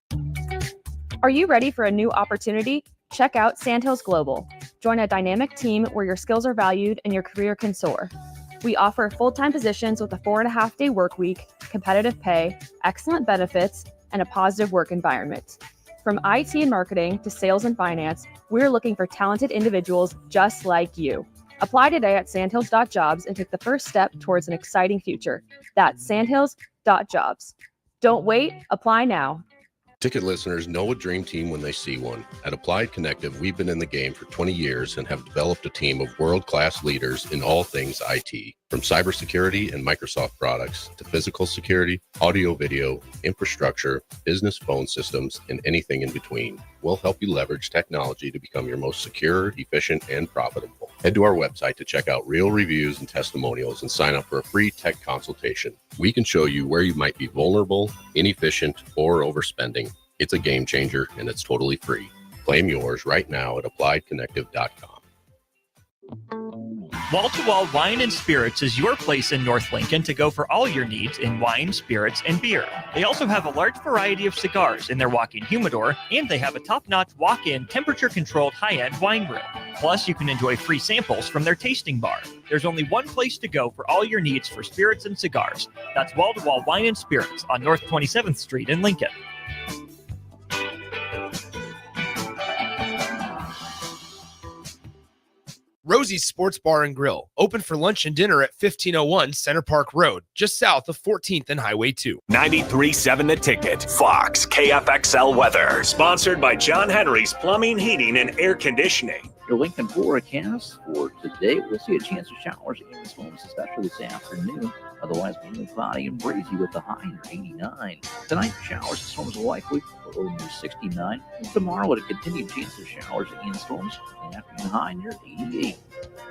Are you ready for a new opportunity? Check out Sandhills Global. Join a dynamic team where your skills are valued and your career can soar. We offer full-time positions with a 4.5-day work week, competitive pay, excellent benefits, and a positive work environment. From IT and marketing to sales and finance, we're looking for talented individuals just like you. Apply today at sandhills.jobs and take the first step towards an exciting future. That's sandhills.jobs. Don't wait, apply now. Ticket listeners know a dream team when they see one. At Applied Connective, we've been in the game for 20 years and have developed a team of world-class leaders in all things IT. From cybersecurity and Microsoft products to physical security, audio-video, infrastructure, business phone systems, and anything in between. We'll help you leverage technology to become your most secure, efficient, and profitable. Head to our website to check out real reviews and testimonials and sign up for a free tech consultation. We can show you where you might be vulnerable, inefficient, or overspending. It's a game changer, and it's totally free. Claim yours right now at appliedconnective.com. Wall-to-Wall Wine and Spirits is your place in North Lincoln to go for all your needs in wine, spirits, and beer. They also have a large variety of cigars in their walk-in humidor, and they have a top-notch walk-in temperature-controlled high-end wine room. Plus, you can enjoy free samples from their tasting bar. There's only one place to go for all your needs for spirits and cigars. That's Wall-to-Wall Wine and Spirits on North 27th Street in Lincoln. Rosie's Sports Bar and Grill, open for lunch and dinner at 1501 Center Park Road, just south of 14th and Highway 2. 93.7 The Ticket, Fox, KFXL weather. Sponsored by John Henry's Plumbing, Heating, and Air Conditioning. Your Lincoln forecast for today, we'll see a chance of showers and storms, especially this afternoon. Otherwise, mainly cloudy and breezy with the high near 89. Tonight, showers and storms are likely, low near 69. Tomorrow, with a continued chance of showers and storms, the afternoon high near 88.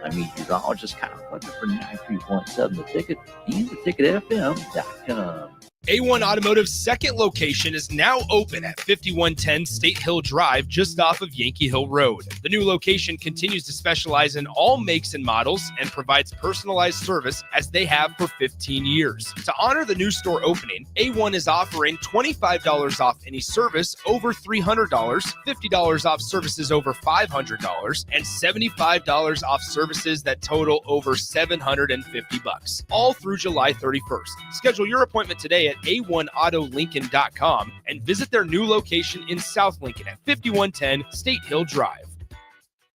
I'm meteorologist Kyle Fletcher for 93.7 The Ticket and theticketfm.com. A1 Automotive's second location is now open at 5110 State Hill Drive, just off of Yankee Hill Road. The new location continues to specialize in all makes and models and provides personalized service as they have for 15 years. To honor the new store opening, A1 is offering $25 off any service over $300, $50 off services over $500, and $75 off services that total over $750, all through July 31st. Schedule your appointment today at a1autolincoln.com and visit their new location in South Lincoln at 5110 State Hill Drive.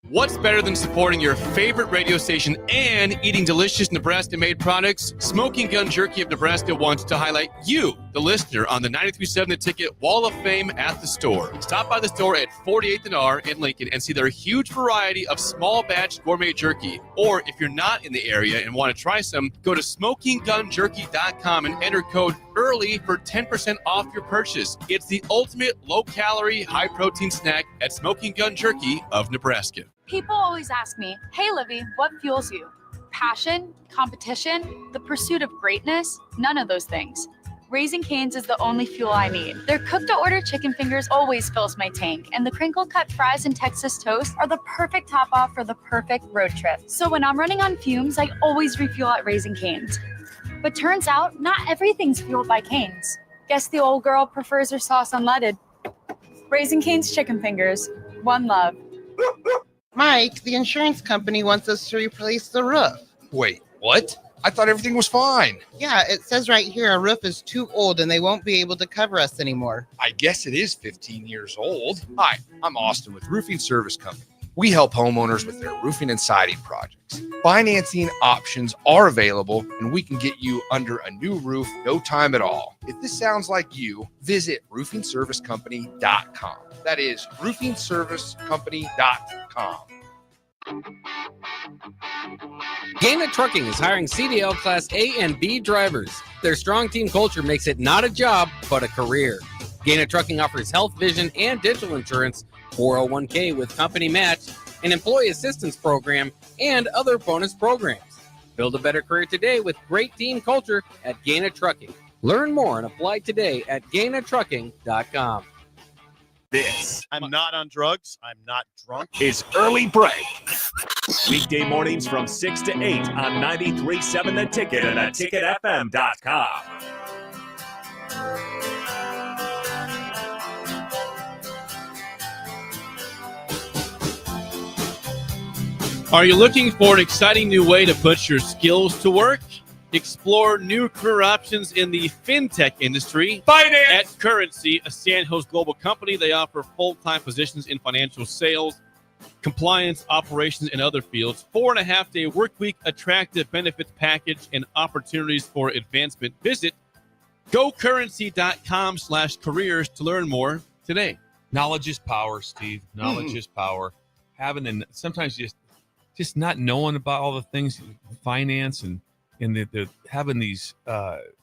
What's better than supporting your favorite radio station and eating delicious Nebraska-made products? Smoking Gun Jerky of Nebraska wants to highlight you, the listener, on the 93.7 The Ticket Wall of Fame at the store. Stop by the store at 48th and R in Lincoln and see their huge variety of small batch gourmet jerky. Or if you're not in the area and want to try some, go to smokinggunjerky.com and enter code EARLY for 10% off your purchase. It's the ultimate low-calorie, high-protein snack at Smoking Gun Jerky of Nebraska. People always ask me, hey, Livy, what fuels you? Passion, competition, the pursuit of greatness? None of those things. Raising Cane's is the only fuel I need. Their cooked-to-order chicken fingers always fills my tank, and the crinkle-cut fries and Texas toast are the perfect top-off for the perfect road trip. So when I'm running on fumes, I always refuel at Raising Cane's. But turns out, not everything's fueled by Cane's. Guess the old girl prefers her sauce unleaded. Raising Cane's chicken fingers. One love. Mike, the insurance company wants us to replace the roof. Wait, what? I thought everything was fine. Yeah, it says right here our roof is too old and they won't be able to cover us anymore. I guess it is 15 years old. Hi, I'm Austin with Roofing Service Company. We help homeowners with their roofing and siding projects. Financing options are available, and we can get you under a new roof no time at all. If this sounds like you, visit roofingservicecompany.com. That is roofingservicecompany.com. Gaina Trucking is hiring CDL Class A and B drivers. Their strong team culture makes it not a job, but a career. Gaina Trucking offers health, vision, and dental insurance, 401k with company match, an employee assistance program, and other bonus programs. Build a better career today with great team culture at Gaina Trucking. Learn more and apply today at gainatrucking.com. This I'm not on drugs. I'm not drunk. is Early Break. Weekday mornings from 6 to 8 on 93.7 The Ticket and theticketfm.com. Are you looking for an exciting new way to put your skills to work? Explore new career options in the fintech industry. Finance! At Currency, a Sandhills global company, they offer full-time positions in financial sales, compliance, operations, and other fields. 4.5-day work week, attractive benefits package, and opportunities for advancement. Visit gocurrency.com/careers to learn more today. Knowledge is power, Steve. Knowledge is power. Sometimes just not knowing about all the things, finance and the having these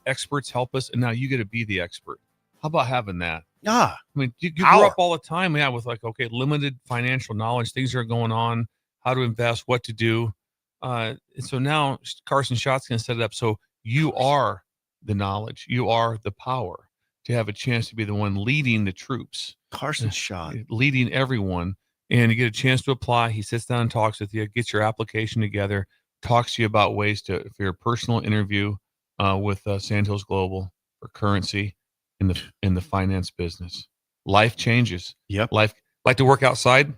experts help us, and now you get to be the expert. How about having that? Yeah. I mean, you grow up all the time, with limited financial knowledge, things are going on, how to invest, what to do. And so now Carson Schott's going to set it up so you are the knowledge, you are the power to have a chance to be the one leading the troops. Carson Schott. Leading everyone, and you get a chance to apply. He sits down and talks with you, gets your application together, talks to you about ways for your personal interview with Sandhills Global for currency in the finance business. Life changes. Yep. Life. Like to work outside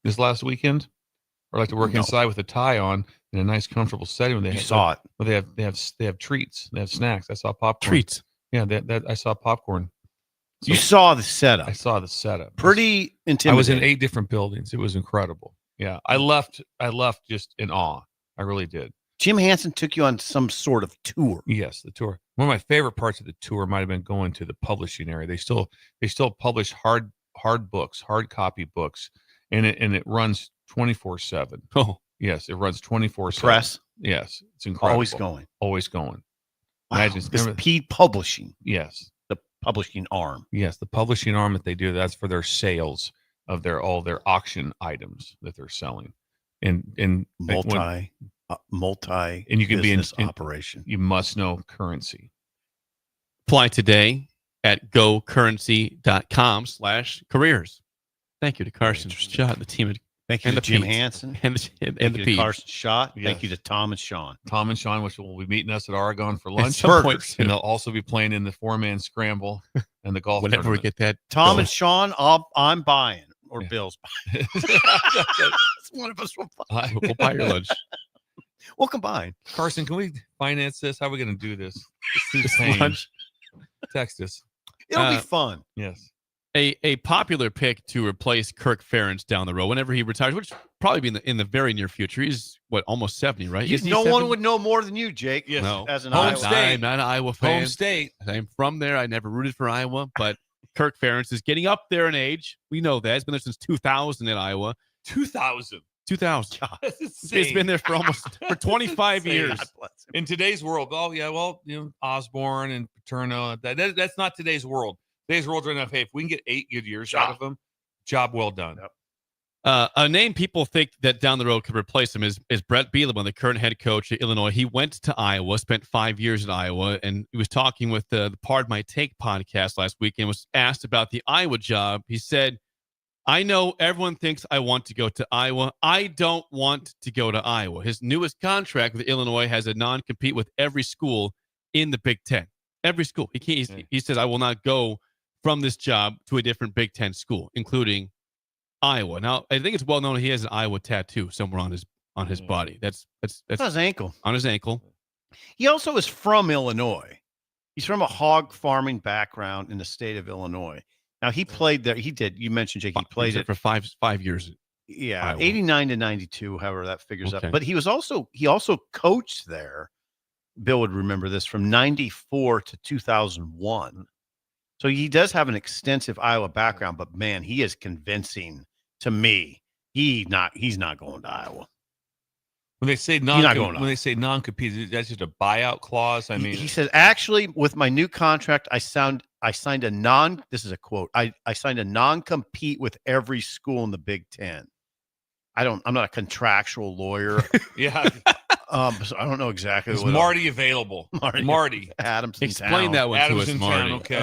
this last weekend, or like to work inside with a tie on in a nice, comfortable setting. When saw it. Well, they have treats. They have snacks. I saw popcorn. Treats. Yeah, that I saw popcorn. You saw the setup. I saw the setup. Pretty intimidating. I was in 8 different buildings. It was incredible. Yeah, I left just in awe. I really did. Jim Hansen took you on some sort of tour. Yes, the tour. One of my favorite parts of the tour might have been going to the publishing area. They still publish hard books, hard copy books, and it runs 24/7. Oh, yes, it runs 24/7. Press. Yes, it's incredible. Always going. Wow. Imagine this P Publishing. Yes, the publishing arm. Yes, the publishing arm that they do. That's for their sales of all their auction items that they're selling, and multi and you can be in operation. You must know currency. Apply today at gocurrency.com/careers. Thank you to Carson Schott, the team. Thank you to Jim Hansen and Thank you to Carson Schott. Yes. Thank you to Tom and Sean. Tom and Sean, which will be meeting us at Oregon for lunch. some point And they'll also be playing in the 4-man scramble and the golf. Whenever we get that. Tom and Sean, I'm buying, or Bill's buying. One of us will buy. We'll buy your lunch. We'll combine. Carson, can we finance this? How are we going to do this? This lunch. Text us. It'll be fun. Yes. A popular pick to replace Kirk Ferentz down the road whenever he retires, which will probably be in the very near future. He's almost 70, right? No one would know more than you, Jake. Yes. No. As an Home Iowa. state. I'm not an Iowa fan. Home state. I'm from there. I never rooted for Iowa, but Kirk Ferentz is getting up there in age. We know that. He's been there since 2000 in Iowa. 2000. 2000. That's insane. It's been there for 25 insane. years. In today's world, Osborne and Paterno, that's not today's world. Today's world right now, hey, if we can get 8 good years out of them, job well done. Yep. A name people think that down the road could replace him is Brett Bielema, the current head coach at Illinois. He went to Iowa, spent 5 years in Iowa, and he was talking with the Pardon My Take podcast last week and was asked about the Iowa job. He said, I know everyone thinks I want to go to Iowa. I don't want to go to Iowa. His newest contract with Illinois has a non-compete with every school in the Big Ten. Every school. He says, I will not go from this job to a different Big Ten school, including Iowa. Now, I think it's well known he has an Iowa tattoo somewhere on his body. That's on his ankle. On his ankle. He also is from Illinois. He's from a hog farming background in the state of Illinois. Now, he played there. He did. You mentioned, Jake, he played it for five years. Yeah, Iowa. 89 to 92, however that figures Okay. up. But he also coached there. Bill would remember this from 94 to 2001. So he does have an extensive Iowa background, but man, he is convincing to me. He's not going to Iowa. When they say non-compete, that's just a buyout clause. I mean, he said, actually, with my new contract, I signed a this is a quote. I signed a non-compete with every school in the Big Ten. I'm not a contractual lawyer. yeah. So I don't know exactly. Is what Marty available? Marty. Adams. Explain that one Adams to us, in Marty. town, okay.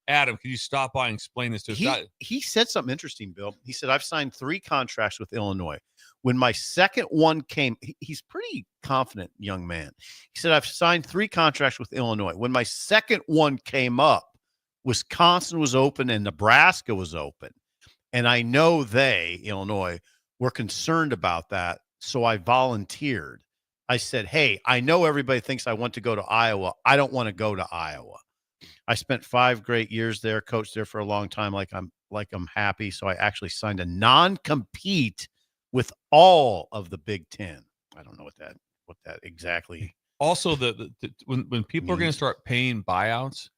Adam, can you stop by and explain this to us? He said something interesting, Bill. He said, I've signed 3 contracts with Illinois. When my second one came, he's pretty confident young man. He said, I've signed 3 contracts with Illinois. When my second one came up, Wisconsin was open and Nebraska was open. And I know Illinois, were concerned about that. So I volunteered. I said, hey, I know everybody thinks I want to go to Iowa. I don't want to go to Iowa. I spent 5 great years there, coached there for a long time. I'm happy. So I actually signed a non-compete with all of the Big Ten. I don't know what that exactly. Also, when people are going to start paying buyouts,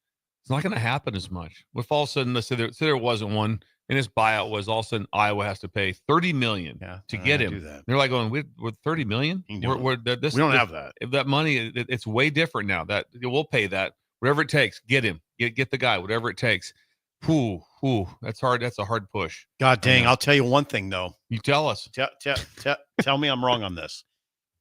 it's not going to happen as much. If all of a sudden, let's say there wasn't one, and his buyout was all of a sudden Iowa has to pay $30 million to get him. They're like going, we're $30 million. We don't have that. If that money, it's way different now. That we'll pay that. Whatever it takes, get him, get the guy, whatever it takes. Whew, that's hard. That's a hard push. God dang! I'll tell you one thing though. You tell us. Tell me I'm wrong on this.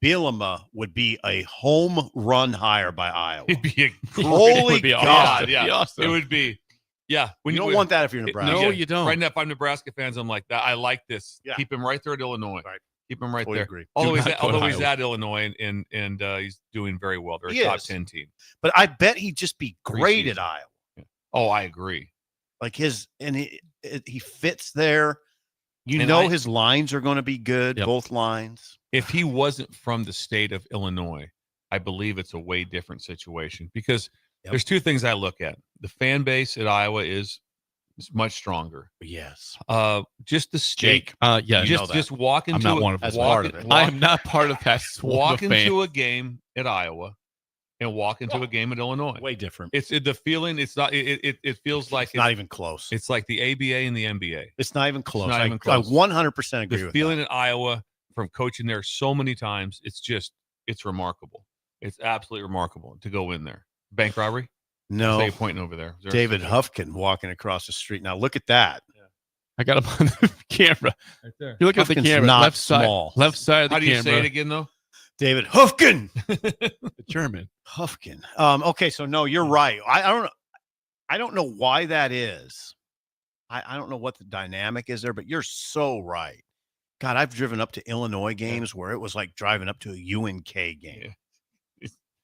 Bielema would be a home run hire by Iowa. It'd be a holy God! Awesome. Yeah, awesome. It would be. Yeah, you don't want that if you're Nebraska. No, you don't. Right now, if I'm Nebraska fans, I'm like that. I like this. Yeah. Keep him right there at Illinois. Right. Keep him right Totally there. agree. Although Do he's not at, go to although he's Iowa. at Illinois and he's doing very well. They're He a top is. 10 team. But I bet he'd just be great at Preseason. Iowa. Oh, I agree. Like he fits there. You And know his lines are going to be good, Yep. both lines. If he wasn't from the state of Illinois, I believe it's a way different situation because there's two things I look at. The fan base at Iowa is much stronger. Yes. Just the state. Yeah, Just walk into I'm not one of That's them. part of it. I am not part of that. Walk into a game at Iowa and walk into a game at Illinois. Way different. It's the feeling. It's not. It feels like It's not even close. It's like the ABA and the NBA. It's not even close. It's not even I close. 100% agree The with feeling at Iowa from coaching there so many times, it's remarkable. It's absolutely remarkable to go in there. Bank robbery? No. Say pointing over there. Is there David Huffkin walking across the street. Now look at that. I got him on the camera. Right there. You look at the Huffkin's camera. not Left side. small. Left side of the How do camera. you say it again, though? David Huffkin. The German. Huffkin. Okay, so no, you're right. I don't know why that is. I don't know what the dynamic is there, but you're so right. God, I've driven up to Illinois games where it was like driving up to a UNK game.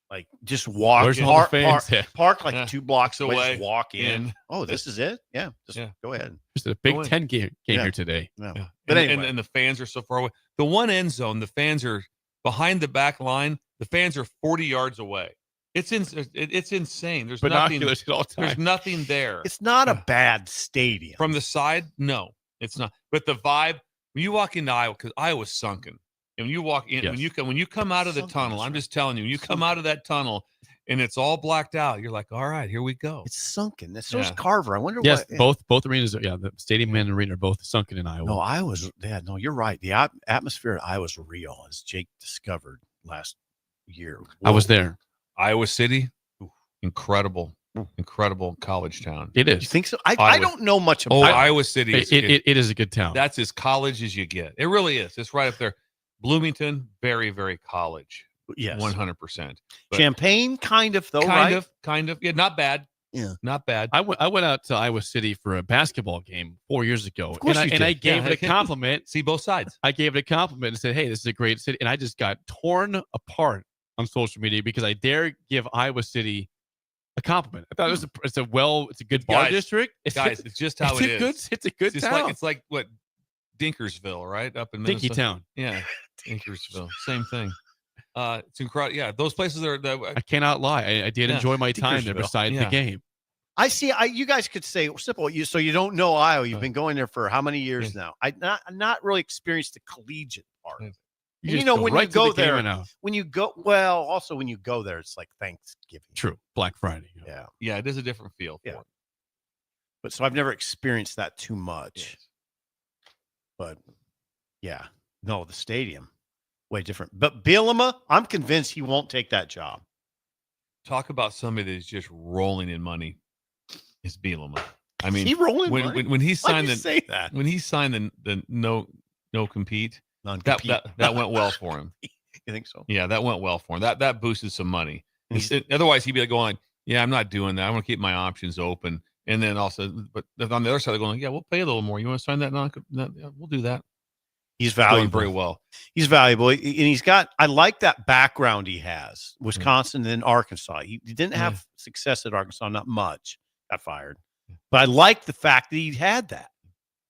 Like just walk, Where's all the fans at? park like 2 blocks away, away. just walk in. In. Oh, this is it? Yeah, just go ahead. There's a Big Go in. Ten game Yeah. here today. No. Yeah. But and, anyway. and the fans are so far away. The one end zone, the fans are behind the back line. The fans are 40 yards away. It's insane. There's Binoculars at all nothing. There's times. nothing there. It's not a bad stadium. From the side, no, it's not. But the vibe when you walk into Iowa, because Iowa's sunken, and when you walk in, Yes. when you come out of the Sunken, tunnel, that's I'm right. just telling you, when you come out of that tunnel and it's all blacked out, you're like, all right, here we go. It's sunken. So is Yeah. Carver. I wonder Yes, what. both arenas. The stadium and arena are both sunken in Iowa. No, Iowa's. Yeah, no, you're right. The atmosphere at Iowa's real, as Jake discovered last year. I was there. Iowa City, incredible college town. It is. You think so? I Iowa. don't know much about Oh, it. Iowa City. It is a good town. That's as college as you get. It really is. It's right up there. Bloomington, very, very college. Yes. 100%. But Champagne, kind of, though, right? Kind of. Yeah, not bad. Yeah. Not bad. I went out to Iowa City for a basketball game 4 years ago. Of course you and I did. gave Yeah. it a compliment. See both sides. I gave it a compliment and said, hey, this is a great city. And I just got torn apart on social media because I dare give Iowa City a compliment. I thought it's a good bar Guys, district. It's just how it is. It's a good It's town. like what Dinkersville, right? Up in Minnesota. Dinky town. Yeah. Dinkersville. Same thing. It's incredible. Yeah, those places are I cannot lie. I did Yeah. enjoy my time there Dinkersville. besides Yeah. the game. I see. You guys could say simple. So you don't know Iowa. You've been going there for how many years now? I not really experienced the collegiate part. Yeah. And just when right you to go the game there, and out. when you go there, it's like Thanksgiving. True. Black Friday. Yeah. Yeah, it is a different feel for Yeah. it. But so I've never experienced that too much. Yes. But yeah, no, the stadium way different. But Bielema, I'm convinced he won't take that job. Talk about somebody that's just rolling in money. Is Bielema. I mean, he rolling when money? when he Why'd signed you the say that? when he signed the no compete, Non-compete. that went well for him. You think so? Yeah, that went well for him. That boosted some money. He's- Otherwise, he'd be like going, "Yeah, I'm not doing that. I want to keep my options open." And then also, but on the other side, they're going, "Yeah, we'll pay a little more. You want to sign that? Yeah, we'll do that." He's Doing valuable. very well. He's valuable, and he's got. I like that background he has. Wisconsin and then Arkansas. He didn't have success at Arkansas, not much. Got fired, but I like the fact that he had that.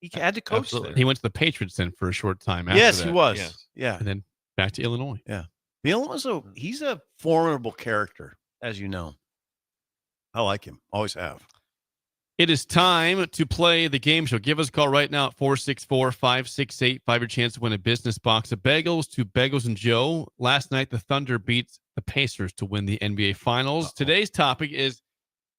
He had to coach Absolutely. there. He went to the Patriots then for a short time. After Yes, that. he was. Yes. Yeah, And then back to Illinois. yeah. Bielema's he's a formidable character, as you know. I like him. Always have. It is time to play the game show. Give us a call right now at 464-568. 5 your chance to win a business box of bagels to Bagels and Joe. Last night, the Thunder beat the Pacers to win the NBA Finals. Today's topic is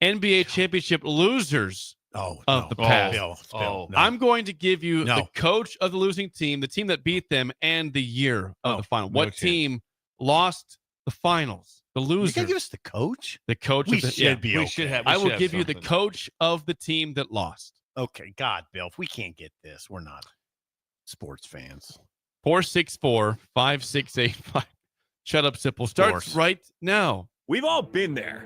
NBA championship losers of the past. No. I'm going to give you No. the coach of the losing team, the team that beat them, and the year of the final. What chance. team lost the finals? The You loser. can give us the coach. The coach We of the should be We okay. should have. I we will should give have you the something. coach of the team that lost. Okay, God, Bill, if we can't get this, we're not sports fans. 464-568. Shut up, Simple. Starts Force. right now. We've all been there.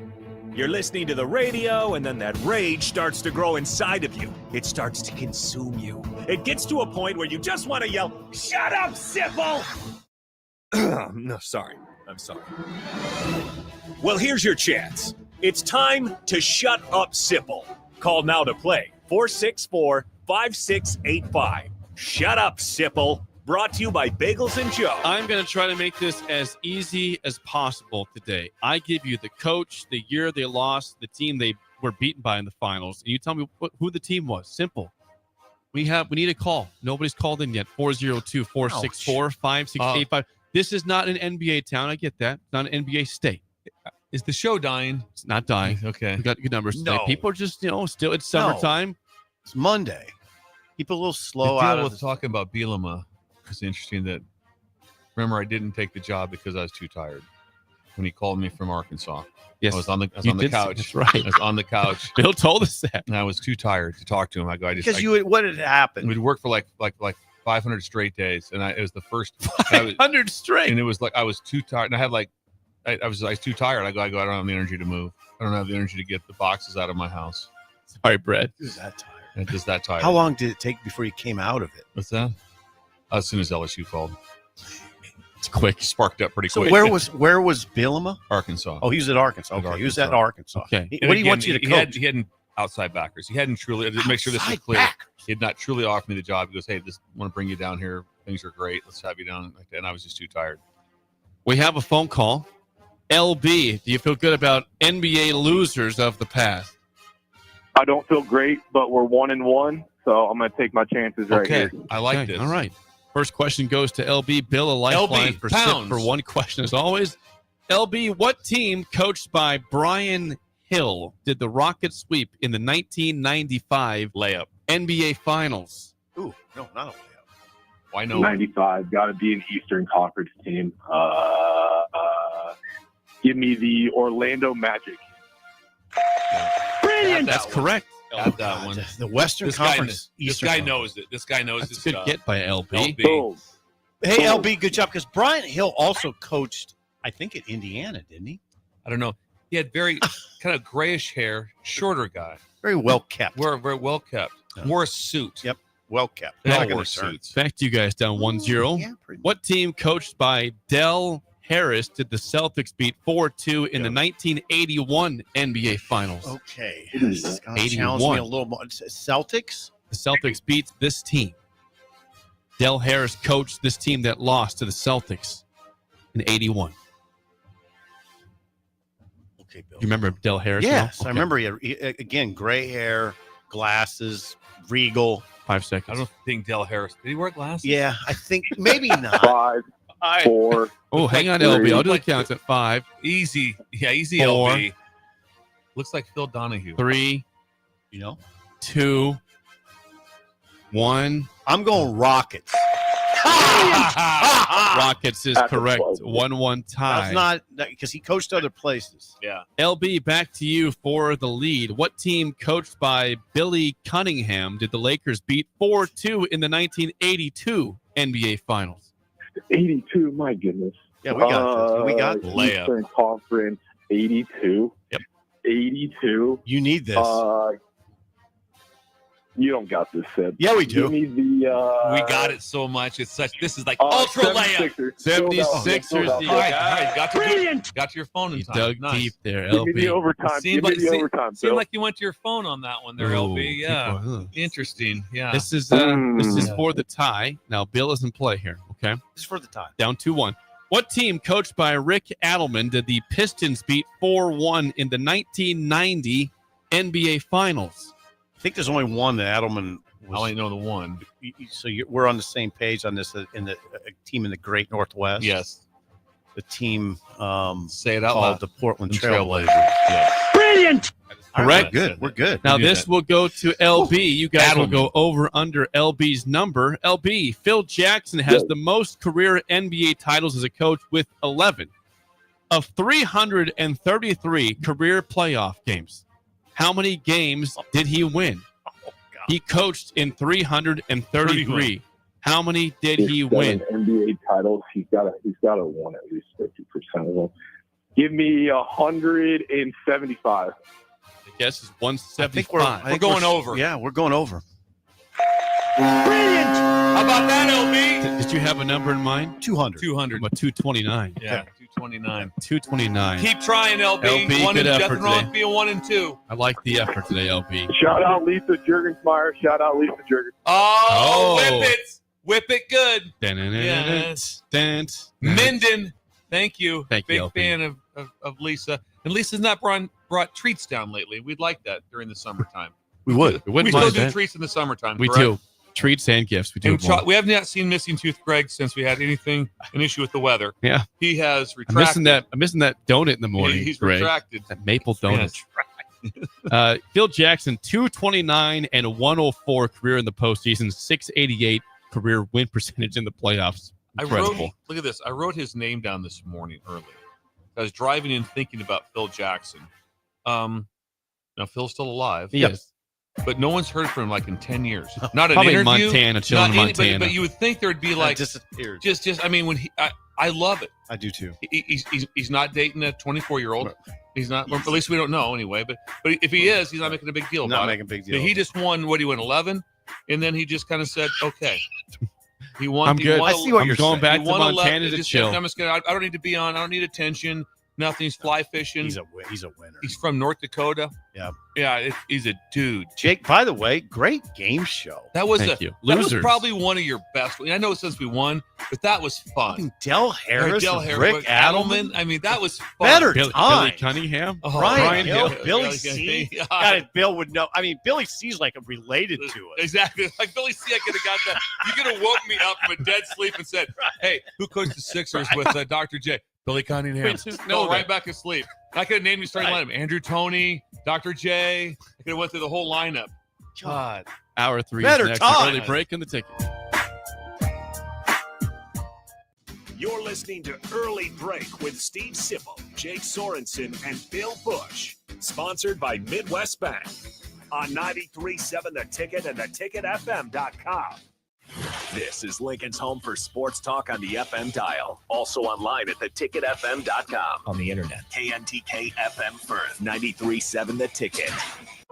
You're listening to the radio, and then that rage starts to grow inside of you. It starts to consume you. It gets to a point where you just want to yell, "Shut up, Sipple!" No, sorry. I'm sorry. Well, here's your chance. It's time to shut up, Sipple. Call now to play 464-5685. Shut up, Sipple. Brought to you by Bagels and Joe. I'm going to try to make this as easy as possible today. I give you the coach, the year they lost, the team they were beaten by in the finals, and you tell me who the team was. Simple. We need a call. Nobody's called in yet. 402-464-5685. This is not an NBA town. I get that. It's not an NBA state. Is the show dying? It's not dying. Okay. We got good numbers today. No. People are just, still it's summertime. It's Monday. People a little slow the out deal of with talking about Bielema. It's interesting that, remember, I didn't take the job because I was too tired when he called me from Arkansas. Yes, I was on the couch. That's right. I was on the couch. Bill told us that. And I was too tired to talk to him. I go, what had happened? We'd worked for like 500 straight days, and it was the first 500 straight. And it was like I was too tired, and I had I was too tired. I go, I don't have the energy to move. I don't have the energy to get the boxes out of my house. Sorry, Brett. He was that tired. I'm just that tired. How long did it take before you came out of it? What's that? As soon as LSU called. It's quick. Sparked up pretty So quick. where was Bielema? Arkansas. Oh, he was at Arkansas. Okay, he was at Arkansas. Okay. What do you want you to coach? He hadn't outside backers. He hadn't truly, to make sure this is clear, he had not truly offered me the job. He goes, hey, just want to bring you down here. Things are great. Let's have you down. And I was just too tired. We have a phone call. LB, do you feel good about NBA losers of the past? I don't feel great, but we're 1-1, so I'm going to take my chances right here. I like this. All right. First question goes to LB. Bill, a lifeline for Sip for one question as always. LB, what team coached by Brian Hill did the Rockets sweep in the 1995 layup NBA Finals? Ooh, no, not a layup. Why no? 95, got to be an Eastern Conference team. Give me the Orlando Magic. Brilliant. That's correct. Got that one. The Western Conference. This guy knows it. This guy knows That's his a good stuff. get by LB. Hey, LB, good job. Because Brian Hill also coached, I think, at Indiana, didn't he? I don't know. He had very kind of grayish hair, shorter guy. Very well kept. Very well kept. Wore a suit. Yep, well kept. They all Not gonna wore return. suits. Back to you guys down 1-0. What team coached by Del Harris did the Celtics beat 4-2 in the 1981 NBA Finals? Okay. This is gonna challenge me a little more. Celtics? The Celtics beat this team. Del Harris coached this team that lost to the Celtics in 81. Okay, Bill. You remember Del Harris? Yes, Bill? I remember he again, gray hair, glasses, regal. 5 seconds. I don't think Del Harris. Did he wear glasses? Yeah, I think maybe not. 5, 4. Oh, hang on, LB. I'll do the counts at 5. Easy. Yeah, easy, 4. LB. Looks like Phil Donahue. 3. 2. 1. I'm going Rockets. Rockets is correct. 1-1 tie. That's not because he coached other places. Yeah. LB, back to you for the lead. What team coached by Billy Cunningham did the Lakers beat 4-2 in the 1982 NBA Finals? 82, my goodness. Yeah, we got layup. Eastern Conference, 82. Yep. 82. You need this. You don't got this, Sid. Yeah, we do. You need the. We got it so much. It's such. This is like ultra layup. 76ers. All right. Got to your phone in You time. dug Nice. deep there, Give me the LB. overtime. Seemed Give me the overtime, seemed Bill. like you went to your phone on that one there, Ooh, LB. Yeah. people, Interesting. Yeah. This is for the tie. Now, Bill is in play here, okay? This is for the time. Down 2-1. What team coached by Rick Adelman did the Pistons beat 4-1 in the 1990 NBA Finals? I think there's only one that Adelman I only know the one. So we're on the same page on this in the team in the Great Northwest. Yes. The team say it out called loud. the Portland Trailblazers. Trailblazers. Yeah. Brilliant. All Correct. right, good. We're good. Now do this that. will go to LB. You guys will Adelman. go over under LB's number. LB, Phil Jackson has the most career NBA titles as a coach with 11. Of 333 career playoff games, how many games did he win? He coached in 333. How many did he win? NBA titles. He's got to win at least 50% of them. Give me 175. I guess is 175. I think We're going over. Yeah, we're going over. Brilliant. How about that, LB? Did you have a number in mind? 200. 200. About 229. Yeah, 229. 229. Keep trying, LB. LB, One good and effort nothing wrong today. with being 1 and 2. I like the effort today, LB. Shout out Lisa Jurgensmeyer. Shout out Lisa Jurgens. Oh, whip it. Whip it good. Yes. Minden. Thank you. Thank you, Big LB. fan of Lisa. And Lisa's not brought treats down lately. We'd like that during the summertime. We would. We wouldn't still mind do that. treats in the summertime. We correct? do. Treats and gifts. We do. And we have not seen Missing Tooth Greg since we had an issue with the weather. Yeah. He has I'm retracted. missing that donut in the morning. He's Greg. retracted. That maple donut. Yes. Phil Jackson, 229 and 104 career in the postseason, 688 career win percentage in the playoffs. Incredible. Look at this. I wrote his name down this morning early. I was driving in thinking about Phil Jackson. Now Phil's still alive. Yes. But no one's heard from him like in 10 years. Not an Probably in interview. Montana, chilling in Montana. But you would think there'd be like disappeared. Just I mean, when I love it. I do too. He's not dating a 24-year-old. He's not. Or at least we don't know anyway. But if he is, he's not making a big deal about it. Not making a big deal. He just won. What, he won 11, and then he just kind of said, "Okay." He won. I'm good. I see what you're going saying. back to Montana to chill. I'm just gonna. I don't need to be on. I don't need attention. Nothing. He's fly fishing. He's a winner. He's from North Dakota. Yeah. Yeah. He's a dude. Jake, by the way, great game show. That was Thank you. That was Losers. probably one of your best. I know since we won, but that was fun. Del Harris, Rick Adelman. Adelman. I mean, that was fun. Better Billy time. Cunningham. Oh, Brian Hill. Hill, Billy C. Yeah. God, Bill would know. I mean, Billy C's like related to us. Exactly. Like Billy C, I could have got that. You could have woke me up from a dead sleep and said, "Hey, who coached the Sixers with Dr. J?" Billy Cunningham. Wait, just No, know right that. back asleep. I could have named you starting lineup. Andrew Toney, Dr. J. I could have went through the whole lineup. God. Hour 3 Better is next. time. Early break in the ticket. You're listening to Early Break with Steve Sipple, Jake Sorensen, and Bill Busch. Sponsored by Midwest Bank on 93.7 The Ticket and theticketfm.com. This is Lincoln's home for sports talk on the FM dial. Also online at theticketfm.com. On the internet. KNTK FM Firth, 93.7 The Ticket.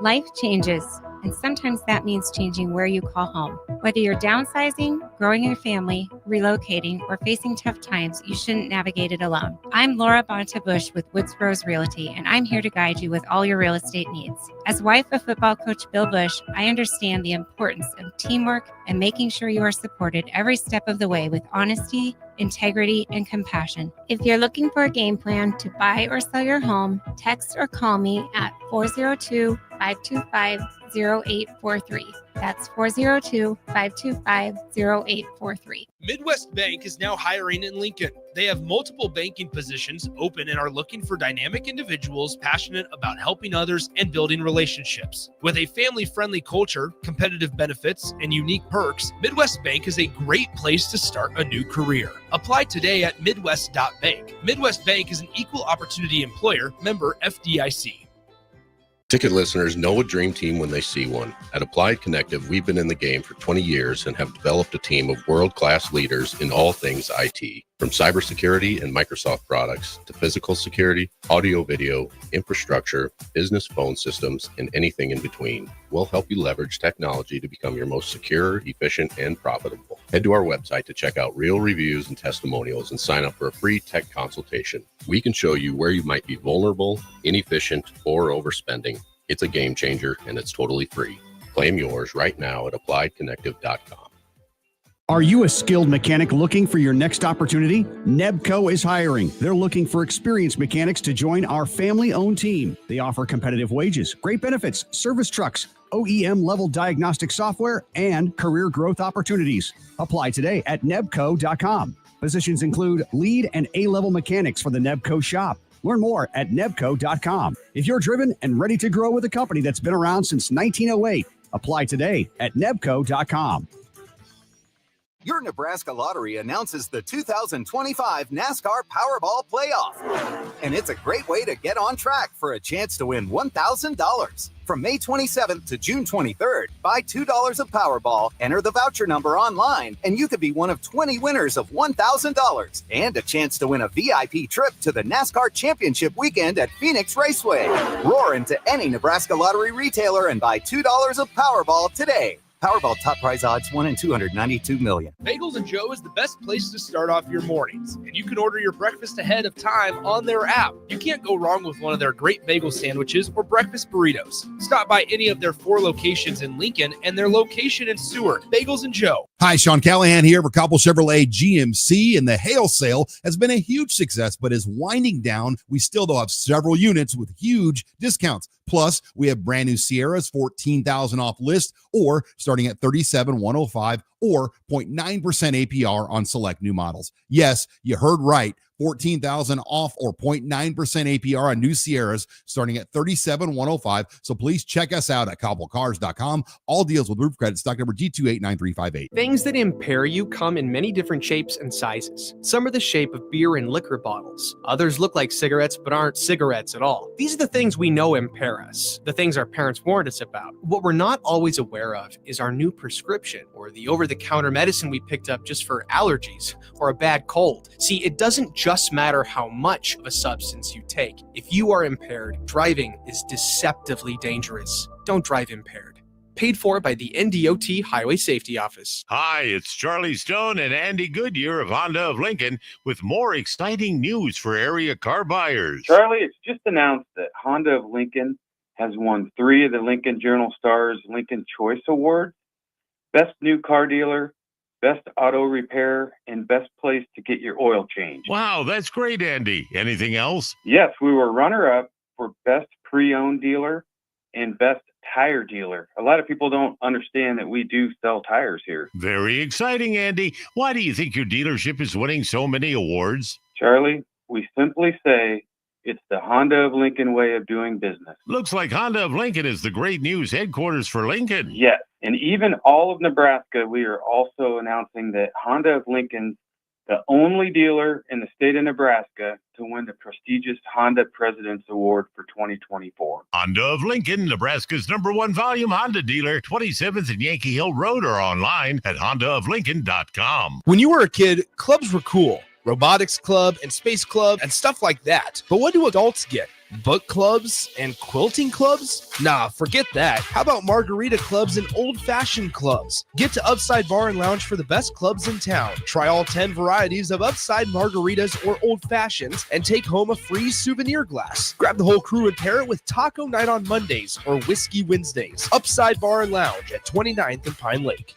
Life changes, and sometimes that means changing where you call home. Whether you're downsizing, growing your family, relocating, or facing tough times, you shouldn't navigate it alone. I'm Laura Bonta Busch with Woods Rose Realty, and I'm here to guide you with all your real estate needs. As wife of football coach Bill Busch, I understand the importance of teamwork and making sure you are supported every step of the way with honesty, integrity, and compassion. If you're looking for a game plan to buy or sell your home, text or call me at 402-525-0843. That's 402-525-0843. Midwest Bank is now hiring in Lincoln. They have multiple banking positions open and are looking for dynamic individuals passionate about helping others and building relationships. With a family-friendly culture, competitive benefits, and unique perks, Midwest Bank is a great place to start a new career. Apply today at midwest.bank. Midwest Bank is an equal opportunity employer, member FDIC. Ticket listeners know a dream team when they see one. At Applied Connective, we've been in the game for 20 years and have developed a team of world-class leaders in all things IT. From cybersecurity and Microsoft products to physical security, audio-video, infrastructure, business phone systems, and anything in between, we'll help you leverage technology to become your most secure, efficient, and profitable. Head to our website to check out real reviews and testimonials and sign up for a free tech consultation. We can show you where you might be vulnerable, inefficient, or overspending. It's a game changer, and it's totally free. Claim yours right now at appliedconnective.com. Are you a skilled mechanic looking for your next opportunity? Nebco is hiring. They're looking for experienced mechanics to join our family-owned team. They offer competitive wages, great benefits, service trucks, OEM-level diagnostic software, and career growth opportunities. Apply today at nebco.com. Positions include lead and A-level mechanics for the Nebco shop. Learn more at nebco.com. If you're driven and ready to grow with a company that's been around since 1908, apply today at nebco.com. Your Nebraska Lottery announces the 2025 NASCAR Powerball Playoff. And it's a great way to get on track for a chance to win $1,000. From May 27th to June 23rd, buy $2 of Powerball, enter the voucher number online, and you could be one of 20 winners of $1,000 and a chance to win a VIP trip to the NASCAR Championship weekend at Phoenix Raceway. Roar into any Nebraska Lottery retailer and buy $2 of Powerball today. Powerball top prize odds 1 in 292 million. Bagels and Joe is the best place to start off your mornings, and you can order your breakfast ahead of time on their app. You can't go wrong with one of their great bagel sandwiches or breakfast burritos. Stop by any of their 4 locations in Lincoln and their location in Seward. Bagels and Joe. Hi, Sean Callahan here for Cobble Chevrolet GMC, and the hail sale has been a huge success, but is winding down. We still though have several units with huge discounts. Plus, we have brand new Sierras, $14,000 off list, or starting at $37,105, or 0.9% APR on select new models. Yes, you heard right. $14,000 off or 0.9% APR on new Sierras starting at $37,105. So please check us out at cobblecars.com. All deals with roof credit, stock number G2893358. Things that impair you come in many different shapes and sizes. Some are the shape of beer and liquor bottles. Others look like cigarettes but aren't cigarettes at all. These are the things we know impair us, the things our parents warned us about. What we're not always aware of is our new prescription or the over-the-counter medicine we picked up just for allergies or a bad cold. See, it doesn't just matter how much of a substance you take. If you are impaired, driving is deceptively dangerous. Don't drive impaired. Paid for by the NDOT Highway Safety Office. Hi, it's Charlie Stone and Andy Goodyear of Honda of Lincoln with more exciting news for area car buyers. Charlie, it's just announced that Honda of Lincoln has won 3 of the Lincoln Journal-Star's Lincoln Choice Awards. Best New Car Dealer, Best Auto Repair, and Best Place to Get Your Oil Changed. Wow, that's great, Andy. Anything else? Yes, we were runner-up for Best Pre-Owned Dealer and Best Tire Dealer. A lot of people don't understand that we do sell tires here. Very exciting, Andy. Why do you think your dealership is winning so many awards? Charlie, we simply say it's the Honda of Lincoln way of doing business. Looks like Honda of Lincoln is the great news headquarters for Lincoln. Yes, and even all of Nebraska, we are also announcing that Honda of Lincoln's the only dealer in the state of Nebraska to win the prestigious Honda President's Award for 2024. Honda of Lincoln, Nebraska's #1 volume Honda dealer, 27th and Yankee Hill Road, or online at hondaoflincoln.com. When you were a kid, clubs were cool. Robotics club and space club and stuff like that. But what do adults get? Book clubs and quilting clubs? Nah, forget that. How about margarita clubs and old-fashioned clubs? Get to Upside Bar and Lounge for the best clubs in town. Try all 10 varieties of Upside margaritas or old fashions and take home a free souvenir glass. Grab the whole crew and pair it with Taco Night on Mondays or Whiskey Wednesdays. Upside Bar and Lounge at 29th and Pine Lake.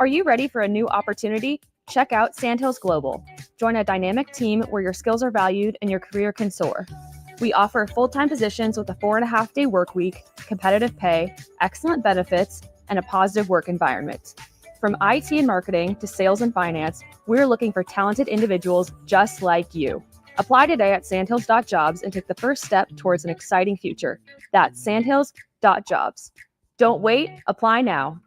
Are you ready for a new opportunity? Check out Sandhills Global. Join a dynamic team where your skills are valued and your career can soar. We offer full-time positions with a 4.5-day work week, competitive pay, excellent benefits, and a positive work environment. From IT and marketing to sales and finance, we're looking for talented individuals just like you. Apply today at sandhills.jobs and take the first step towards an exciting future. That's sandhills.jobs. Don't wait, apply now.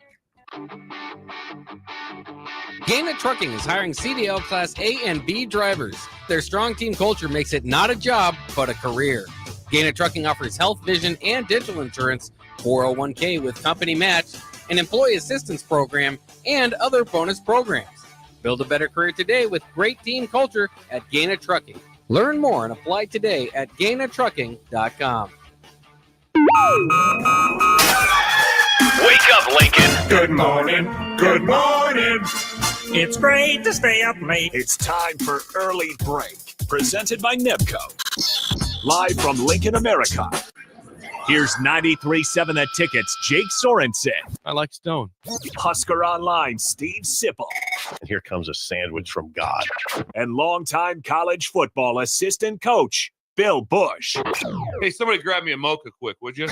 Gaina Trucking is hiring CDL Class A and B drivers. Their strong team culture makes it not a job, but a career. Gaina Trucking offers health, vision, and dental insurance, 401k with company match, an employee assistance program, and other bonus programs. Build a better career today with great team culture at Gaina Trucking. Learn more and apply today at GainaTrucking.com. Wake up, Lincoln. Good morning. Good morning. It's great to stay up late. It's time for Early Break, presented by Nebco. Live from Lincoln, America. Here's 93.7 The Ticket's Jake Sorensen. I like Stone. Husker Online, Steve Sipple. And here comes a sandwich from God. And longtime college football assistant coach, Bill Busch. Hey, somebody grab me a mocha quick, would you?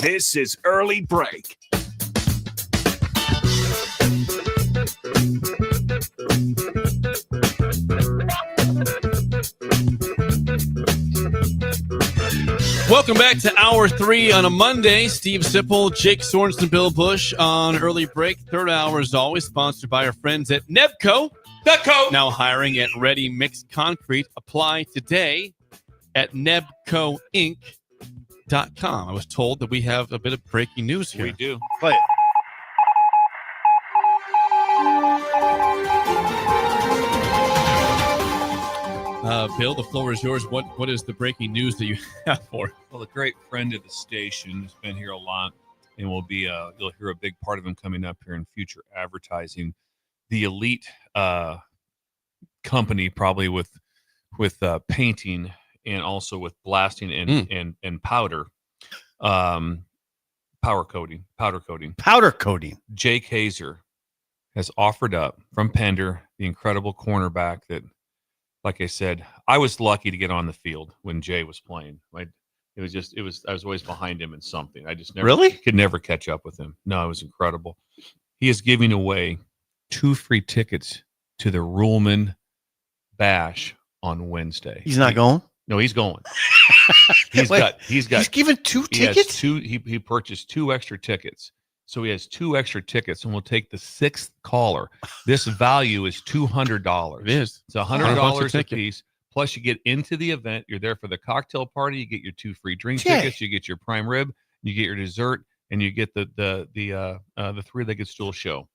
This is Early Break. Welcome back to Hour 3 on a Monday. Steve Sipple, Jake Sorensen, Bill Busch on early break. Third hour, as always, sponsored by our friends at Nebco. Now hiring at Ready Mix Concrete. Apply today at nebcoinc.com. I was told that we have a bit of breaking news here. We do. Play it. Bill, the floor is yours. What is the breaking news that you have for? Well, a great friend of the station has been here a lot, and will be you'll hear a big part of him coming up here in future advertising. The Elite company, probably with painting and also with blasting and powder, powder coating. Jay Kazer has offered up from Pender, the incredible cornerback that, like I said, I was lucky to get on the field when Jay was playing. I was always behind him in something. I just could never catch up with him. No, it was incredible. He is giving away 2 free tickets to the Ruhlman Bash on Wednesday. He's not going? No, he's going. He's given 2 tickets? He purchased 2 extra tickets. So he has 2 extra tickets, and we'll take the 6th caller. This value is $200. It is. It's $100 a piece. Plus, you get into the event. You're there for the cocktail party. You get your 2 free drink tickets. You get your prime rib. You get your dessert, and you get the 3-legged stool show.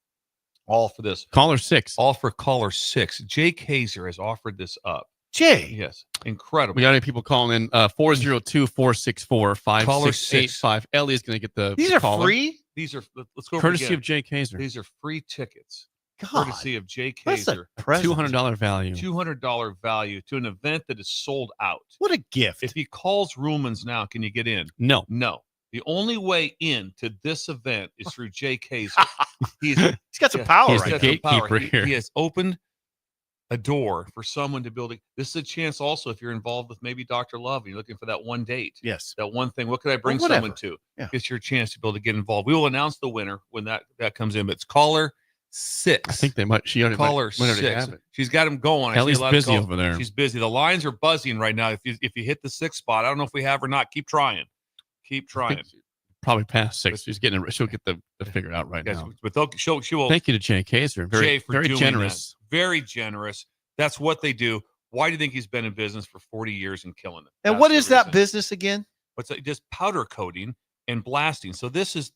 All for this. Caller 6. All for caller 6. Jay Kazer has offered this up. Jay. Yes. Incredible. We got any people calling in? 402-464-5685. Ellie is going to get the These are caller. free? These are, let's go courtesy of Jay Kazer. These are free tickets. God. Courtesy of Jay That's Kazer. a present. $200 value. $200 value to an event that is sold out. What a gift. If he calls Ruhlman's now, can you get in? No. The only way in to this event is through Jay Kazer. He's got some power. He's the gatekeeper here. He has opened a door for someone to build. This is a chance also if you're involved with maybe Dr. Love and you're looking for that one date. Yes. That one thing. What could I bring someone to? Yeah. It's your chance to be able to get involved. We will announce the winner when that comes in, but it's caller 6. I think they might. She already caller might already 6. have it. She's got him going. Ellie's busy over there. She's busy. The lines are buzzing right now. If you hit the 6th spot, I don't know if we have or not. Keep trying. Probably past 6. She's getting. She'll get the figure out right now. But she will. Thank you to Jay Kazer. Very generous. That. Very generous. That's what they do. Why do you think he's been in business for 40 years and killing it? And what is that business again? What's just powder coating and blasting. So this is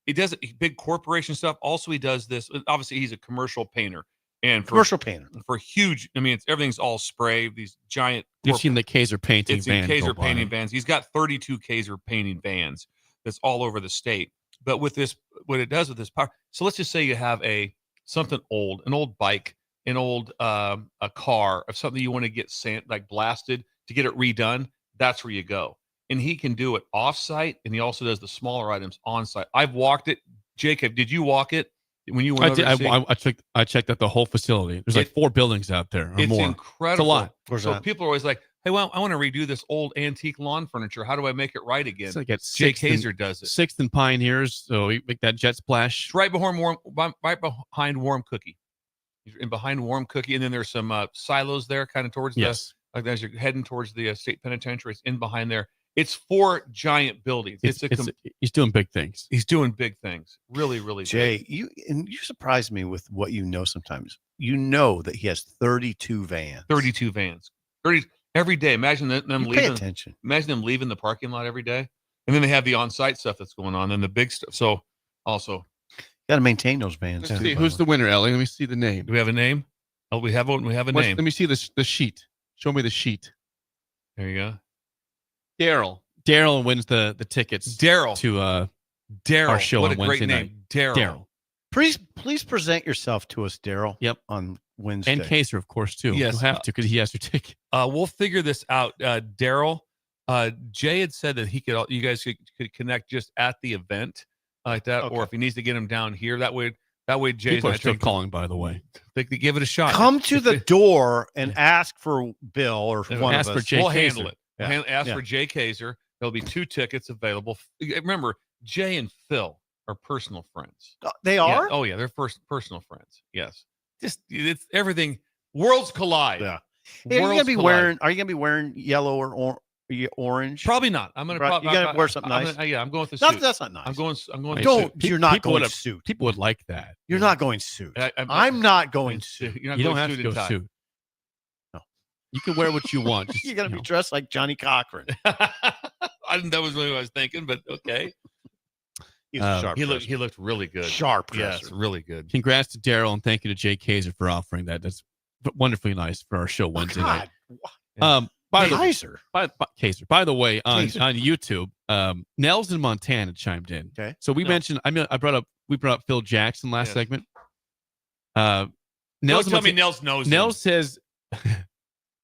he does big corporation stuff. Also, he does this. Obviously, he's a commercial painter and for huge. I mean, everything's all spray. These giant. You've seen the Kazer painting. It's in Kazer painting vans. He's got 32 Kazer painting vans. That's all over the state. But with this, what it does with this power. So let's just say you have something old, an old bike. An old a car of something you want to get blasted to get it redone, that's where you go. And he can do it off-site, and he also does the smaller items on-site. I've walked it. Jacob, did you walk it when you went I did. I checked out the whole facility. There's like 4 buildings out there or it's more. Incredible. It's a lot. So people are always like, hey, well, I want to redo this old antique lawn furniture. How do I make it right again? Like Jay Kazer does it. 6th and Pioneers, so we make that jet splash. It's right behind Warm Cookie. And behind Warm Cookie, and then there's some silos there, kind of towards as you're heading towards the state penitentiary. It's in behind there. It's 4 giant buildings. He's doing big things. He's doing big things. Really, really. Jay, big. you surprise me with what you know. Sometimes you know that he has 32 vans. 32 vans. 30 every day. Imagine them leaving. Pay attention. Imagine them leaving the parking lot every day, and then they have the on-site stuff that's going on, and the big stuff. So also. Got to maintain those vans. Let's see, who's the winner, Ellie? Let me see the name. Do we have a name? Oh, we have a name. Let me see the sheet. Show me the sheet. There you go. Daryl. Daryl wins the tickets. Daryl to our show what on a Wednesday great night. name. Daryl. Please present yourself to us, Daryl. Yep. On Wednesday. And Kazer, of course, too. Yes. You'll have to because he has your ticket. We'll figure this out. Daryl. Jay had said that you guys could connect just at the event. Like that, or if he needs to get him down here, that way Jay's people are still calling. By the way, they could give it a shot. Come to the door and ask for Bill or one of us. For Jay we'll Kazer. Handle it. Yeah. Ask for Jay Kazer. There'll be 2 tickets available. Remember, Jay and Phil are personal friends. They are? Yeah. Oh yeah, they're personal friends. Yes, it's everything. Worlds collide. Yeah. Hey, are you gonna be wearing yellow or Are you orange? Probably not. I'm gonna. You gotta wear something nice. I'm going with the No, suit. that's not nice. I'm going. Don't. Suit. You're not people going would suit. People would like that. You're not going suit. I'm not going suit. You're not You going don't have suit to go and tie. suit. No. You can wear what you want. Just, You're gonna be dressed like Johnny Cochran. That was really what I was thinking, but okay. He's a sharp. He dresser. looked really good. Sharp Yes, dresser. really good. Congrats to Daryl and thank you to Jay Kazer for offering that. That's wonderfully nice for our show Wednesday night. By Kazer. Kazer. By the way, on YouTube, Nels in Montana chimed in. Okay. So we mentioned. We brought up Phil Jackson last segment. Nels Tell me Nels knows. Nels says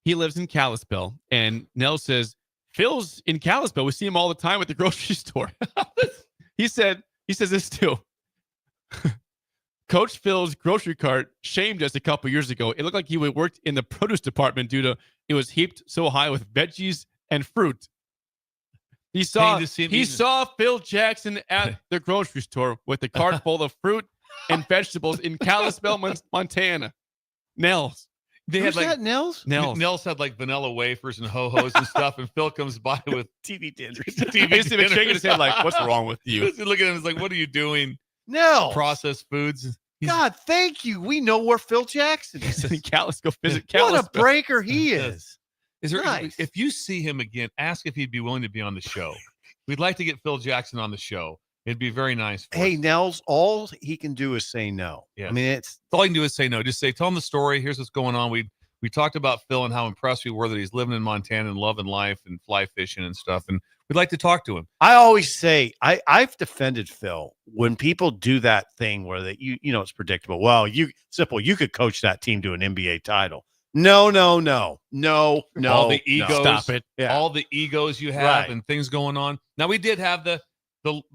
he lives in Kalispell, and Nels says Phil's in Kalispell. We see him all the time at the grocery store. He says this too. Coach Phil's grocery cart shamed us a couple years ago. It looked like he worked in the produce department due to it was heaped so high with veggies and fruit. He saw Phil Jackson at the grocery store with a cart full of fruit and vegetables in Kalispell, Montana. Nels. They had like Nels? Nels had like vanilla wafers and ho-hos and stuff, and Phil comes by with TV dinners. He's shaking his head like, "What's wrong with you?" Look at him, he's like, "What are you doing?" Nels. Processed foods. God, thank you. We know where Phil Jackson is. Go visit Kalispell. What a breaker he is. Is there? Nice. If you see him again, ask if he'd be willing to be on the show. We'd like to get Phil Jackson on the show. It'd be very nice. Hey, Nels, all he can do is say no. Yeah. I mean, it's all he can do is say no. Just say, tell him the story. Here's what's going on. We talked about Phil and how impressed we were that he's living in Montana and loving life and fly fishing and stuff. And we'd like to talk to him. I always say I've defended Phil when people do that thing where that you know it's predictable. Well, you could coach that team to an NBA title. No. All the egos. Stop it. Yeah. All the egos you have and things going on. Now we did have the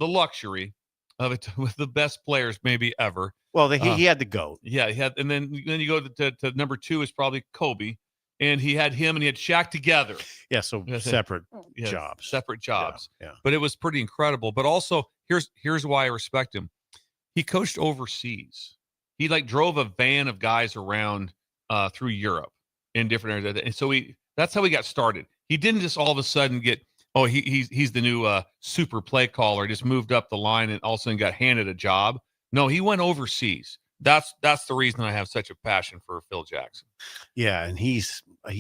luxury of it with the best players maybe ever. Well, he had the GOAT. Yeah, he had, and then you go to number 2 is probably Kobe, and he had him and he had Shaq together. Yeah, so separate jobs. Separate jobs. Yeah. But it was pretty incredible. But also, here's why I respect him. He coached overseas. He like drove a van of guys around through Europe in different areas, and so that's how he got started. He didn't just all of a sudden get he's the new super play caller. Just moved up the line and all of a sudden got handed a job. No, he went overseas. That's the reason I have such a passion for Phil Jackson. Yeah, and he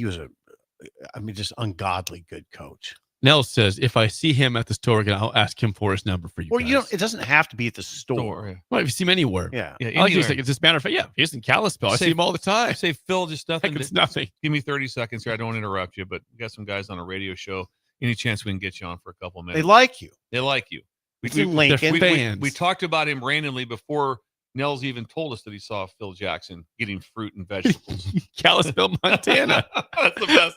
was just ungodly good coach. Nels says, if I see him at the store again, I'll ask him for his number for you. Well, guys. it doesn't have to be at the store. Yeah. Well, if you see him anywhere. Yeah. Like it's just matter of fact, he's in Kalispell. I see him all the time. I say, Phil, just nothing. It's nothing. Give me 30 seconds here. I don't want to interrupt you, but we got some guys on a radio show. Any chance we can get you on for a couple of minutes? They like you. They like you. We talked about him randomly before Nels even told us that he saw Phil Jackson getting fruit and vegetables. Kalispell, Montana. That's the best.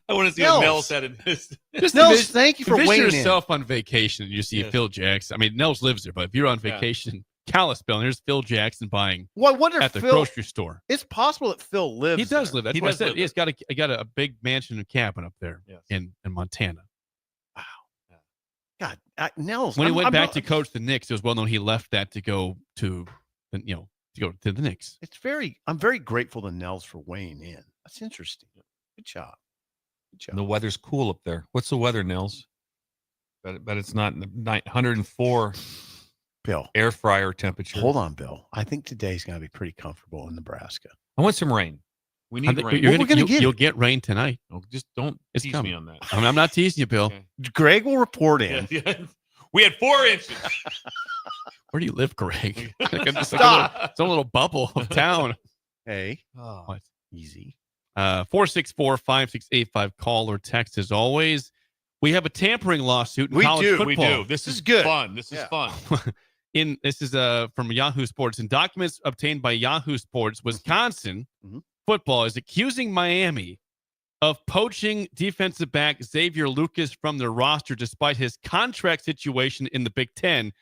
I want to see what Nels said in his. Nels, thank you for weighing in. yourself on vacation and you see Phil Jackson. I mean, Nels lives there, but if you're on vacation, Kalispell, and there's Phil Jackson buying at the grocery store. It's possible that Phil lives. He does there. live. That's what I said. He's got a big mansion and cabin up there in Montana. God, Nels. When he went back to coach the Knicks, it was well known he left that to go to the Knicks. I'm very grateful to Nels for weighing in. That's interesting. Good job. The weather's cool up there. What's the weather, Nels? But it's not 104. Bill, air fryer temperature. Hold on, Bill. I think today's going to be pretty comfortable in Nebraska. I want some rain. We need rain. You'll get rain tonight. Oh, just don't tease me on that. I'm not teasing you, Bill. Okay. Greg will report in. Yeah. We had 4 inches. Where do you live, Greg? It's Stop. It's a little bubble of town. Hey. What? Easy. 464-5685. Call or text as always. We have a tampering lawsuit in college football. We do. This is good. Fun. This is fun. This is from Yahoo Sports. In documents obtained by Yahoo Sports, Wisconsin football is accusing Miami of poaching defensive back Xavier Lucas from their roster despite his contract situation in the Big Ten.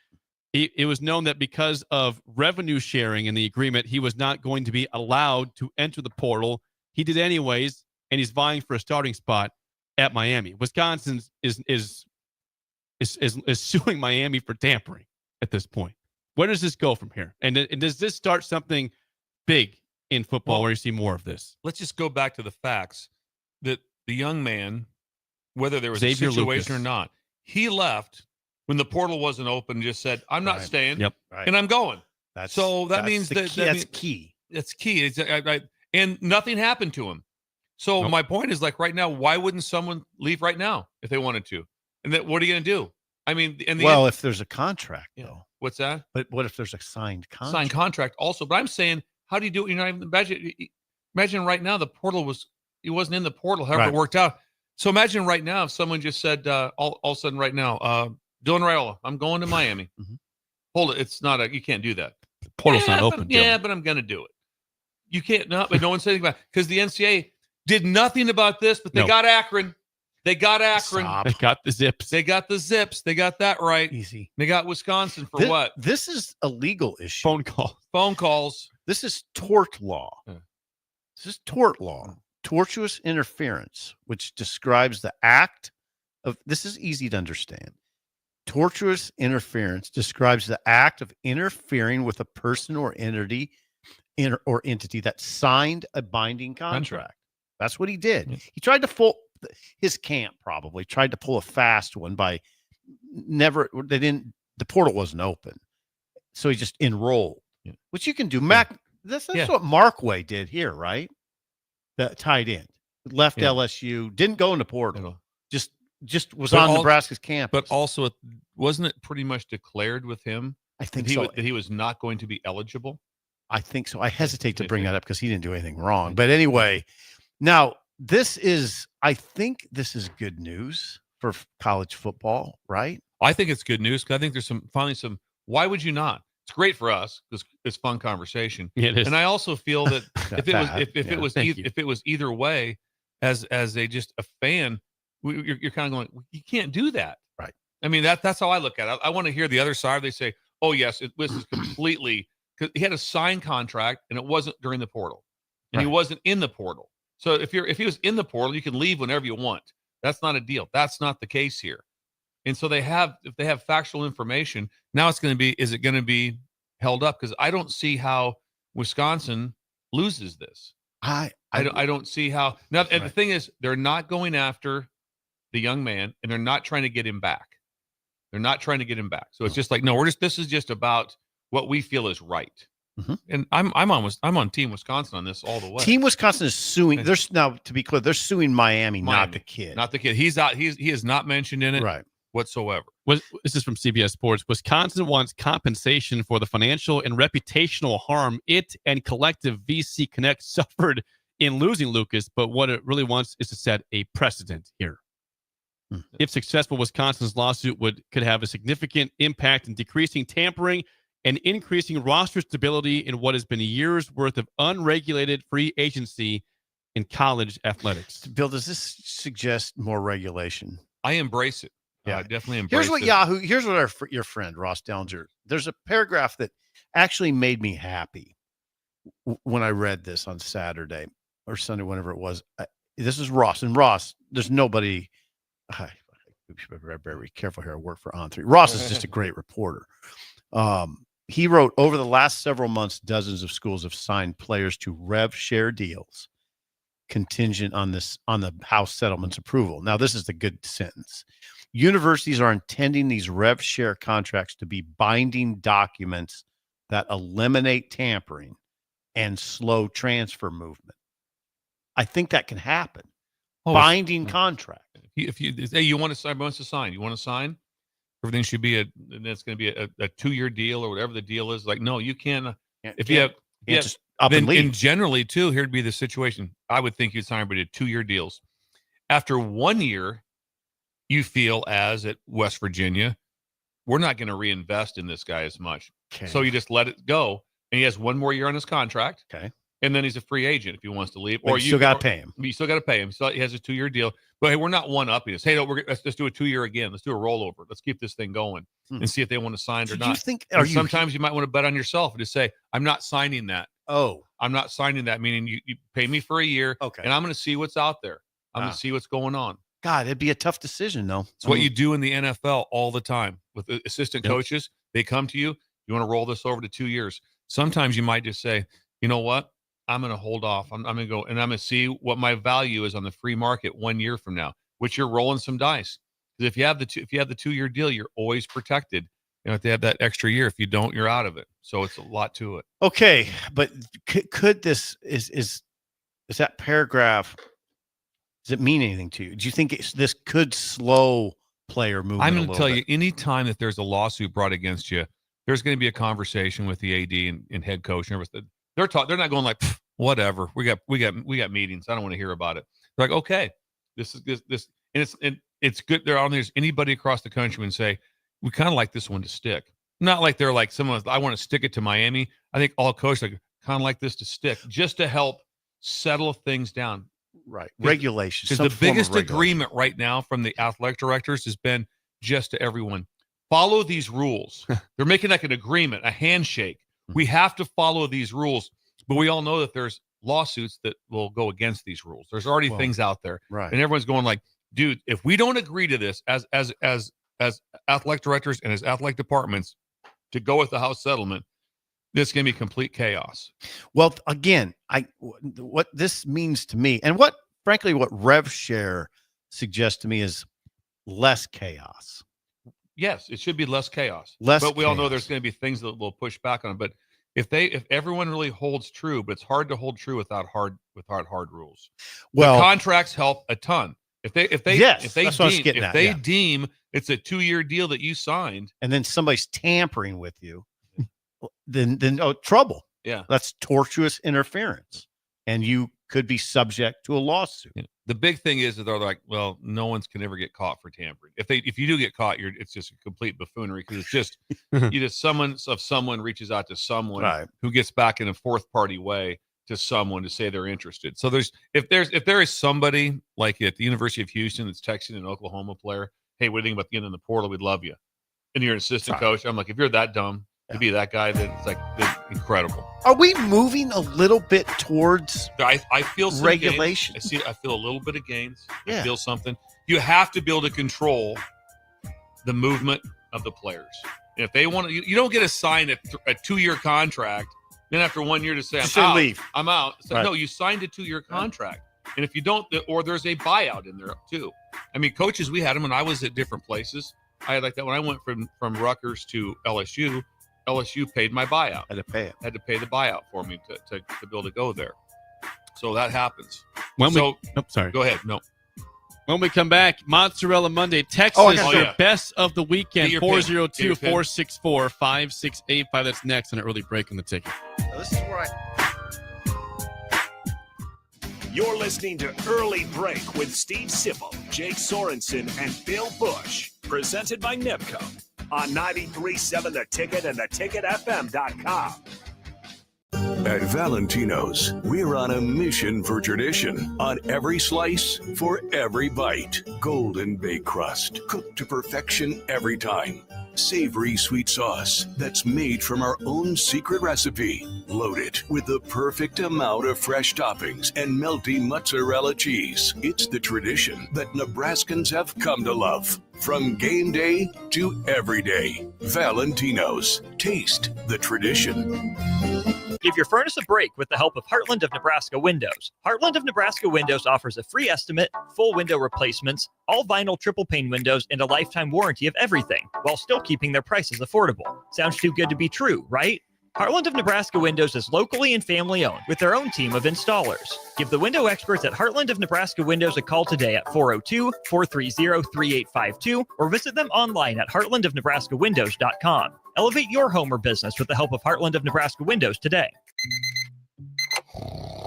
It was known that because of revenue sharing in the agreement, he was not going to be allowed to enter the portal. He did anyways, and he's vying for a starting spot at Miami. Wisconsin is suing Miami for tampering at this point. Where does this go from here? And does this start something big in football where you see more of this? Let's just go back to the facts that the young man whether there was Xavier a situation Lucas. or not. He left when the portal wasn't open, just said, I'm not staying, Yep. and I'm going. That's means the key. That's key. That's key. And nothing happened to him. So my point is, like, right now, why wouldn't someone leave right now if they wanted to? And then what are you going to do? I mean, if there's a contract, though. What's that? But what if there's a signed contract? Signed contract also. But I'm saying, how do you do it? You're not even imagine right now the portal he wasn't in the portal, however it worked out. So imagine right now if someone just said all of a sudden right now, Dylan Raiola, I'm going to Miami. Hold it. It's not you can't do that. The portal's not open. But I'm going to do it. You can't but no one said anything about it because the NCAA did nothing about this, but they got Akron. They got Akron. Stop. They got the zips. They got the zips. They got that right. Easy. They got Wisconsin for what? This is a legal issue. Phone calls. This is tort law. This is tort law. Tortuous interference, which describes the act of, this is easy to understand. Tortuous interference describes the act of interfering with a person or entity that signed a binding contract. That's what he did. He tried to his camp probably tried to pull a fast one by the portal wasn't open. So he just enrolled, which you can do. That's what Markway did here, right? The tight end left LSU, didn't go in the portal, just was on Nebraska's campus. But also, wasn't it pretty much declared with him? I think that he was not going to be eligible. I think so. I hesitate to bring that up because he didn't do anything wrong. But anyway, now I think this is good news for college football, right? I think it's good news because I think there's finally some. Why would you not? It's great for us because it's fun conversation. Yeah, it is. And I also feel that if it was either way, as just a fan, you're kind of going, you can't do that, right? I mean that's how I look at it. I want to hear the other side. They say, oh yes, this is completely because he had a signed contract and it wasn't during the portal, and he wasn't in the portal. So if he was in the portal, you can leave whenever you want. That's not a deal. That's not the case here. And so if they have factual information, now is it going to be held up? Because I don't see how Wisconsin loses this. I don't see how now. And the thing is, they're not going after the young man, and they're not trying to get him back. They're not trying to get him back. So it's just like, no, this is just about what we feel is right. And I'm on Team Wisconsin on this all the way. Team Wisconsin is suing. Now, to be clear, they're suing Miami, not the kid. Not the kid. He's out. He is not mentioned in it whatsoever. This is from CBS Sports. Wisconsin wants compensation for the financial and reputational harm it and Collective VC Connect suffered in losing Lucas, but what it really wants is to set a precedent here. If successful, Wisconsin's lawsuit could have a significant impact in decreasing tampering and increasing roster stability in what has been a year's worth of unregulated free agency in college athletics. Bill, does this suggest more regulation? I embrace it. Yeah, I definitely embrace it. Here's what your friend, Ross Dellinger, there's a paragraph that actually made me happy when I read this on Saturday or Sunday, whenever it was. This is Ross. And Ross, there's nobody. We should be very careful here. I work for On3. Ross is just a great reporter. He wrote, over the last several months, dozens of schools have signed players to rev share deals contingent on the House settlement's approval. Now, this is the good sentence. Universities are intending these rev share contracts to be binding documents that eliminate tampering and slow transfer movement. I think that can happen. Binding contract. If you say you want to sign, you want to sign, everything should be that's going to be a 2-year deal or whatever the deal is. Like, no, you can't. If you have just up and leave. And generally too, here'd be the situation. I would think you'd sign everybody to 2-year deals. After 1 year, you feel as at West Virginia, we're not going to reinvest in this guy as much. Okay. So you just let it go, and he has 1 more year on his contract. Okay. And then he's a free agent if he wants to leave. But you still got to pay him. You still got to pay him. So he has a 2-year deal. But hey, we're not one-upping this. Hey, no, let's do a 2-year again. Let's do a rollover. Let's keep this thing going and see if they want to sign it or not. Sometimes you might want to bet on yourself and just say, I'm not signing that. Oh. I'm not signing that, meaning you pay me for a year, and I'm going to see what's out there. I'm going to see what's going on. God, it'd be a tough decision, though. It's what you do in the NFL all the time with the assistant coaches. They come to you. You want to roll this over to 2 years. Sometimes you might just say, you know what? I'm going to hold off. I'm going to go and I'm going to see what my value is on the free market 1 year from now. which you're rolling some dice. If you have the 2-year deal, you're always protected. If they have that extra year, if you don't, you're out of it. So it's a lot to it. Okay, but could this is that paragraph? Does it mean anything to you? Do you think this could slow player movement? I'm going to tell you, anytime that there's a lawsuit brought against you, there's going to be a conversation with the AD and head coach and everything. They're not going like, whatever. We got meetings. I don't want to hear about it. They're like, okay, this, and it's good. They're on there's anybody across the country and say, we kind of like this one to stick. Not like they're like someone, I want to stick it to Miami. I think all coaches like kind of like this to stick, just to help settle things down. Right. Regulations. Because the biggest agreement right now from the athletic directors has been just to everyone, follow these rules. They're making like an agreement, a handshake. We have to follow these rules, but we all know that there's lawsuits that will go against these rules. There's already things out there. Right. And everyone's going like, dude, if we don't agree to this as athletic directors and as athletic departments to go with the house settlement, this can be complete chaos. Well, again, what this means to me, and frankly, what RevShare suggests to me is less chaos. Yes, it should be less chaos. But we all know there's going to be things that will push back on it. But if everyone really holds true, but it's hard to hold true without hard rules. Well, the contracts help a ton. If they deem it's a 2-year deal that you signed, and then somebody's tampering with you, then trouble. Yeah, that's tortuous interference, and you could be subject to a lawsuit. Yeah. The big thing is that they're like, well, no one's can ever get caught for tampering. If you do get caught, it's just a complete buffoonery, because it's just someone reaches out to someone who gets back in a fourth party way to someone to say they're interested. So if there is somebody like at the University of Houston that's texting an Oklahoma player, hey, what do you think about getting in the portal? We'd love you. And you're an assistant coach. I'm like, if you're that dumb to be that guy, then it's like incredible. Are we moving a little bit towards I feel some regulation? Gains. I feel a little bit of gains. I feel something. You have to be able to control the movement of the players. And if they want to, you don't get assigned a 2-year contract. Then after 1 year to say, I'm out. So, no, you signed a 2-year contract. And if you don't, or there's a buyout in there too. I mean, coaches, we had them when I was at different places. I had like that when I went from Rutgers to LSU. LSU paid my buyout. Had to pay it. Had to pay the buyout for me to be able to go there. So that happens. Sorry. Go ahead. No. When we come back, Mozzarella Monday, text us your best of the weekend, 402-464-5685. That's next on Early Break on the Ticket. This is where You're listening to Early Break with Steve Sipple, Jake Sorensen, and Bill Busch. Presented by Nebco on 93.7 The Ticket and theticketfm.com. At Valentino's, we're on a mission for tradition. On every slice, for every bite. Golden baked crust, cooked to perfection every time. Savory sweet sauce that's made from our own secret recipe. Loaded with the perfect amount of fresh toppings and melty mozzarella cheese. It's the tradition that Nebraskans have come to love. From game day to every day. Valentino's. Taste the tradition. Give your furnace a break with the help of Heartland of Nebraska Windows. Heartland of Nebraska Windows offers a free estimate, full window replacements, all vinyl triple pane windows, and a lifetime warranty of everything, while still keeping their prices affordable. Sounds too good to be true, right? Heartland of Nebraska Windows is locally and family owned with their own team of installers. Give the window experts at Heartland of Nebraska Windows a call today at 402-430-3852 or visit them online at heartlandofnebraskawindows.com. Elevate your home or business with the help of Heartland of Nebraska Windows today.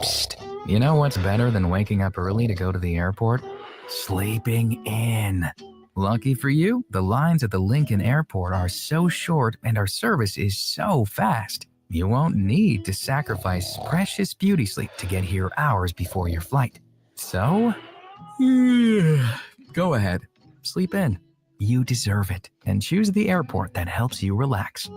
Psst. You know what's better than waking up early to go to the airport? Sleeping in. Lucky for you, the lines at the Lincoln Airport are so short and our service is so fast. You won't need to sacrifice precious beauty sleep to get here hours before your flight. So, go ahead, sleep in. You deserve it, and choose the airport that helps you relax.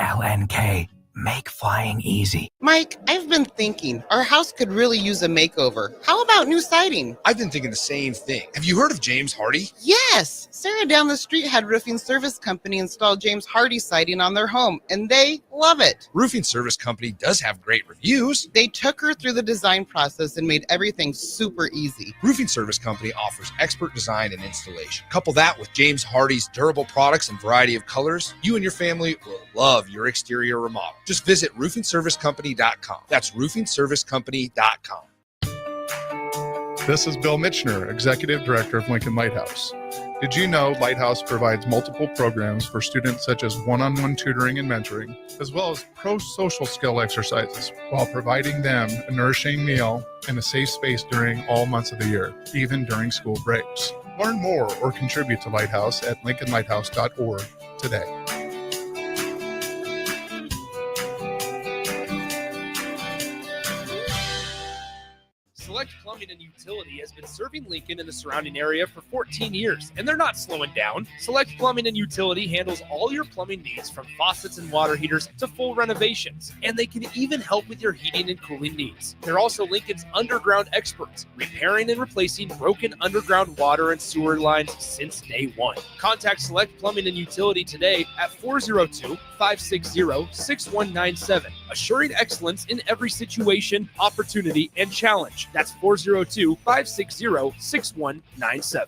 LNK, Make flying easy. Mike, I've been thinking our house could really use a makeover. How about new siding? I've been thinking the same thing. Have you heard of James Hardy? Yes! Sarah down the street had Roofing Service Company install James Hardy siding on their home, and they love it. Roofing Service Company does have great reviews. They took her through the design process and made everything super easy. Roofing Service Company offers expert design and installation. Couple that with James Hardy's durable products and variety of colors, you and your family will love your exterior remodel. Just visit roofingservicecompany.com. That's roofingservicecompany.com. This is Bill Mitchner, Executive Director of Lincoln Lighthouse. Did you know Lighthouse provides multiple programs for students such as one-on-one tutoring and mentoring, as well as pro-social skill exercises, while providing them a nourishing meal and a safe space during all months of the year, even during school breaks? Learn more or contribute to Lighthouse at lincolnlighthouse.org today. Select Plumbing and Utility has been serving Lincoln and the surrounding area for 14 years, and they're not slowing down. Select Plumbing and Utility handles all your plumbing needs, from faucets and water heaters to full renovations, and they can even help with your heating and cooling needs. They're also Lincoln's underground experts, repairing and replacing broken underground water and sewer lines since day one. Contact Select Plumbing and Utility today at 402-560-6197, assuring excellence in every situation, opportunity, and challenge. That's 402-560-6197.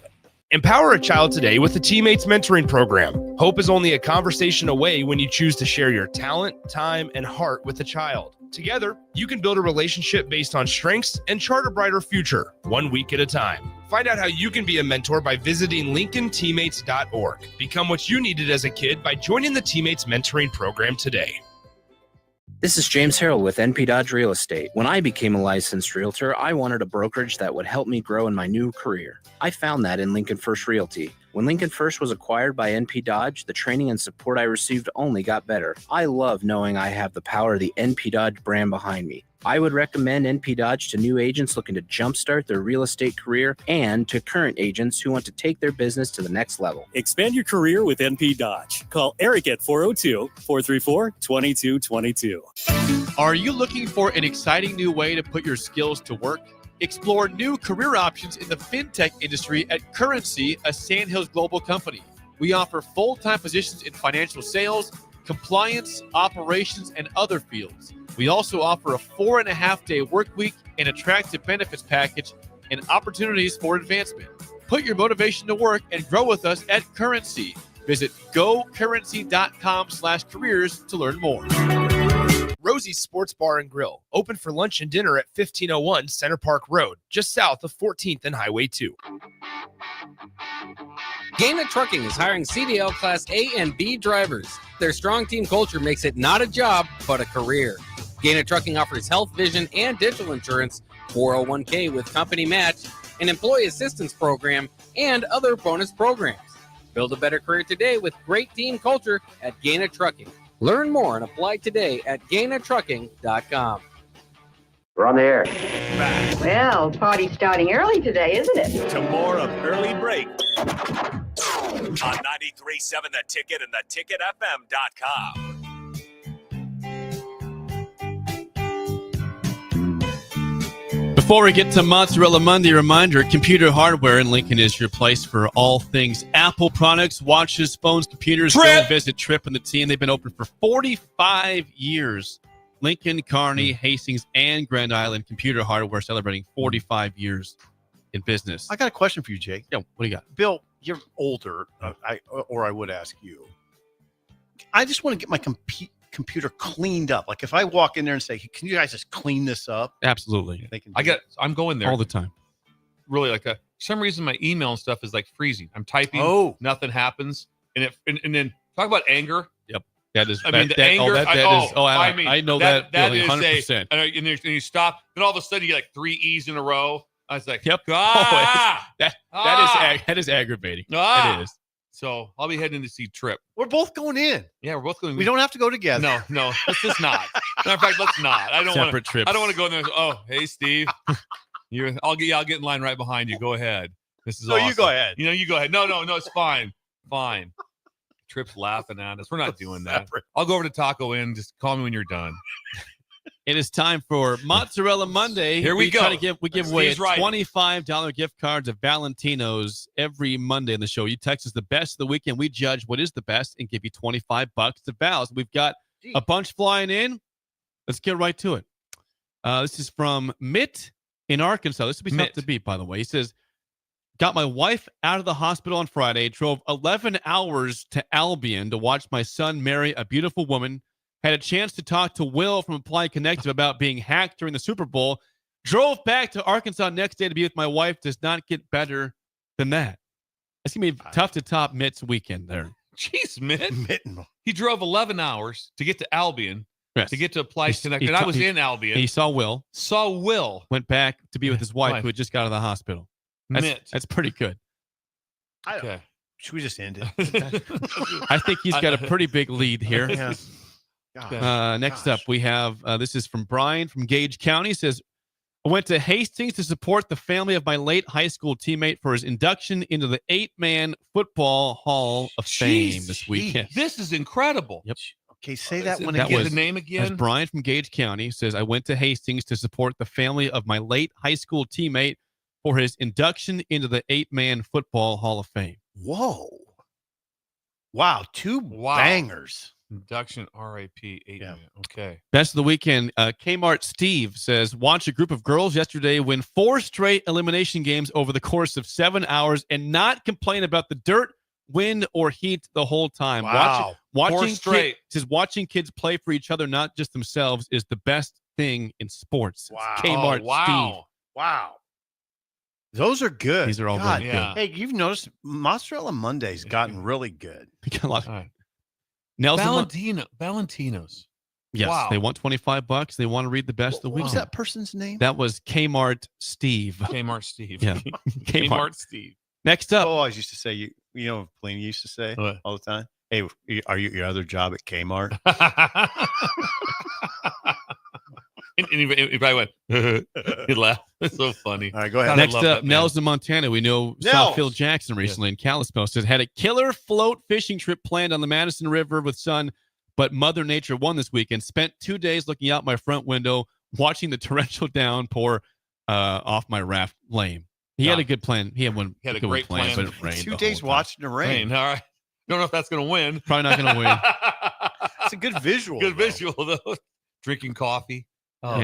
Empower a child today with the Teammates Mentoring Program. Hope is only a conversation away when you choose to share your talent, time, and heart with a child. Together, you can build a relationship based on strengths and chart a brighter future, 1 week at a time. Find out how you can be a mentor by visiting LincolnTeammates.org. Become what you needed as a kid by joining the Teammates Mentoring Program today. This is James Harrell with NP Dodge Real Estate. When I became a licensed realtor, I wanted a brokerage that would help me grow in my new career. I found that in Lincoln First Realty. When Lincoln First was acquired by NP Dodge, the training and support I received only got better. I love knowing I have the power of the NP Dodge brand behind me. I would recommend NP Dodge to new agents looking to jumpstart their real estate career and to current agents who want to take their business to the next level. Expand your career with NP Dodge. Call Eric at 402-434-2222. Are you looking for an exciting new way to put your skills to work? Explore new career options in the fintech industry at Currency, a Sandhills Global company. We offer full-time positions in financial sales, compliance, operations, and other fields. We also offer a 4.5-day work week, an attractive benefits package, and opportunities for advancement. Put your motivation to work and grow with us at Currency. Visit gocurrency.com/careers to learn more. Rosie's Sports Bar and Grill, open for lunch and dinner at 1501 Center Park Road, just south of 14th and Highway 2. Gaina Trucking is hiring CDL Class A and B drivers. Their strong team culture makes it not a job, but a career. Gaina Trucking offers health, vision, and dental insurance, 401k with company match, an employee assistance program, and other bonus programs. Build a better career today with great team culture at Gaina Trucking. Learn more and apply today at GainaTrucking.com. We're on the air. Well, party's starting early today, isn't it? To more of Early Break on 93.7 The Ticket and theticketfm.com. Before we get to Mozzarella Monday, reminder, Computer Hardware in Lincoln is your place for all things Apple products, watches, phones, computers. Go and visit Tripp and the team. They've been open for 45 years. Lincoln, Kearney, Hastings, and Grand Island. Computer Hardware celebrating 45 years in business. I got a question for you, Jake. Yeah, what do you got? Bill, you're older, I would ask you. I just want to get my computer cleaned up. Like if I walk in there and say, hey, can you guys just clean this up? Absolutely. I'm going there all the time. Really, for some reason my email and stuff is like freezing. I'm typing, nothing happens, and then talk about anger. Yep, that is. I mean, the anger. I know that. That is 100%. And you stop, then all of a sudden you get like 3 E's in a row. I was like, yep. That is aggravating. It is. So I'll be heading to see Tripp. We're both going in. Yeah, we're both going. We don't have to go together. No, let's just not. Matter of fact, let's not. I don't want separate trips. I don't want to go in there. And, oh, hey, Steve, I'll get in line right behind you. Go ahead. This is awesome. You go ahead. You go ahead. No, it's fine. Tripp's laughing at us. We're not doing that. I'll go over to Taco Inn. Just call me when you're done. It is time for Mozzarella Monday. Here we go. We give away a Steve's right. $25 gift cards of Valentino's every Monday in the show. You text us the best of the weekend. We judge what is the best and give you $25 to Val's. We've got a bunch flying in. Let's get right to it. This is from Mitt in Arkansas. This would be tough to beat, by the way. He says, got my wife out of the hospital on Friday, drove 11 hours to Albion to watch my son marry a beautiful woman, had a chance to talk to Will from Applied Connective about being hacked during the Super Bowl, drove back to Arkansas next day to be with my wife. Does not get better than that. It's going to be tough to top Mitt's weekend there. Jeez, Mitt. He drove 11 hours to get to Albion, to get to Applied Connective. And I was in Albion. He saw Will. Went back to be with his wife who had just got out of the hospital. That's pretty good. Okay. Should we just end it? I think he's got a pretty big lead here. Yeah. Next up, we have this is from Brian from Gage County. He says, I went to Hastings to support the family of my late high school teammate for his induction into the 8-man football Hall of Fame this weekend. This is incredible. Yep. Okay, say that one again. again. The name again. That's Brian from Gage County. He says, I went to Hastings to support the family of my late high school teammate for his induction into the 8-man football Hall of Fame. Whoa. Wow. Two bangers. Induction, RIP, 8-man. Okay. Best of the weekend. Kmart Steve says, watch a group of girls yesterday win 4 straight elimination games over the course of 7 hours and not complain about the dirt, wind, or heat the whole time. Wow. Watching kids play for each other, not just themselves, is the best thing in sports. Wow. Kmart Steve. Wow. Those are good. These are all God, really good. Hey, you've noticed Mozzarella Monday's gotten really good. We got a lot. Nelson Valentino's. Yes, Wow. they want $25. They want to read the best of the week. What was that person's name? That was Kmart Steve. Kmart Steve. Yeah. Kmart Steve. Next up. Oh, I used to say, you know what Blaine used to say all the time? Hey, are you at your other job at Kmart? and he probably went, he'd laugh. It's so funny. All right, go ahead. Next up, Nels in Montana. We know saw Phil Jackson recently in Kalispell. Said had a killer float fishing trip planned on the Madison River with son, but Mother Nature won this weekend. Spent 2 days looking out my front window, watching the torrential downpour off my raft. Lame. He had a good plan. He had a great plan. But it rained 2 days watching the rain. All right. Don't know if that's going to win. Probably not going to win. It's a good visual. Good visual, though. Drinking coffee. Oh,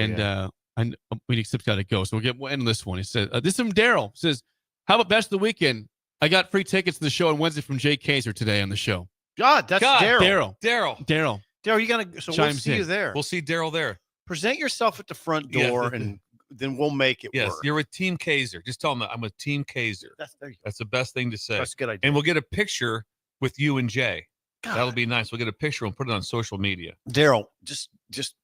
and we just got to go. So we'll end this one. He says, this is from Daryl. Says, how about best of the weekend? I got free tickets to the show on Wednesday from Jay Kazer today on the show. God, that's Daryl. Daryl, you got to. So we'll see you there. We'll see Daryl there. Present yourself at the front door, and then we'll make it work. You're with Team Kazer. Just tell them I'm with Team Kazer. That's the best thing to say. That's a good idea. And we'll get a picture with you and Jay. That'll be nice. We'll get a picture and put it on social media. Daryl, just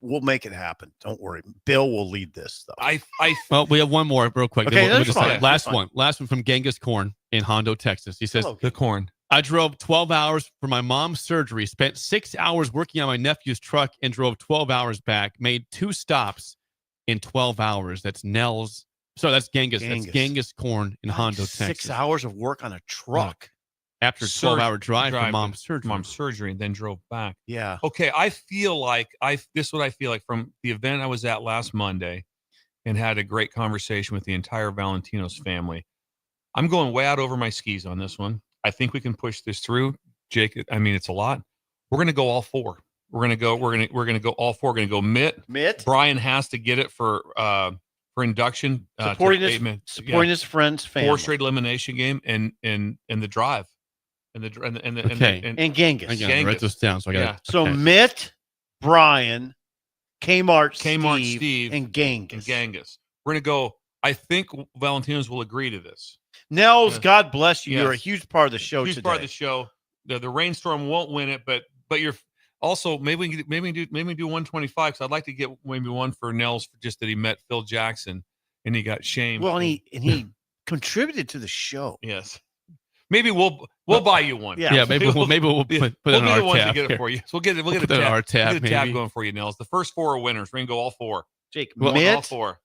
we'll make it happen. Don't worry. Bill will lead this though. Well, we have one more real quick. Okay, we'll that's fine. Last one from Genghis Corn in Hondo, Texas. He says, the corn. I drove 12 hours for my mom's surgery, spent 6 hours working on my nephew's truck, and drove 12 hours back. Made 2 stops in 12 hours. That's Nels. So that's Genghis. That's Genghis Corn in Hondo, Texas. 6 hours of work on a truck. After a 12-hour drive for mom's surgery. And then drove back. Yeah. Okay, I feel like this is what I feel like from the event I was at last Monday and had a great conversation with the entire Valentino's family. I'm going way out over my skis on this one. I think we can push this through. Jake, I mean, it's a lot. We're going to go all 4. We're going to go all 4. We're going to go Mitt. Brian has to get it for induction. Supporting his friend's family. 4 straight elimination game and the drive. And Genghis. Again, write this down. So Mitt, Brian, Kmart Steve, and Genghis. We're gonna go. I think Valentino's will agree to this. Nels, God bless you. You're a huge part of the show today. Part of the show. The rainstorm won't win it, but you're also maybe do 125 because I'd like to get maybe one for Nels for just that he met Phil Jackson and he got shamed. Well, and he contributed to the show. Yes. Maybe we'll buy you one. Yeah, maybe we'll put it on our tab. To get it for you. So we'll get a tab. We'll get a tab going for you, Nels. The first 4 are winners. We're gonna go all 4. Jake, Mitt, all 4.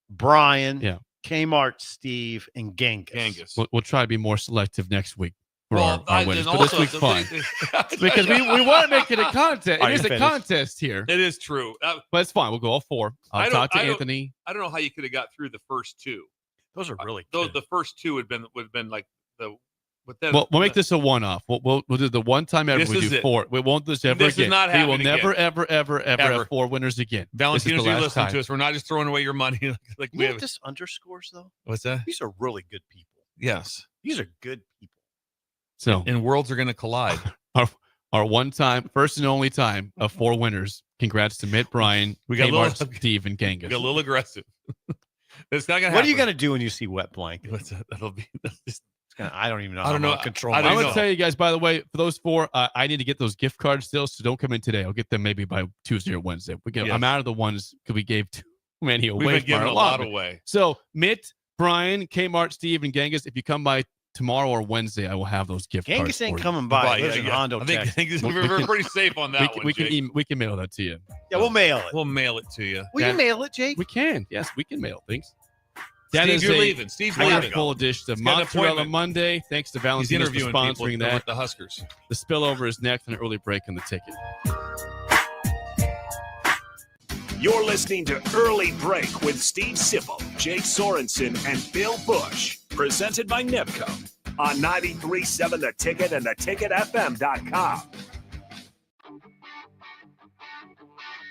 Brian, Kmart Steve, and Genghis. We'll try to be more selective next week. for our winners for this week's fun. Because we want to make it a contest. It is a contest here. It is true. But it's fine. We'll go all four. I'll talk to Anthony. I don't know how you could have got through the first two. Those are really good. The first two would have been like the. But then, we'll make this a one-off. We'll do the one time ever we do four. We won't do this ever this again. Is not we will never, again. ever have four winners again. Valentinos, you listen to us. We're not just throwing away your money. Like we have this underscores though. What's that? These are really good people. Yes, these are good people. So and worlds are going to collide. Our one time, first and only time of four winners. Congrats to Mitt, Brian, we got Kmart, Steve, and Genghis. We got a little aggressive. It's not gonna. What are you gonna do when you see wet blanket? What's that? That'll be. I don't even know. I don't know. Control. I'm going to tell you guys, by the way, for those four, I need to get those gift cards still, so don't come in today. I'll get them maybe by Tuesday or Wednesday. I'm out of the ones because we gave too many away. We've been giving a lot away. So Mitt, Brian, Kmart, Steve, and Genghis, if you come by tomorrow or Wednesday, I will have those gift cards. Genghis ain't coming by. Lives in Hondo, I think Texas. we're pretty safe on that one. We can mail that to you. Yeah, we'll mail it. We'll mail it to you. Will you mail it, Jake? We can. Yes, we can mail things. That Steve, you're leaving. Steve, wonderful edition of Mozzarella Monday. Thanks to Valentinos for sponsoring that. The Huskers. The spillover is next, and an early break on the ticket. You're listening to Early Break with Steve Sipple, Jake Sorensen, and Bill Busch. Presented by Nebco on 93.7 The Ticket and theticketfm.com.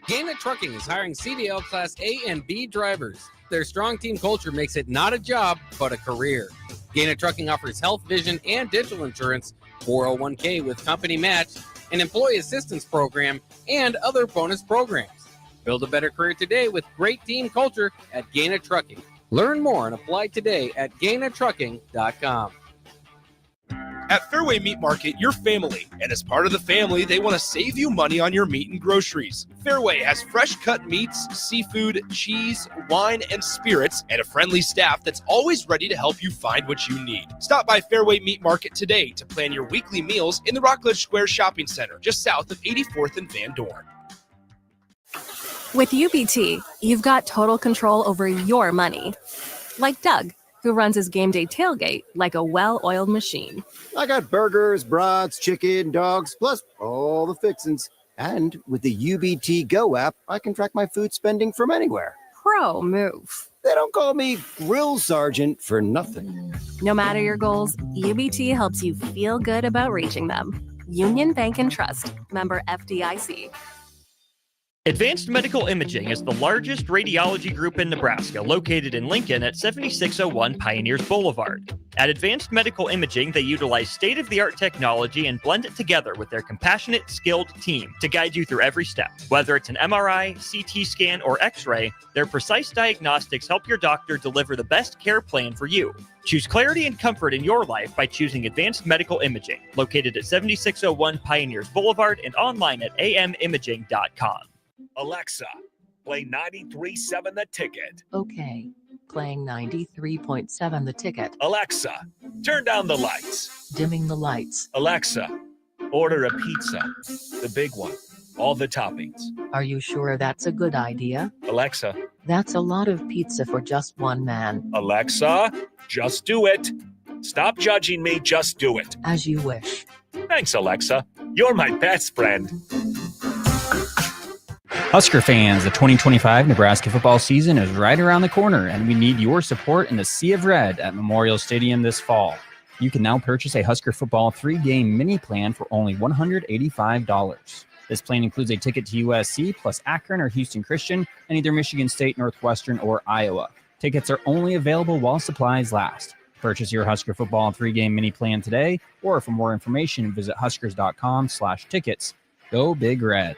Gaina Trucking is hiring CDL Class A and B drivers. Their strong team culture makes it not a job, but a career. Gaina Trucking offers health, vision, and dental insurance, 401k with company match, an employee assistance program, and other bonus programs. Build a better career today with great team culture at Gaina Trucking. Learn more and apply today at GainaTrucking.com. At Fairway Meat Market, you're family, and as part of the family, they want to save you money on your meat and groceries. Fairway has fresh cut meats, seafood, cheese, wine, and spirits, and a friendly staff that's always ready to help you find what you need. Stop by Fairway Meat Market today to plan your weekly meals in the Rockledge Square Shopping Center, just south of 84th and Van Dorn. With UBT, you've got total control over your money. Like Doug, who runs his game day tailgate like a well-oiled machine. I got burgers, brats, chicken, dogs, plus all the fixins. And with the UBT Go app, I can track my food spending from anywhere. Pro move. They don't call me Grill Sergeant for nothing. No matter your goals, UBT helps you feel good about reaching them. Union Bank and Trust. Member FDIC. Advanced Medical Imaging is the largest radiology group in Nebraska, located in Lincoln at 7601 Pioneers Boulevard. At Advanced Medical Imaging, they utilize state-of-the-art technology and blend it together with their compassionate, skilled team to guide you through every step. Whether it's an MRI, CT scan, or X-ray, their precise diagnostics help your doctor deliver the best care plan for you. Choose clarity and comfort in your life by choosing Advanced Medical Imaging, located at 7601 Pioneers Boulevard and online at amimaging.com. Alexa, play 93.7 The Ticket. Okay, playing 93.7 The Ticket. Alexa, turn down the lights. Dimming the lights. Alexa, order a pizza. The big one. All the toppings. Are you sure that's a good idea? Alexa. That's a lot of pizza for just one man. Alexa, just do it. Stop judging me, just do it. As you wish. Thanks, Alexa. You're my best friend. Husker fans, the 2025 Nebraska football season is right around the corner, and we need your support in the Sea of Red at Memorial Stadium this fall. You can now purchase a Husker football 3-game mini plan for only $185. This plan includes a ticket to USC plus Akron or Houston Christian and either Michigan State, Northwestern, or Iowa. Tickets are only available while supplies last. Purchase your Husker football 3-game mini plan today, or for more information, visit huskers.com/tickets. Go Big Red.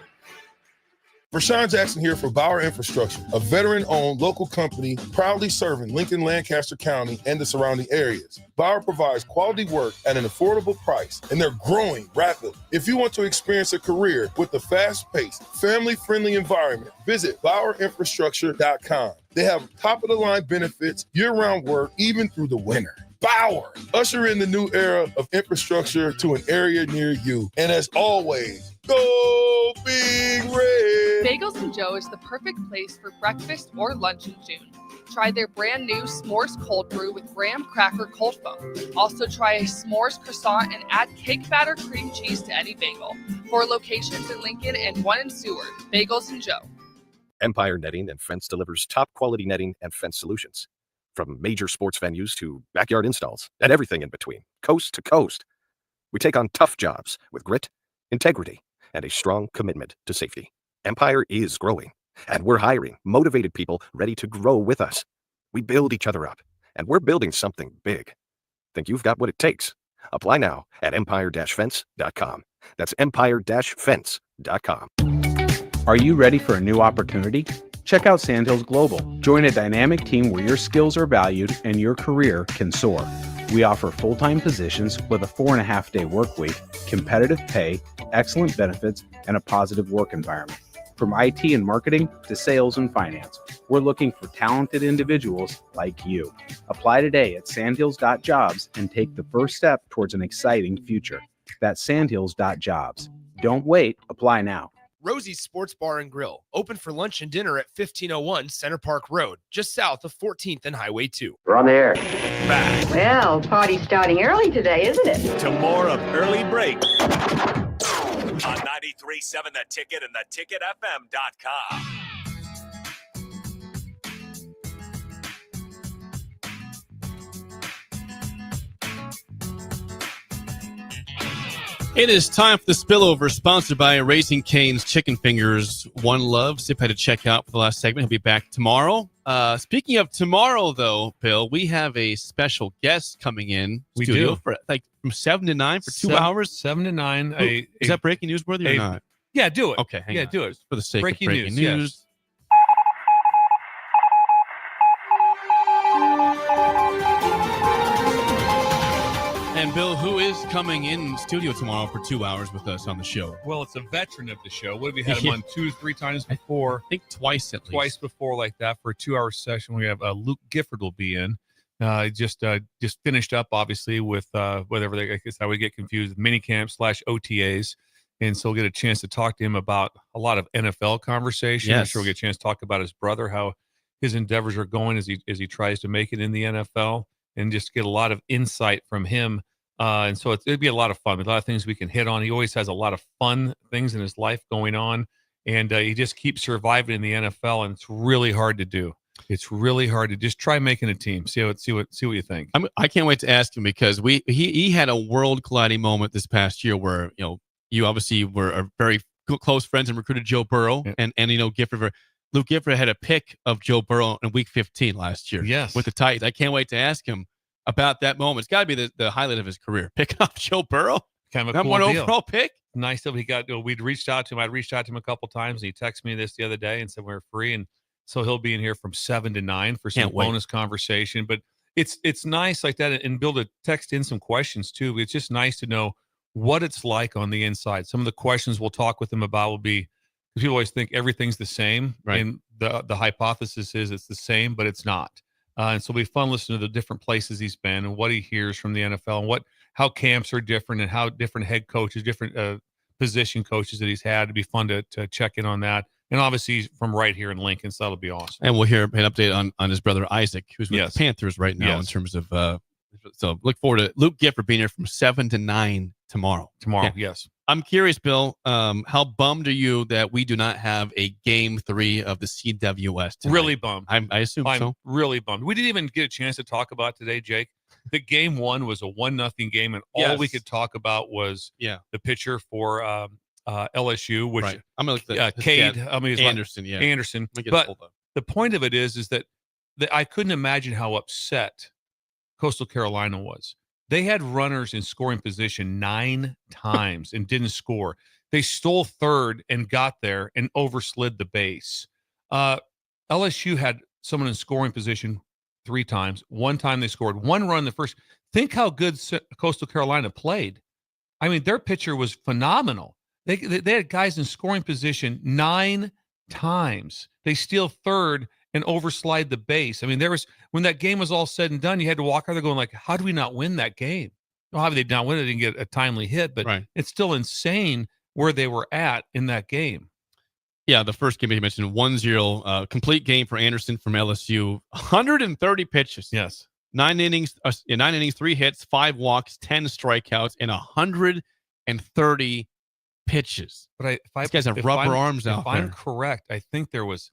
Rashawn Jackson here for Bauer Infrastructure, a veteran-owned local company proudly serving Lincoln, Lancaster County, and the surrounding areas. Bauer provides quality work at an affordable price, and they're growing rapidly. If you want to experience a career with a fast-paced, family-friendly environment, visit BauerInfrastructure.com. They have top-of-the-line benefits, year-round work, even through the winter. Bauer. Usher in the new era of infrastructure to an area near you. And as always, go Big Red. Bagels and Joe is the perfect place for breakfast or lunch in June. Try their brand new S'mores cold brew with graham cracker cold foam. Also try a S'mores croissant and add cake batter cream cheese to any bagel. 4 locations in Lincoln and 1 in Seward. Bagels and Joe. Empire Netting and Fence delivers top quality netting and fence solutions. From major sports venues to backyard installs and everything in between, coast to coast. We take on tough jobs with grit, integrity, and a strong commitment to safety. Empire is growing, and we're hiring motivated people ready to grow with us. We build each other up, and we're building something big. Think you've got what it takes? Apply now at empire-fence.com. That's empire-fence.com. Are you ready for a new opportunity? Check out Sandhills Global. Join a dynamic team where your skills are valued and your career can soar. We offer full-time positions with a 4.5-day work week, competitive pay, excellent benefits, and a positive work environment. From IT and marketing to sales and finance, we're looking for talented individuals like you. Apply today at sandhills.jobs and take the first step towards an exciting future. That's sandhills.jobs. Don't wait. Apply now. Rosie's Sports Bar and Grill, open for lunch and dinner at 1501 Center Park Road, just south of 14th and Highway 2. We're on the air. Back Well, party's starting early today, isn't it? to more of Early Break on 93.7 The Ticket and theticketfm.com. It is time for the spillover, sponsored by Raising Cane's Chicken Fingers. One Love. Zip had to check out for the last segment. He'll be back tomorrow. Speaking of tomorrow, though, Bill, we have a special guest coming in. We studio do. for like from 7 to 9 for 2 hours. 7 to 9. Is that breaking news worthy or not? Yeah, do it. Okay, hang on. do it. For the sake Breaking of breaking news, yes. news. And Bill, who is coming in studio tomorrow for 2 hours with us on the show? Well, it's a veteran of the show. What have we had him on 2 to 3 times before? I think twice at least. Twice before like that for a 2-hour session. We have Luke Gifford will be in. Just finished up, obviously, with whatever I guess I would get confused, minicamp / OTAs. And so we'll get a chance to talk to him about a lot of NFL conversation. Yes. I'm sure we'll get a chance to talk about his brother, how his endeavors are going as he tries to make it in the NFL, and just get a lot of insight from him. And so it'd be a lot of fun. A lot of things we can hit on. He always has a lot of fun things in his life going on, and he just keeps surviving in the NFL. And it's really hard to do. It's really hard to just try making a team. See what you think. I can't wait to ask him, because he had a world colliding moment this past year where you obviously were very close friends and recruited Joe Burrow, and Luke Gifford had a pick of Joe Burrow in Week 15 last year. Yes, with the Titans. I can't wait to ask him about that moment. It's got to be the highlight of his career. Picking up Joe Burrow, kind of a number cool one deal. overall pick. Nice that we'd reached out to him. I'd reached out to him a couple times, and he texted me this the other day and said we were free, and so he'll be in here from 7 to 9 for some bonus conversation. But it's nice like that, and Bill to text in some questions too. It's just nice to know what it's like on the inside. Some of the questions we'll talk with him about will be, because people always think everything's the same, right? And the hypothesis is it's the same, but it's not. And so it'll be fun listening to the different places he's been and what he hears from the NFL, and how camps are different, and how different head coaches, different position coaches that he's had. It'd be fun to check in on that. And obviously he's from right here in Lincoln, so that'll be awesome. And we'll hear an update on his brother Isaac, who's with the Panthers right now in terms of so look forward to Luke Gifford being here from 7 to 9 tomorrow. Yes. I'm curious, Bill, how bummed are you that we do not have a Game 3 of the CWS tonight? Really bummed. I assume so. I'm really bummed. We didn't even get a chance to talk about today, Jake. The Game 1 was a 1-0 game, and all we could talk about was the pitcher for LSU, which I'm gonna look Cade Anderson. Anderson. But the point of it is that I couldn't imagine how upset Coastal Carolina was. They had runners in scoring position 9 times and didn't score. They stole third and got there and overslid the base. LSU had someone in scoring position 3 times. 1 time they scored 1 run the first. Think how good Coastal Carolina played. I mean, their pitcher was phenomenal. They had guys in scoring position 9 times. They steal third and overslide the base. I mean, when that game was all said and done, you had to walk out there going like, how do we not win that game? Well, how did they not win it and get a timely hit? But it's still insane where they were at in that game. Yeah, the first game you mentioned, 1-0, complete game for Anderson from LSU, 130 pitches. Yes. 9 innings, 3 hits, 5 walks, 10 strikeouts, and 130 pitches. But these guys have rubber arms out there. If I'm correct, I think there was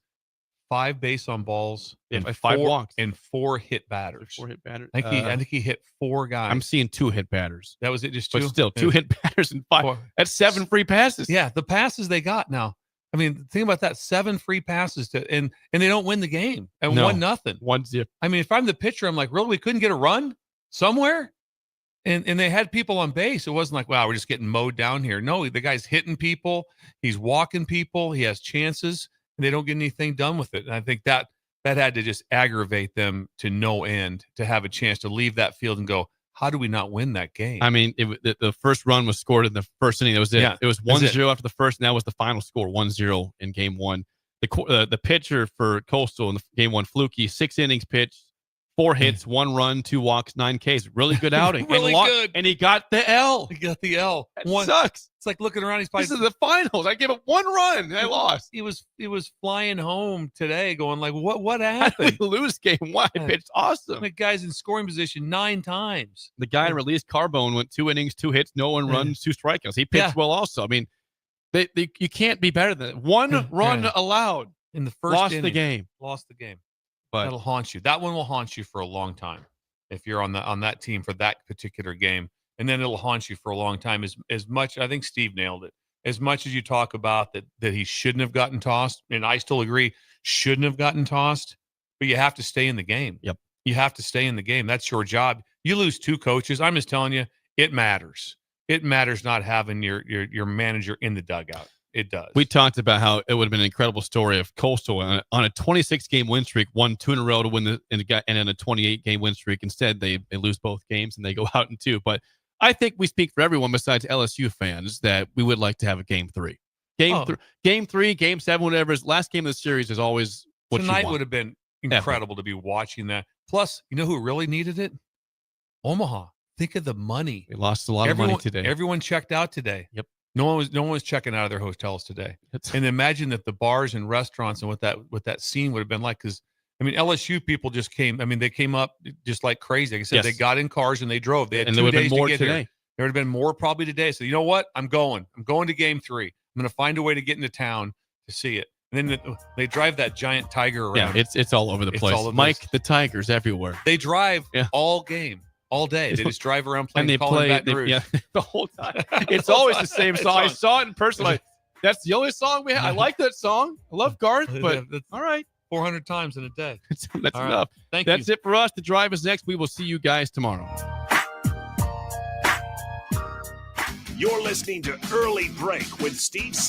5 base on balls, and 5 walks, and 4 hit batters. 4 hit batters. I think he hit 4 guys. I'm seeing 2 hit batters. That was it, just 2. But still, 2 hit batters and 5. That's 7 free passes. Yeah, the passes they got now. I mean, think about that, 7 free passes and they don't win the game and 1-0. 1-0. I mean, if I'm the pitcher, I'm like, really, we couldn't get a run somewhere? And they had people on base. It wasn't like, wow, we're just getting mowed down here. No, the guy's hitting people. He's walking people. He has chances, and they don't get anything done with it. And I think that had to just aggravate them to no end to have a chance to leave that field and go, how do we not win that game? I mean, the first run was scored in the first inning. That was it. Yeah, it was 1-0 after the first, and that was the final score, 1-0 in game 1. The pitcher for Coastal in game 1, Fluky, 6 innings pitched, 4 hits, 1 run, 2 walks, 9 Ks. Really good outing. Really good. And he got the L. He got the L. That sucks. It's like looking around. He's probably, this is the finals. I gave up 1 run and I lost. He was flying home today going like, what happened? Lose game 1. I pitched awesome. The guy's in scoring position 9 times. The guy in release, Carbone, went 2 innings, 2 hits, no 1 runs, 2 strikeouts. He pitched well also. I mean, you can't be better than that. 1 run allowed. In the first lost inning. the game. Lost the game. But that'll haunt you. That one will haunt you for a long time if you're on that team for that particular game. And then it'll haunt you for a long time. As much, I think Steve nailed it. As much as you talk about that he shouldn't have gotten tossed, and I still agree, shouldn't have gotten tossed, but you have to stay in the game. Yep. You have to stay in the game. That's your job. You lose 2 coaches. I'm just telling you, it matters. It matters not having your manager in the dugout. It does. We talked about how it would have been an incredible story if Coastal on a 26-game win streak won 2 in a row to win and in a 28-game win streak. Instead, they lose both games and they go out in 2. But I think we speak for everyone besides LSU fans that we would like to have a game 3. Game 3, game 7, whatever. Last game of the series is always what Tonight you want. would have been incredible to be watching that. Plus, you know who really needed it? Omaha. Think of the money. They lost a lot of money today. Everyone checked out today. Yep. No one was checking out of their hotels today. And imagine that the bars and restaurants and what that scene would have been like. Because I mean, LSU people just came. I mean, they came up just like crazy. Like I said, They got in cars and they drove. They had 2 days to get here. There would have been more probably today. So you know what? I'm going to game 3. I'm going to find a way to get into town to see it. And then they drive that giant tiger around. Yeah, it's all over the place. Mike, the Tigers everywhere. They drive all game. All day. They just drive around playing Baton Rouge. The whole time. It's always the same song. I saw it in person. Like, that's the only song we have. I like that song. I love Garth, but all right. 400 times in a day. That's all enough. Right. That's it for us. The Drive is next. We will see you guys tomorrow. You're listening to Early Break with Steve Sipp.